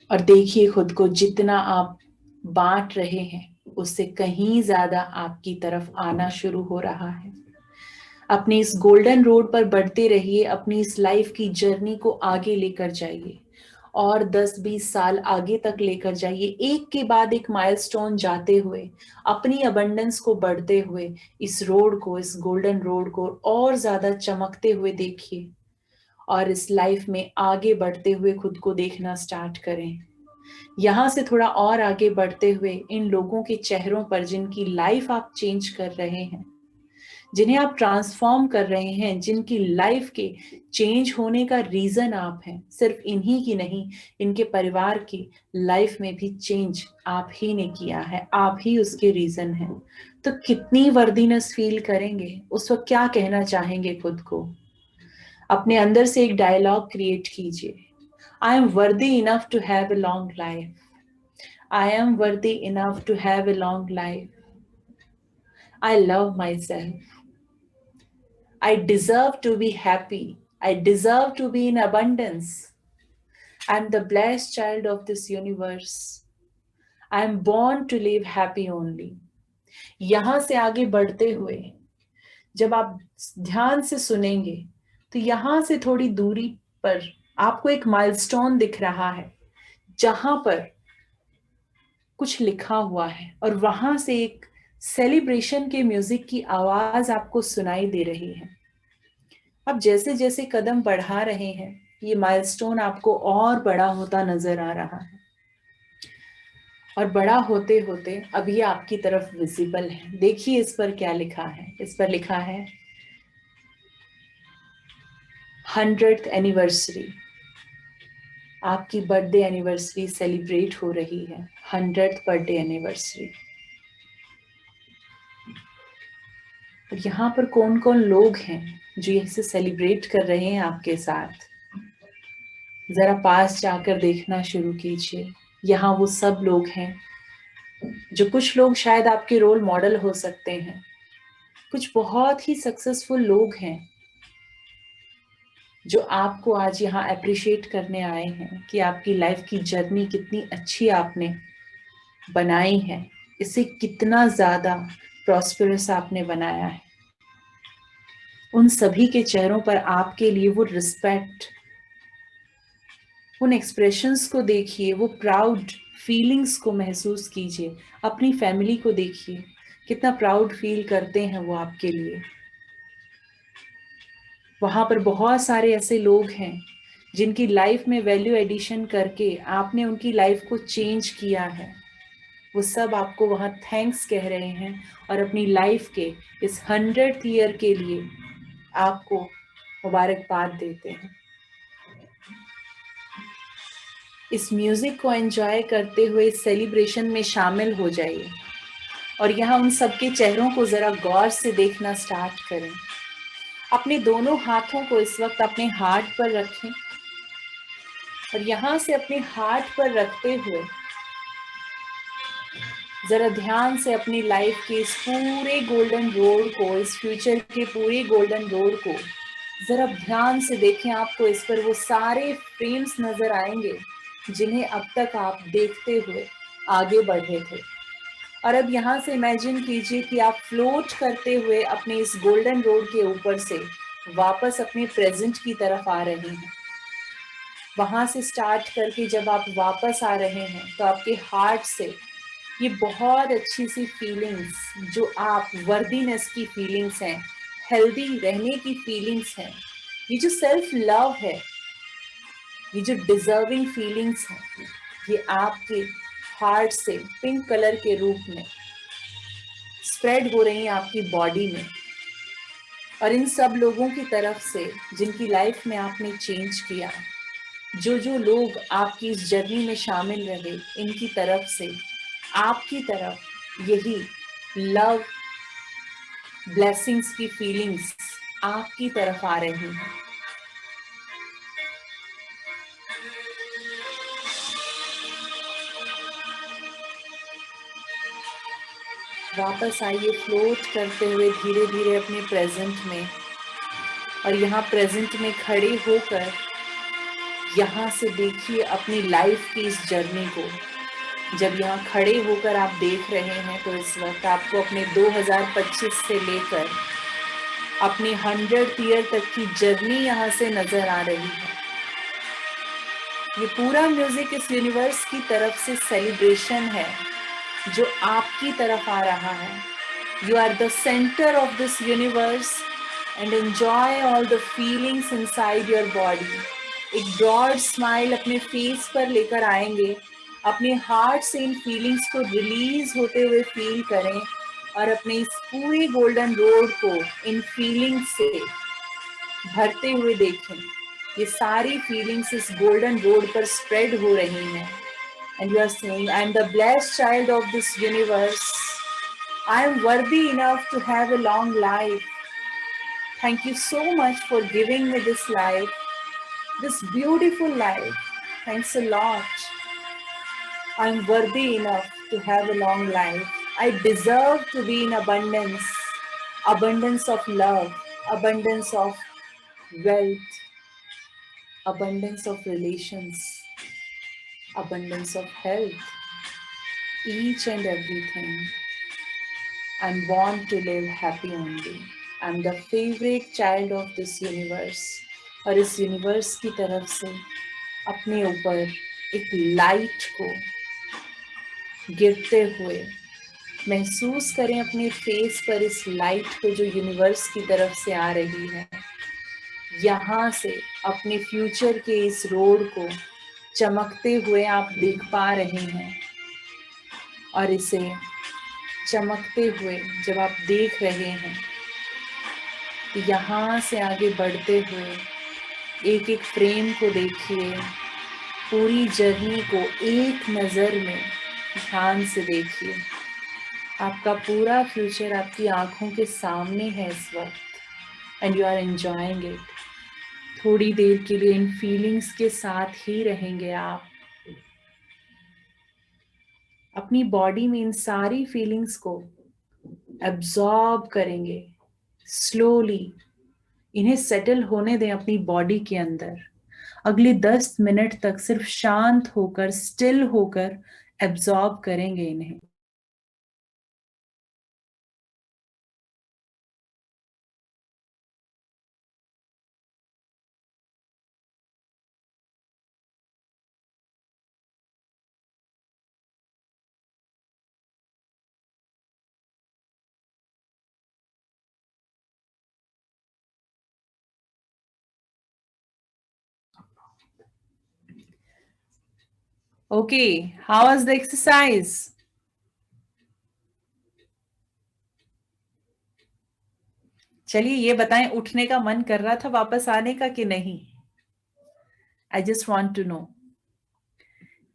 और देखिए खुद को जितना आप बांट रहे हैं उससे कहीं ज्यादा आपकी तरफ आना शुरू हो रहा है। अपनी इस गोल्डन रोड पर बढ़ते रहिए, अपनी इस लाइफ की जर्नी को आगे लेकर जाइए और 10-20 साल आगे तक लेकर जाइए, एक के बाद एक माइलस्टोन जाते हुए, अपनी अबंडेंस को बढ़ते हुए, इस रोड को, इस गोल्डन रोड को और ज्यादा चमकते हुए देखिए, और इस लाइफ में आगे बढ़ते हुए खुद को देखना स्टार्ट करें। यहाँ से थोड़ा और आगे बढ़ते हुए इन लोगों के चेहरों पर जिनकी लाइफ आप चेंज कर रहे हैं, जिन्हें आप ट्रांसफॉर्म कर रहे हैं, जिनकी लाइफ के चेंज होने का रीजन आप हैं, सिर्फ इन्हीं की नहीं, इनके परिवार की लाइफ में भी चेंज आप ही ने किया है, आप ही उसके रीजन हैं। तो कितनी वर्दीनेस फील करेंगे, उस वक्त क्या कहना चाहेंगे खुद को? अपने अंदर से एक डायलॉग क्रिएट कीजिए, I am worthy enough to have a long life, I am worthy enough to have a long life. I love myself. I deserve to be happy. I deserve to be in abundance. I am the blessed child of this universe. I am born to live happy only. यहाँ से आगे बढ़ते हुए जब आप ध्यान से सुनेंगे तो यहाँ से थोड़ी दूरी पर आपको एक माइलस्टोन दिख रहा है जहां पर कुछ लिखा हुआ है, और वहां से एक सेलिब्रेशन के म्यूजिक की आवाज आपको सुनाई दे रही है। अब जैसे जैसे कदम बढ़ा रहे हैं, ये माइलस्टोन आपको और बड़ा होता नजर आ रहा है, और बड़ा होते होते अब ये आपकी तरफ विजिबल है। देखिए इस पर क्या लिखा है। इस पर लिखा है 100th एनिवर्सरी। आपकी बर्थडे एनिवर्सरी सेलिब्रेट हो रही है, 100th बर्थडे एनिवर्सरी। और यहाँ पर कौन कौन लोग हैं जो इसे सेलिब्रेट कर रहे हैं आपके साथ? जरा पास जाकर देखना शुरू कीजिए। यहाँ वो सब लोग हैं जो, कुछ लोग शायद आपके रोल मॉडल हो सकते हैं, कुछ बहुत ही सक्सेसफुल लोग हैं जो आपको आज यहाँ अप्रिशिएट करने आए हैं कि आपकी लाइफ की जर्नी कितनी अच्छी आपने बनाई है, इसे कितना ज्यादा प्रॉस्पेरस आपने बनाया है। उन सभी के चेहरों पर आपके लिए वो रिस्पेक्ट, उन एक्सप्रेशंस को देखिए, वो प्राउड फीलिंग्स को महसूस कीजिए। अपनी फैमिली को देखिए, कितना प्राउड फील करते हैं वो आपके लिए। वहां पर बहुत सारे ऐसे लोग हैं जिनकी लाइफ में वैल्यू एडिशन करके आपने उनकी लाइफ को चेंज किया है। वो सब आपको वहां थैंक्स कह रहे हैं और अपनी लाइफ के इस 100th ईयर के लिए आपको मुबारकबाद देते हैं। इस म्यूजिक को एंजॉय करते हुए सेलिब्रेशन में शामिल हो जाइए, और यहाँ उन सबके चेहरों को जरा गौर से देखना स्टार्ट करें। अपने दोनों हाथों को इस वक्त अपने हार्ट पर रखें, और यहाँ से अपने हार्ट पर रखते हुए जरा ध्यान से अपनी लाइफ के इस पूरे गोल्डन रोड को, इस फ्यूचर के पूरे गोल्डन रोड को जरा ध्यान से देखें। आपको इस पर वो सारे फ्रेम्स नजर आएंगे जिन्हें अब तक आप देखते हुए आगे बढ़े थे। और अब यहाँ से इमेजिन कीजिए कि आप फ्लोट करते हुए अपने इस गोल्डन रोड के ऊपर से वापस अपने प्रेजेंट की तरफ आ रहे हैं। वहां से स्टार्ट करके जब आप वापस आ रहे हैं तो आपके हार्ट से ये बहुत अच्छी सी फीलिंग्स, जो आप वर्दीनेस की फीलिंग्स हैं, हेल्दी रहने की फीलिंग्स हैं, ये जो सेल्फ लव है, ये जो डिजर्विंग फीलिंग्स हैं, ये आपके हार्ट से पिंक कलर के रूप में स्प्रेड हो रही हैं आपकी बॉडी में। और इन सब लोगों की तरफ से जिनकी लाइफ में आपने चेंज किया, जो जो लोग आपकी इस जर्नी में शामिल रहे, इनकी तरफ से आपकी तरफ यही लव ब्लेसिंग्स की फीलिंग्स आपकी तरफ आ रही हैं। वापस आइए फ्लोट करते हुए धीरे धीरे अपने प्रेजेंट में, और यहाँ प्रेजेंट में खड़े होकर यहाँ से देखिए अपनी लाइफ की इस जर्नी को। जब यहाँ खड़े होकर आप देख रहे हैं तो इस वक्त आपको अपने 2025 से लेकर अपनी 100th ईयर तक की जर्नी यहाँ से नजर आ रही है। ये पूरा म्यूजिक इस यूनिवर्स की तरफ से सेलिब्रेशन है जो आपकी तरफ आ रहा है. You are the center of this universe and enjoy all the feelings inside your body. एक broad smile अपने face पर लेकर आएंगे. अपने हार्ट से इन फीलिंग्स को रिलीज होते हुए फील करें और अपने इस पूरे गोल्डन रोड को इन फीलिंग्स से भरते हुए देखें. ये सारी फीलिंग्स इस गोल्डन रोड पर स्प्रेड हो रही हैं. And you are saying, I am the blessed child of this universe. I am worthy enough to have a long life. Thank you so much for giving me this life, this beautiful life. Thanks a lot. I am worthy enough to have a long life. I deserve to be in abundance, abundance of love, abundance of wealth, abundance of relations, abundance of health, each and everything. I want to live happy only. I'm the favorite child of this universe. और इस universe की तरफ से अपने ऊपर एक light को गिरते हुए महसूस करें अपने फेस पर इस लाइट को जो यूनिवर्स की तरफ से आ रही है. यहाँ से अपने फ्यूचर के इस रोड को चमकते हुए आप देख पा रहे हैं और इसे चमकते हुए जब आप देख रहे हैं तो यहाँ से आगे बढ़ते हुए एक एक फ्रेम को देखिए, पूरी जर्नी को एक नज़र में ध्यान से देखिए. आपका पूरा फ्यूचर आपकी आंखों के सामने है इस वक्त and you are enjoying it. थोड़ी देर के लिए इन फीलिंग्स के साथ ही रहेंगे आप. अपनी बॉडी में इन सारी फीलिंग्स को एब्जॉर्ब करेंगे. स्लोली इन्हें सेटल होने दें अपनी बॉडी के अंदर. अगले 10 मिनट तक सिर्फ शांत होकर, स्टिल होकर एब्जॉर्ब करेंगे इन्हें. Okay, how was the exercise? चलिए ये बताएं, उठने का मन कर रहा था वापस आने का कि नहीं? I just want to know.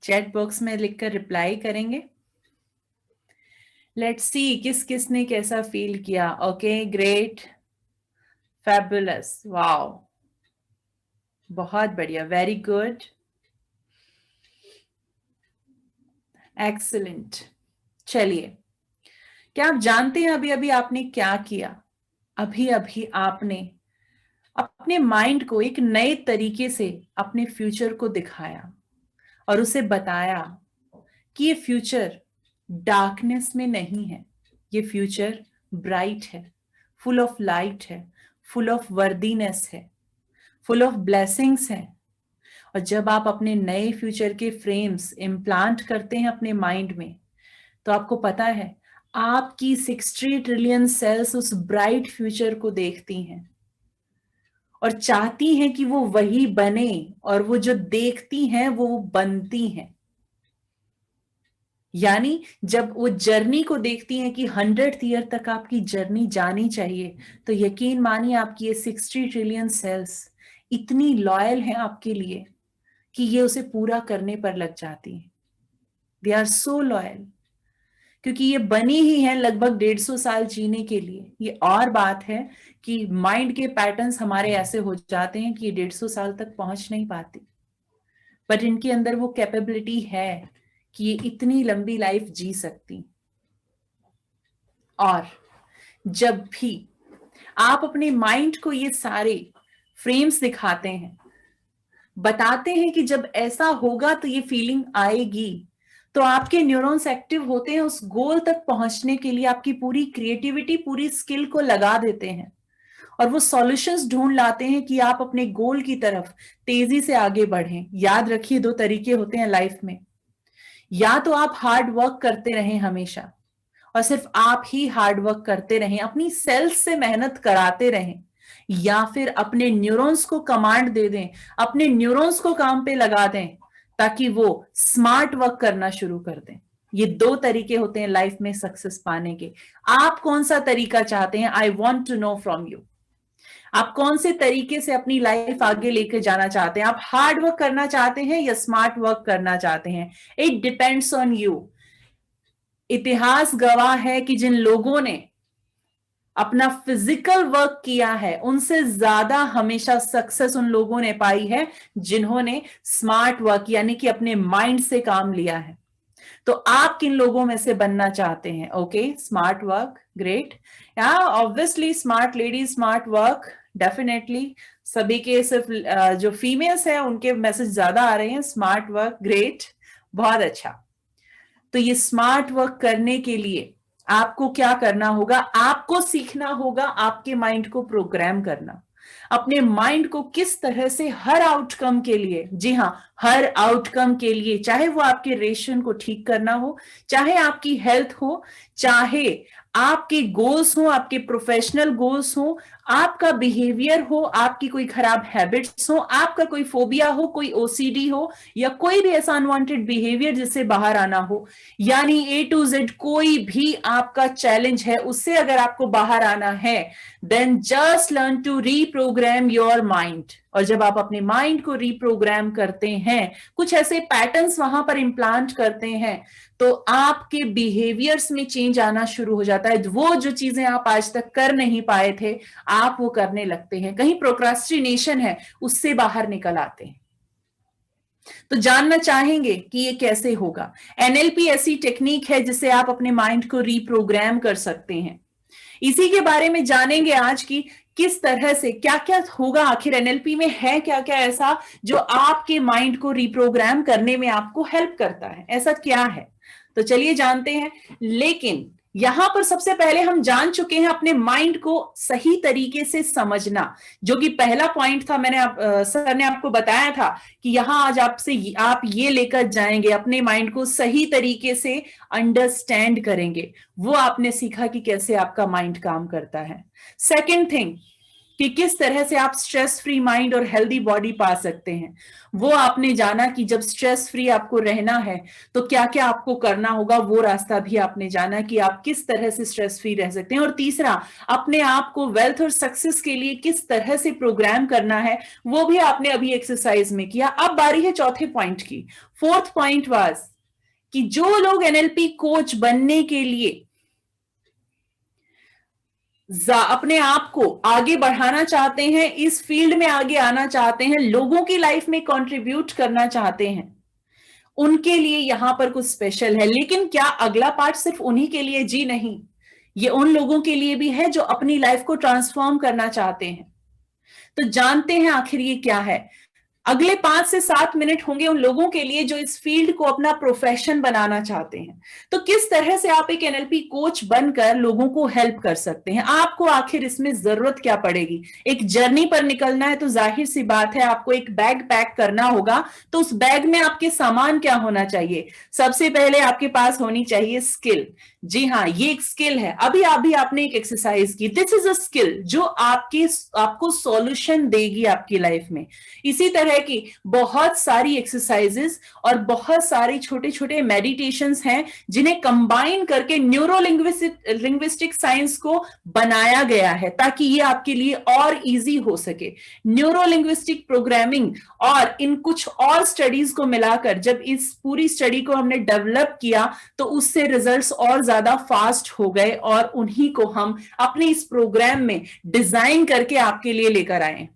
Chat box में लिखकर रिप्लाई करेंगे. लेट्स सी किस किसने कैसा फील किया. ओके, ग्रेट, फैबुलस, वाओ, बहुत बढ़िया, वेरी गुड, एक्सीलेंट. चलिए, क्या आप जानते हैं अभी अभी आपने क्या किया? अभी अभी आपने अपने माइंड को एक नए तरीके से अपने फ्यूचर को दिखाया और उसे बताया कि ये फ्यूचर डार्कनेस में नहीं है, ये फ्यूचर ब्राइट है, फुल ऑफ लाइट है, फुल ऑफ वर्दीनेस है, फुल ऑफ ब्लेसिंग्स है. और जब आप अपने नए फ्यूचर के फ्रेम्स इम्प्लांट करते हैं अपने माइंड में, तो आपको पता है आपकी 60 ट्रिलियन सेल्स उस ब्राइट फ्यूचर को देखती हैं और चाहती हैं कि वो वही बने, और वो जो देखती हैं वो बनती हैं. यानी जब वो जर्नी को देखती हैं कि 100th ईयर तक आपकी जर्नी जानी चाहिए, तो यकीन मानिए आपकी ये 60 ट्रिलियन सेल्स इतनी लॉयल हैं आपके लिए कि ये उसे पूरा करने पर लग जाती हैं. दे आर सो लॉयल, क्योंकि ये बनी ही है लगभग 150 साल जीने के लिए. ये और बात है कि माइंड के पैटर्न्स हमारे ऐसे हो जाते हैं कि ये 150 साल तक पहुंच नहीं पाती, बट इनके अंदर वो कैपेबिलिटी है कि ये इतनी लंबी लाइफ जी सकती. और जब भी आप अपने माइंड को ये सारे फ्रेम्स दिखाते हैं, बताते हैं कि जब ऐसा होगा तो ये फीलिंग आएगी, तो आपके न्यूरॉन्स एक्टिव होते हैं उस गोल तक पहुंचने के लिए, आपकी पूरी क्रिएटिविटी, पूरी स्किल को लगा देते हैं और वो सॉल्यूशंस ढूंढ लाते हैं कि आप अपने गोल की तरफ तेजी से आगे बढ़ें। याद रखिए, दो तरीके होते हैं लाइफ में, या तो आप हार्ड वर्क करते रहें हमेशा और सिर्फ आप ही हार्ड वर्क करते रहें, अपनी सेल्स से मेहनत कराते रहें, या फिर अपने न्यूरॉन्स को कमांड दे दें, अपने न्यूरॉन्स को काम पे लगा दें ताकि वो स्मार्ट वर्क करना शुरू कर दें। ये दो तरीके होते हैं लाइफ में सक्सेस पाने के। आप कौन सा तरीका चाहते हैं? I want to know from you. आप कौन से तरीके से अपनी लाइफ आगे लेकर जाना चाहते हैं? आप हार्ड वर्क करना चाहते हैं या स्मार्ट वर्क करना चाहते हैं? It depends on you. इतिहास गवाह है कि जिन लोगों ने अपना फिजिकल वर्क किया है उनसे ज्यादा हमेशा सक्सेस उन लोगों ने पाई है जिन्होंने स्मार्ट वर्क यानी कि अपने माइंड से काम लिया है। तो आप किन लोगों में से बनना चाहते हैं? Okay, smart work, great. या obviously smart lady, smart work, definitely. सभी के सिर्फ जो फीमेल्स हैं उनके मैसेज ज्यादा आ रहे हैं। स्मार्ट वर्क, ग्रेट, बहुत अच्छा। तो ये स्मार्ट वर्क करने के लिए आपको क्या करना होगा? आपको सीखना होगा आपके माइंड को प्रोग्राम करना, अपने माइंड को किस तरह से हर आउटकम के लिए, जी हाँ, हर आउटकम के लिए, चाहे वो आपके रेशन को ठीक करना हो, चाहे आपकी हेल्थ हो, चाहे आपके गोल्स हो, आपके प्रोफेशनल गोल्स हो, आपका बिहेवियर हो, आपकी कोई खराब हैबिट्स हो, आपका कोई फोबिया हो, कोई ओसीडी हो, या कोई भी ऐसा अनवांटेड बिहेवियर जिससे बाहर आना हो, यानी ए टू जेड कोई भी आपका चैलेंज है, उससे अगर आपको बाहर आना है, then just learn to reprogram your mind. और जब आप अपने माइंड को रीप्रोग्राम करते हैं, कुछ ऐसे पैटर्न्स वहां पर इम्प्लांट करते हैं, तो आपके बिहेवियर्स में चेंज आना शुरू हो जाता है। वो जो चीजें आप आज तक कर नहीं पाए थे, आप वो करने लगते हैं। कहीं प्रोक्रास्टिनेशन है, उससे बाहर निकल आते हैं। तो जानना चाहेंगे कि ये कैसे होगा? एनएलपी ऐसी टेक्निक है जिससे आप अपने माइंड को रीप्रोग्राम कर सकते हैं। इसी के बारे में जानेंगे आज की किस तरह से क्या क्या होगा। आखिर एनएलपी में है क्या क्या ऐसा जो आपके माइंड को रिप्रोग्राम करने में आपको हेल्प करता है? ऐसा क्या है? तो चलिए जानते हैं। लेकिन यहां पर सबसे पहले हम जान चुके हैं अपने माइंड को सही तरीके से समझना, जो कि पहला पॉइंट था। सर ने आपको बताया था कि यहां आज आपसे आप ये लेकर जाएंगे, अपने माइंड को सही तरीके से अंडरस्टैंड करेंगे। वो आपने सीखा कि कैसे आपका माइंड काम करता है। सेकेंड थिंग कि किस तरह से आप स्ट्रेस फ्री माइंड और हेल्दी बॉडी पा सकते हैं, वो आपने जाना कि जब स्ट्रेस फ्री आपको रहना है तो क्या क्या आपको करना होगा, वो रास्ता भी आपने जाना कि आप किस तरह से स्ट्रेस फ्री रह सकते हैं। और तीसरा, अपने आप को वेल्थ और सक्सेस के लिए किस तरह से प्रोग्राम करना है, वो भी आपने अभी एक्सरसाइज में किया। अब बारी है चौथे पॉइंट की। फोर्थ पॉइंट वाज कि जो लोग एनएलपी कोच बनने के लिए अपने आप को आगे बढ़ाना चाहते हैं, इस फील्ड में आगे आना चाहते हैं, लोगों की लाइफ में कंट्रीब्यूट करना चाहते हैं, उनके लिए यहां पर कुछ स्पेशल है। लेकिन क्या अगला पार्ट सिर्फ उन्हीं के लिए? जी नहीं, ये उन लोगों के लिए भी है जो अपनी लाइफ को ट्रांसफॉर्म करना चाहते हैं। तो जानते हैं आखिर ये क्या है। अगले 5 से 7 मिनट होंगे उन लोगों के लिए जो इस फील्ड को अपना प्रोफेशन बनाना चाहते हैं। तो किस तरह से आप एक एनएलपी कोच बनकर लोगों को हेल्प कर सकते हैं। आपको आखिर इसमें जरूरत क्या पड़ेगी? एक जर्नी पर निकलना है तो जाहिर सी बात है आपको एक बैग पैक करना होगा। तो उस बैग में आपके सामान क्या होना चाहिए? सबसे पहले आपके पास होनी चाहिए स्किल। जी हाँ, ये एक स्किल है। अभी आपने एक एक्सरसाइज की, दिस इज अ स्किल जो आपको सॉल्यूशन देगी आपकी लाइफ में। इसी तरह की बहुत सारी एक्सरसाइजेस और बहुत सारी छोटे छोटे मेडिटेशंस हैं जिन्हें कंबाइन करके न्यूरो लिंग्विस्टिक साइंस को बनाया गया है ताकि ये आपके लिए और इजी हो सके। न्यूरो लिंग्विस्टिक प्रोग्रामिंग और इन कुछ और स्टडीज को मिलाकर जब इस पूरी स्टडी को हमने डेवलप किया तो उससे रिजल्ट्स और ज्यादा फास्ट हो गए और उन्हीं को हम अपने इस प्रोग्राम में डिजाइन करके आपके लिए लेकर आए।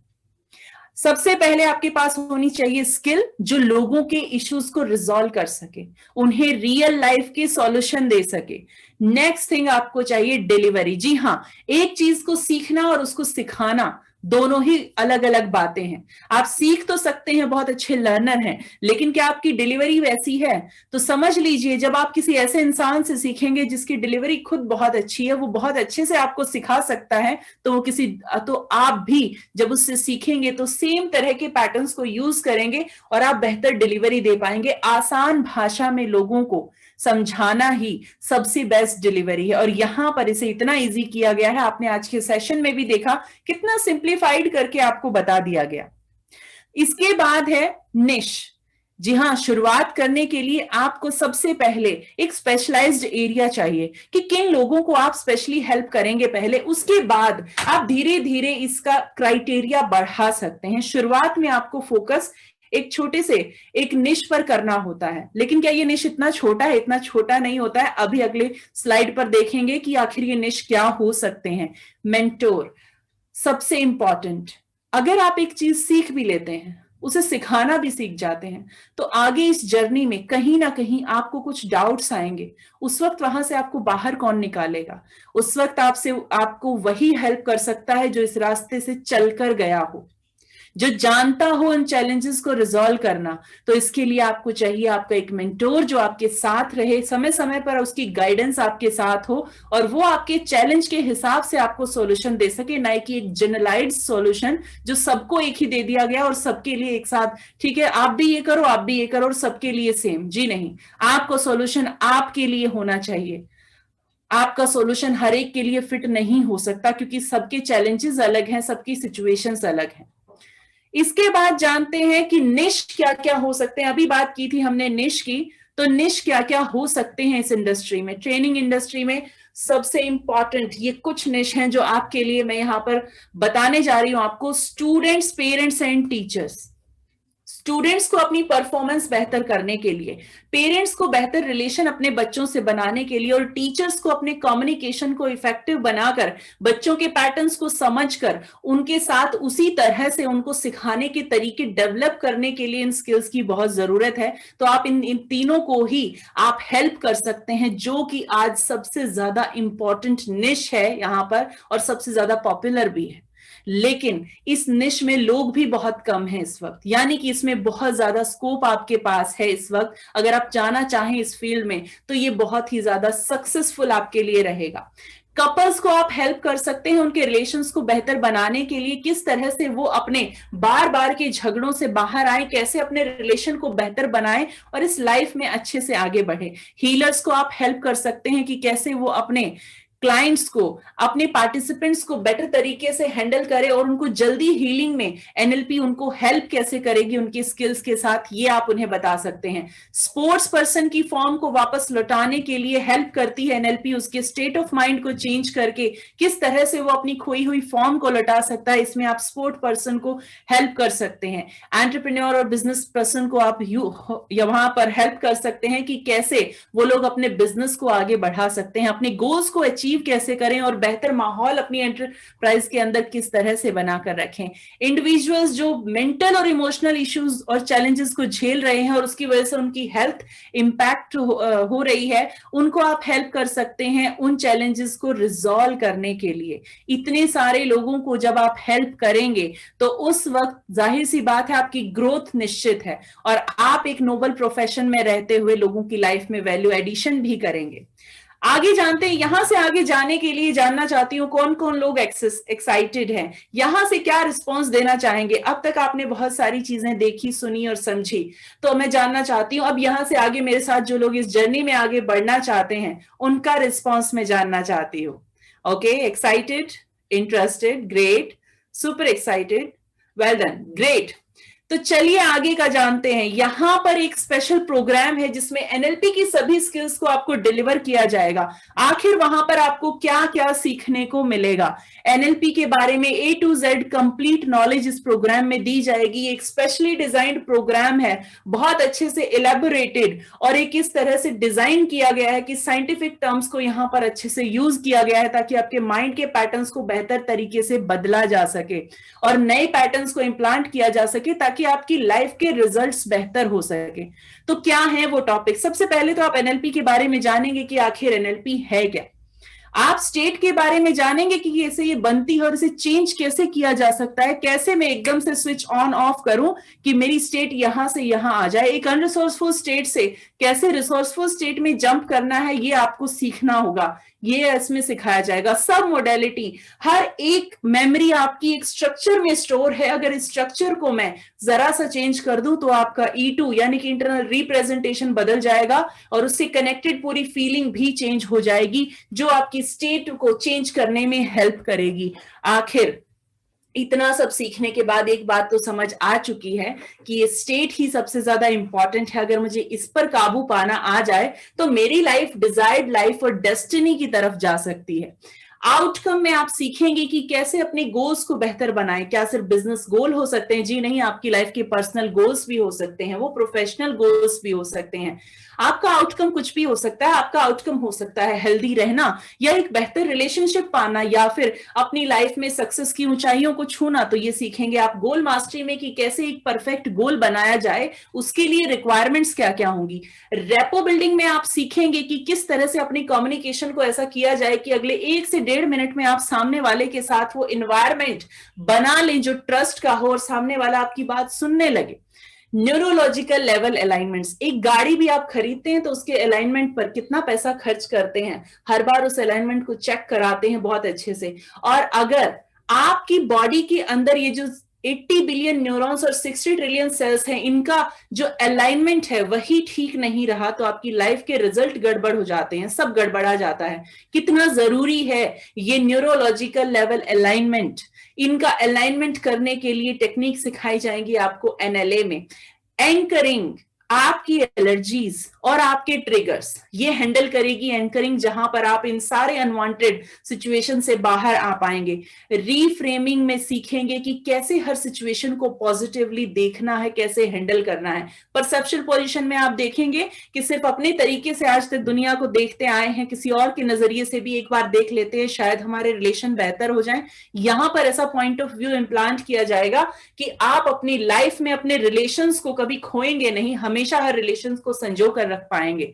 सबसे पहले आपके पास होनी चाहिए स्किल जो लोगों के इश्यूज को रिजॉल्व कर सके, उन्हें रियल लाइफ के सॉल्यूशन दे सके। नेक्स्ट थिंग आपको चाहिए डिलीवरी। जी हाँ, एक चीज को सीखना और उसको सिखाना दोनों ही अलग अलग बातें हैं। आप सीख तो सकते हैं, बहुत अच्छे लर्नर हैं, लेकिन क्या आपकी डिलीवरी वैसी है? तो समझ लीजिए, जब आप किसी ऐसे इंसान से सीखेंगे जिसकी डिलीवरी खुद बहुत अच्छी है, वो बहुत अच्छे से आपको सिखा सकता है, तो आप भी जब उससे सीखेंगे तो सेम तरह के पैटर्न्स को यूज करेंगे और आप बेहतर डिलीवरी दे पाएंगे। आसान भाषा में लोगों को समझाना ही सबसे बेस्ट डिलीवरी है, और यहां पर इसे इतना इजी किया गया है। आपने आज के सेशन में भी देखा कितना सिंप्लीफाइड करके आपको बता दिया गया। इसके बाद है निश। जी हाँ, शुरुआत करने के लिए आपको सबसे पहले एक स्पेशलाइज्ड एरिया चाहिए कि किन लोगों को आप स्पेशली हेल्प करेंगे पहले, उसके बाद आप धीरे धीरे इसका क्राइटेरिया बढ़ा सकते हैं। शुरुआत में आपको फोकस एक छोटे से एक निश पर करना होता है, लेकिन क्या ये निश इतना छोटा है? इतना छोटा नहीं होता है। अभी अगले स्लाइड पर देखेंगे कि आखिर ये निश क्या हो सकते हैं। मेंटोर सबसे इंपॉर्टेंट। अगर आप एक चीज सीख भी लेते हैं, उसे सिखाना भी सीख जाते हैं, तो आगे इस जर्नी में कहीं ना कहीं आपको कुछ डाउट्स आएंगे। उस वक्त वहां से आपको बाहर कौन निकालेगा? उस वक्त आपको वही हेल्प कर सकता है जो इस रास्ते से चलकर गया हो, जो जानता हो उन चैलेंजेस को रिजॉल्व करना। तो इसके लिए आपको चाहिए आपका एक मेंटोर जो आपके साथ रहे, समय समय पर उसकी गाइडेंस आपके साथ हो, और वो आपके चैलेंज के हिसाब से आपको सॉल्यूशन दे सके, ना कि एक जनरलाइज्ड सॉल्यूशन जो सबको एक ही दे दिया गया और सबके लिए एक साथ, ठीक है आप भी ये करो, आप भी ये करो, और सबके लिए सेम। जी नहीं, आपको सॉल्यूशन आपके लिए होना चाहिए। आपका सॉल्यूशन हर एक के लिए फिट नहीं हो सकता, क्योंकि सबके चैलेंजेस अलग हैं, सबकी सिचुएशंस अलग हैं। इसके बाद जानते हैं कि निश क्या क्या हो सकते हैं। अभी बात की थी हमने निश की, तो निश क्या क्या हो सकते हैं इस इंडस्ट्री में, ट्रेनिंग इंडस्ट्री में। सबसे इंपॉर्टेंट ये कुछ निश हैं जो आपके लिए मैं यहां पर बताने जा रही हूं आपको। Students, parents and teachers. Students को अपनी परफॉर्मेंस बेहतर करने के लिए, पेरेंट्स को बेहतर रिलेशन अपने बच्चों से बनाने के लिए, और टीचर्स को अपने कम्युनिकेशन को इफेक्टिव बनाकर, बच्चों के पैटर्न्स को समझकर उनके साथ उसी तरह से उनको सिखाने के तरीके डेवलप करने के लिए इन स्किल्स की बहुत जरूरत है। तो आप इन तीनों को ही आप हेल्प कर सकते हैं, जो कि आज सबसे ज्यादा इंपॉर्टेंट निश है यहां पर, और सबसे ज्यादा पॉपुलर भी है। लेकिन इस निश में लोग भी बहुत कम हैं इस वक्त, यानी कि इसमें बहुत ज्यादा स्कोप आपके पास है इस वक्त। अगर आप जाना चाहें इस फील्ड में तो ये बहुत ही ज्यादा सक्सेसफुल आपके लिए रहेगा। कपल्स को आप हेल्प कर सकते हैं उनके रिलेशंस को बेहतर बनाने के लिए, किस तरह से वो अपने बार बार के झगड़ों से बाहर आए, कैसे अपने रिलेशन को बेहतर बनाएं और इस लाइफ में अच्छे से आगे बढ़े। हीलर्स को आप हेल्प कर सकते हैं कि कैसे वो अपने क्लाइंट्स को, अपने पार्टिसिपेंट्स को बेटर तरीके से हैंडल करे और उनको जल्दी हीलिंग में एनएलपी उनको हेल्प कैसे करेगी उनके स्किल्स के साथ, ये आप उन्हें बता सकते हैं। स्पोर्ट्स पर्सन की फॉर्म को वापस लौटाने के लिए हेल्प करती है एनएलपी, उसके स्टेट ऑफ माइंड को चेंज करके किस तरह से वो अपनी खोई हुई फॉर्म को लौटा सकता है, इसमें आप स्पोर्ट पर्सन को हेल्प कर सकते हैं। एंटरप्रेन्योर और बिजनेस पर्सन को आप वहां पर हेल्प कर सकते हैं कि कैसे वो लोग अपने बिजनेस को आगे बढ़ा सकते हैं, अपने गोल्स को अचीव कैसे करें और बेहतर माहौल अपनी एंटरप्राइज के अंदर किस तरह से बनाकर रखें। इंडिविजुअल्स जो मेंटल और इमोशनल इश्यूज और चैलेंजेस को झेल रहे हैं और उसकी वजह से उनकी हेल्थ इंपैक्ट हो रही है, उनको आप हेल्प कर सकते हैं उन चैलेंजेस को रिजॉल्व करने के लिए। इतने सारे लोगों को जब आप हेल्प करेंगे तो उस वक्त जाहिर सी बात है आपकी ग्रोथ निश्चित है, और आप एक नोबल प्रोफेशन में रहते हुए लोगों की लाइफ में वैल्यू एडिशन भी करेंगे। आगे जानते हैं, यहां से आगे जाने के लिए जानना चाहती हूँ कौन कौन लोग एक्साइटेड हैं, यहां से क्या रिस्पांस देना चाहेंगे। अब तक आपने बहुत सारी चीजें देखी, सुनी और समझी, तो मैं जानना चाहती हूँ अब यहां से आगे मेरे साथ जो लोग इस जर्नी में आगे बढ़ना चाहते हैं उनका रिस्पांस मैं जानना चाहती हूँ। Okay, excited, interested, great, super excited, well done, great. तो चलिए आगे का जानते हैं। यहां पर एक स्पेशल प्रोग्राम है जिसमें एनएलपी की सभी स्किल्स को आपको डिलीवर किया जाएगा। आखिर वहां पर आपको क्या क्या सीखने को मिलेगा, एनएलपी के बारे में A to Z complete knowledge इस प्रोग्राम में दी जाएगी। एक स्पेशली डिजाइंड प्रोग्राम है, बहुत अच्छे से इलेबोरेटेड, और एक इस तरह से डिजाइन किया गया है कि साइंटिफिक टर्म्स को यहां पर अच्छे से यूज किया गया है ताकि आपके माइंड के पैटर्न्स को बेहतर तरीके से बदला जा सके और नए पैटर्न्स को इंप्लांट किया जा सके ताकि आपकी लाइफ के रिजल्ट्स बेहतर हो सके। तो क्या है वो टॉपिक? सबसे पहले तो आप एनएलपी के बारे में जानेंगे कि आखिर एनएलपी है क्या। आप स्टेट के बारे में जानेंगे कि कैसे ये बनती है और इसे चेंज कैसे किया जा सकता है, कैसे मैं एकदम से स्विच ऑन ऑफ करूं कि मेरी स्टेट यहां से यहां आ जाए। एक अनरिसोर्सफुल स्टेट से कैसे रिसोर्सफुल स्टेट में जंप करना है, ये आपको सीखना होगा, ये इसमें सिखाया जाएगा। सब मोडेलिटी, हर एक मेमोरी आपकी एक स्ट्रक्चर में स्टोर है। अगर इस स्ट्रक्चर को मैं जरा सा चेंज कर दूं तो आपका E2 यानी कि इंटरनल रिप्रेजेंटेशन बदल जाएगा और उससे कनेक्टेड पूरी फीलिंग भी चेंज हो जाएगी, जो आपकी स्टेट को चेंज करने में हेल्प करेगी। आखिर इतना सब सीखने के बाद एक बात तो समझ आ चुकी है कि ये स्टेट ही सबसे ज्यादा इंपॉर्टेंट है। अगर मुझे इस पर काबू पाना आ जाए तो मेरी लाइफ डिजायर्ड लाइफ और डेस्टिनी की तरफ जा सकती है। आउटकम में आप सीखेंगे कि कैसे अपने गोल्स को बेहतर बनाएं। क्या सिर्फ बिजनेस गोल हो सकते हैं? जी नहीं, आपकी लाइफ के पर्सनल गोल्स भी हो सकते हैं, वो प्रोफेशनल गोल्स भी हो सकते हैं। आपका आउटकम कुछ भी हो सकता है। आपका आउटकम हो सकता है हेल्दी रहना, या एक बेहतर रिलेशनशिप पाना, या फिर अपनी लाइफ में सक्सेस की ऊंचाइयों को छूना। तो ये सीखेंगे आप गोल मास्टरी में कि कैसे एक परफेक्ट गोल बनाया जाए, उसके लिए रिक्वायरमेंट्स क्या क्या होंगी। रेपो बिल्डिंग में आप सीखेंगे कि किस तरह से अपनी कम्युनिकेशन को ऐसा किया जाए कि अगले 1 से 1.5 मिनट में आप सामने वाले के साथ वो इन्वायरमेंट बना लें जो ट्रस्ट का हो और सामने वाला आपकी बात सुनने लगे। न्यूरोलॉजिकल लेवल अलाइनमेंट्स, एक गाड़ी भी आप खरीदते हैं तो उसके अलाइनमेंट पर कितना पैसा खर्च करते हैं, हर बार उस अलाइनमेंट को चेक कराते हैं बहुत अच्छे से। और अगर आपकी बॉडी के अंदर ये जो 80 बिलियन न्यूरॉन्स और 60 ट्रिलियन सेल्स हैं, इनका जो अलाइनमेंट है वही ठीक नहीं रहा तो आपकी लाइफ के रिजल्ट गड़बड़ हो जाते हैं, सब गड़बड़ा जाता है। कितना जरूरी है ये न्यूरोलॉजिकल लेवल अलाइनमेंट। इनका अलाइनमेंट करने के लिए टेक्निक सिखाई जाएंगी आपको NLA में। एंकरिंग, आपकी एलर्जीज और आपके ट्रिगर्स ये हैंडल करेगी एंकरिंग, जहां पर आप इन सारे अनवांटेड सिचुएशन से बाहर आ पाएंगे। रीफ्रेमिंग में सीखेंगे कि कैसे हर सिचुएशन को पॉजिटिवली देखना है, कैसे हैंडल करना है। परसेप्शन पोजीशन में आप देखेंगे कि सिर्फ अपने तरीके से आज तक दुनिया को देखते आए हैं, किसी और के नजरिए से भी एक बार देख लेते हैं, शायद हमारे रिलेशन बेहतर हो जाए। यहां पर ऐसा पॉइंट ऑफ व्यू इम्प्लांट किया जाएगा कि आप अपनी लाइफ में अपने रिलेशंस को कभी खोएंगे नहीं, हमेशा हर रिलेशंस को संजो कर रख पाएंगे।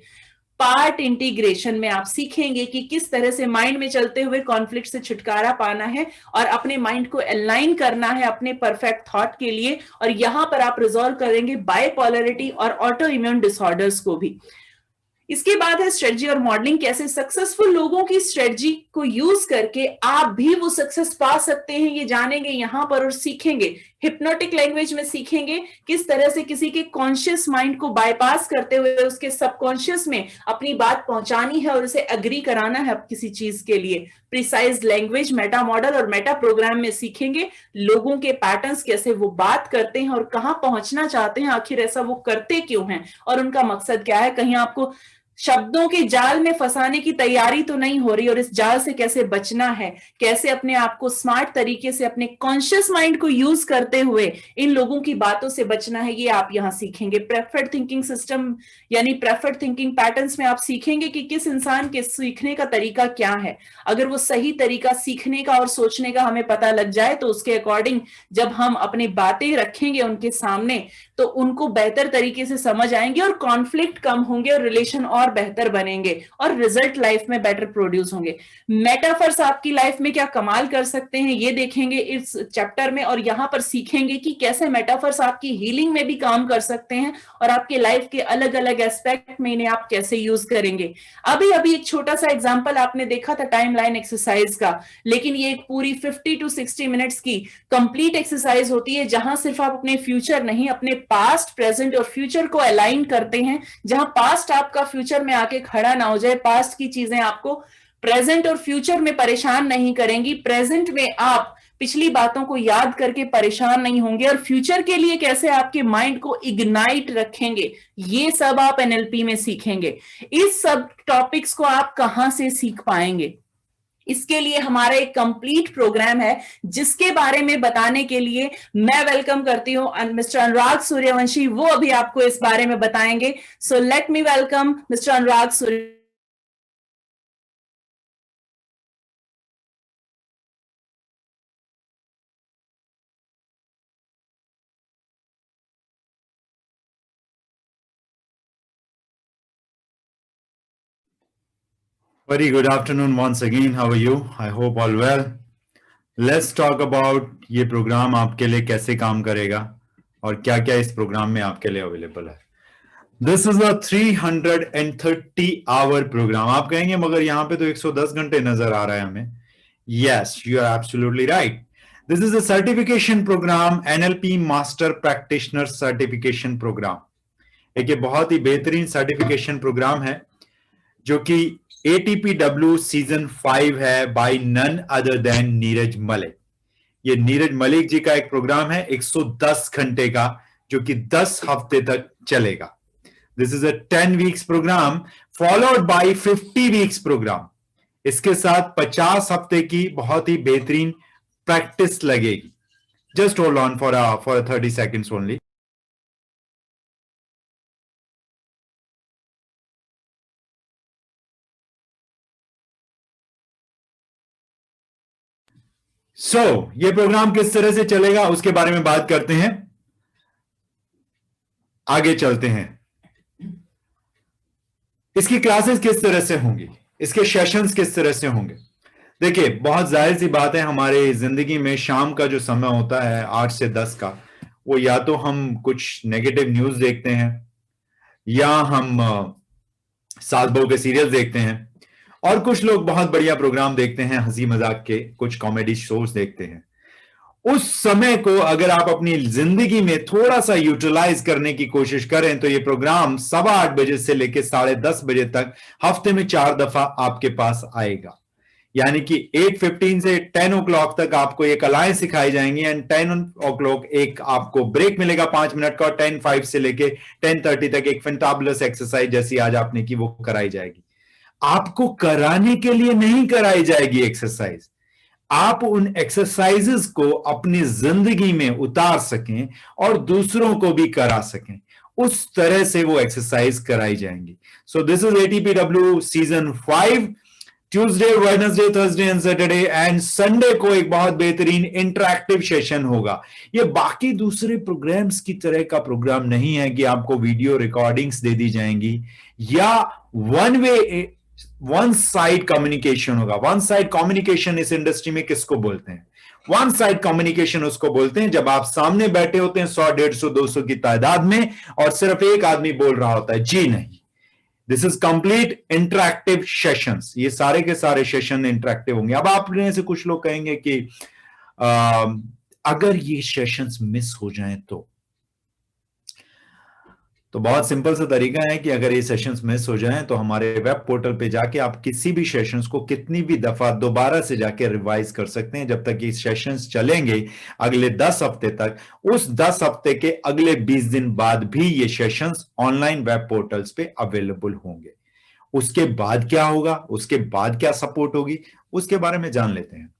पार्ट इंटीग्रेशन में आप सीखेंगे कि किस तरह से माइंड में चलते हुए कॉन्फ्लिक्ट से छुटकारा पाना है और अपने माइंड को अलाइन करना है अपने परफेक्ट थॉट के लिए। और यहां पर आप रिजॉल्व करेंगे बाइपोलरिटी और ऑटो इम्यून डिसऑर्डर्स को भी। इसके बाद है स्ट्रेटजी और मॉडलिंग, कैसे सक्सेसफुल लोगों की स्ट्रेटजी को यूज करके आप भी वो सक्सेस पा सकते हैं, ये जानेंगे यहां पर। और सीखेंगे हिप्नोटिक लैंग्वेज में, सीखेंगे किस तरह से किसी के कॉन्शियस माइंड को बाईपास करते हुए उसके सबकॉन्शियस में अपनी बात पहुंचानी है और उसे अग्री कराना है किसी चीज के लिए। प्रिसाइज लैंग्वेज, मेटा मॉडल और मेटा प्रोग्राम में सीखेंगे लोगों के पैटर्न्स, कैसे वो बात करते हैं और कहां पहुंचना चाहते हैं, आखिर ऐसा वो करते क्यों हैं और उनका मकसद क्या है। कहीं आपको शब्दों के जाल में फंसाने की तैयारी तो नहीं हो रही, और इस जाल से कैसे बचना है, कैसे अपने आप को स्मार्ट तरीके से अपने कॉन्शियस माइंड को यूज करते हुए इन लोगों की बातों से बचना है, ये आप यहां सीखेंगे। प्रेफर्ड थिंकिंग सिस्टम यानी प्रेफर्ड थिंकिंग पैटर्न्स में आप सीखेंगे कि किस इंसान के सीखने का तरीका क्या है। अगर वो सही तरीका सीखने का और सोचने का हमें पता लग जाए तो उसके अकॉर्डिंग जब हम अपनी बातें रखेंगे उनके सामने तो उनको बेहतर तरीके से समझ आएंगे और कॉन्फ्लिक्ट कम होंगे और रिलेशन और बेहतर बनेंगे और रिजल्ट लाइफ में बेटर प्रोड्यूस होंगे। मेटाफर्स आपकी लाइफ में क्या कमाल कर सकते हैं, ये देखेंगे इस चैप्टर में। और यहां पर सीखेंगे कि कैसे मेटाफर्स आपकी हीलिंग में भी काम कर सकते हैं और आपके लाइफ के अलग अलग एस्पेक्ट में इन्हें आप कैसे यूज करेंगे। अभी अभी एक छोटा सा एग्जांपल आपने देखा था टाइमलाइन एक्सरसाइज का, लेकिन ये एक पूरी 50 to 60 मिनट्स की कंप्लीट एक्सरसाइज होती है जहां सिर्फ आप अपने फ्यूचर नहीं, अपने पास्ट, प्रेजेंट और फ्यूचर को अलाइन करते हैं। जहां पास्ट आपका फ्यूचर में आके खड़ा ना हो जाए, पास्ट की चीजें आपको प्रेजेंट और फ्यूचर में परेशान नहीं करेंगी, प्रेजेंट में आप पिछली बातों को याद करके परेशान नहीं होंगे, और फ्यूचर के लिए कैसे आपके माइंड को इग्नाइट रखेंगे, ये सब आप NLP में सीखेंगे। इस सब टॉपिक्स को आप कहां से सीख पाएंगे, इसके लिए हमारा एक कंप्लीट प्रोग्राम है जिसके बारे में बताने के लिए मैं वेलकम करती हूं मिस्टर अनुराग सूर्यवंशी। वो अभी आपको इस बारे में बताएंगे। So let me welcome mister Anurag Surya. Very good afternoon once again. How are you? I hope all well. Let's talk about ये प्रोग्राम आपके लिए कैसे काम करेगा और क्या क्या इस प्रोग्राम में आपके लिए अवेलेबल है. This is a 330-hour program. आप कहेंगे मगर यहाँ पे तो 110 घंटे नजर आ रहा है हमें. Yes, you are absolutely right. This is a certification program, NLP Master Practitioner Certification Program. एक ये बहुत ही बेहतरीन सर्टिफिकेशन प्रोग्राम है जो कि ATPW सीजन 5 है by none other than Neeraj Malik. ये नीरज मलिक जी का एक प्रोग्राम है 110 घंटे का जो कि 10 हफ्ते तक चलेगा. This is a 10 weeks program followed by 50 weeks program. इसके साथ 50 हफ्ते की बहुत ही बेहतरीन प्रैक्टिस लगेगी. Just hold on for 30 seconds only. ये प्रोग्राम किस तरह से चलेगा उसके बारे में बात करते हैं. आगे चलते हैं. इसकी क्लासेस किस तरह से होंगी, इसके सेशंस किस तरह से होंगे. देखिए, बहुत जाहिर सी बात है, हमारे जिंदगी में शाम का जो समय होता है 8 से 10 का, वो या तो हम कुछ नेगेटिव न्यूज देखते हैं या हम सास बहू के सीरियल देखते हैं और कुछ लोग बहुत बढ़िया प्रोग्राम देखते हैं, हंसी मजाक के कुछ कॉमेडी शोज देखते हैं. उस समय को अगर आप अपनी जिंदगी में थोड़ा सा यूटिलाइज करने की कोशिश करें तो ये प्रोग्राम 8:15 बजे से लेकर 10:30 बजे तक हफ्ते में 4 दफा आपके पास आएगा. यानी कि 8:15 से 10 o'clock तक आपको ये कलाएं सिखाई जाएंगी एंड 10 o'clock एक आपको ब्रेक मिलेगा 5 मिनट का और 10:05 से लेके 10:30 तक एक फैंटाबुलस एक्सरसाइज जैसी आज आपने की वो कराई जाएगी. आपको कराने के लिए नहीं कराई जाएगी एक्सरसाइज, आप उन एक्सरसाइजेस को अपनी जिंदगी में उतार सकें और दूसरों को भी करा सकें, उस तरह से वो एक्सरसाइज कराई जाएंगी. So this is ATPW season 5. Tuesday, Wednesday, Thursday and Saturday and Sunday को एक बहुत बेहतरीन इंटरैक्टिव सेशन होगा. ये बाकी दूसरे प्रोग्राम्स की तरह का प्रोग्राम नहीं है कि आपको वीडियो रिकॉर्डिंग्स दे दी जाएंगी या वन साइड कम्युनिकेशन होगा. वन साइड कम्युनिकेशन इस इंडस्ट्री में किसको बोलते हैं? वन साइड कम्युनिकेशन उसको बोलते हैं जब आप सामने बैठे होते हैं 100, 150, 200 की तादाद में और सिर्फ एक आदमी बोल रहा होता है. जी नहीं, this is complete interactive sessions. ये सारे के सारे सेशन इंटरैक्टिव होंगे. अब आप में से कुछ लोग कहेंगे कि अगर ये सेशंस मिस हो जाएं तो बहुत सिंपल सा तरीका है कि अगर ये सेशंस मिस हो जाएं तो हमारे वेब पोर्टल पे जाके आप किसी भी सेशंस को कितनी भी दफा दोबारा से जाके रिवाइज कर सकते हैं. जब तक ये सेशंस चलेंगे अगले 10 हफ्ते तक, उस 10 हफ्ते के अगले 20 दिन बाद भी ये सेशंस ऑनलाइन वेब पोर्टल्स पे अवेलेबल होंगे. उसके बाद क्या होगा, उसके बाद क्या सपोर्ट होगी, उसके बारे में जान लेते हैं.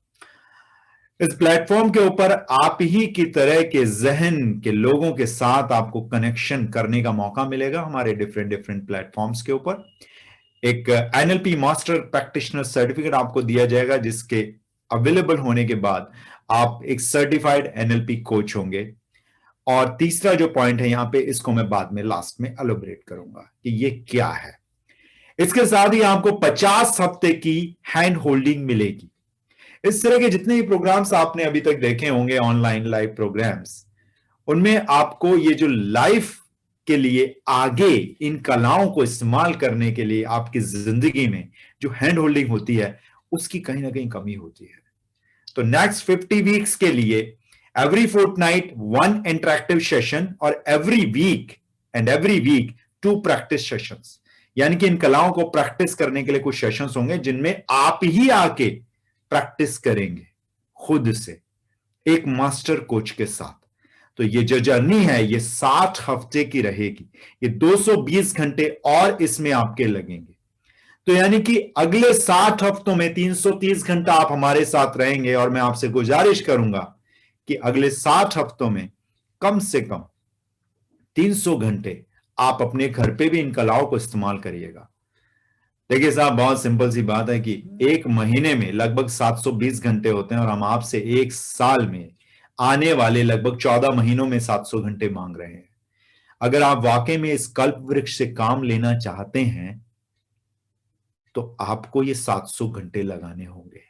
इस प्लेटफॉर्म के ऊपर आप ही की तरह के जहन के लोगों के साथ आपको कनेक्शन करने का मौका मिलेगा हमारे डिफरेंट प्लेटफॉर्म्स के ऊपर. एक NLP मास्टर प्रैक्टिशनर सर्टिफिकेट आपको दिया जाएगा जिसके अवेलेबल होने के बाद आप एक सर्टिफाइड NLP कोच होंगे. और तीसरा जो पॉइंट है यहां पे, इसको मैं बाद में लास्ट में एलोबरेट करूंगा कि ये क्या है. इसके साथ ही आपको 50 हफ्ते की हैंड होल्डिंग मिलेगी. इस तरह के जितने भी प्रोग्राम्स आपने अभी तक देखे होंगे ऑनलाइन लाइव प्रोग्राम्स, उनमें आपको ये जो लाइफ के लिए आगे इन कलाओं को इस्तेमाल करने के लिए आपकी जिंदगी में जो हैंड होल्डिंग होती है उसकी कहीं ना कहीं कमी होती है. तो नेक्स्ट 50 वीक्स के लिए एवरी फोर्टनाइट 1 इंटरैक्टिव सेशन और एवरी वीक 2 प्रैक्टिस सेशंस. यानी कि इन कलाओं को प्रैक्टिस करने के लिए कुछ सेशंस होंगे जिनमें आप ही आके प्रैक्टिस करेंगे खुद से एक मास्टर कोच के साथ. तो ये जो जर्नी है ये 60 हफ्ते की रहेगी. ये 220 घंटे और इसमें आपके लगेंगे. तो यानी कि अगले 60 हफ्तों में 330 घंटा आप हमारे साथ रहेंगे और मैं आपसे गुजारिश करूंगा कि अगले 60 हफ्तों में कम से कम 300 घंटे आप अपने घर पे भी इन कलाओं को इस्तेमाल करिएगा. देखिए साहब, बहुत सिंपल सी बात है कि एक महीने में लगभग 720 घंटे होते हैं और हम आपसे एक साल में आने वाले लगभग 14 महीनों में 700 घंटे मांग रहे हैं. अगर आप वाकई में इस कल्प वृक्ष से काम लेना चाहते हैं तो आपको ये 700 घंटे लगाने होंगे।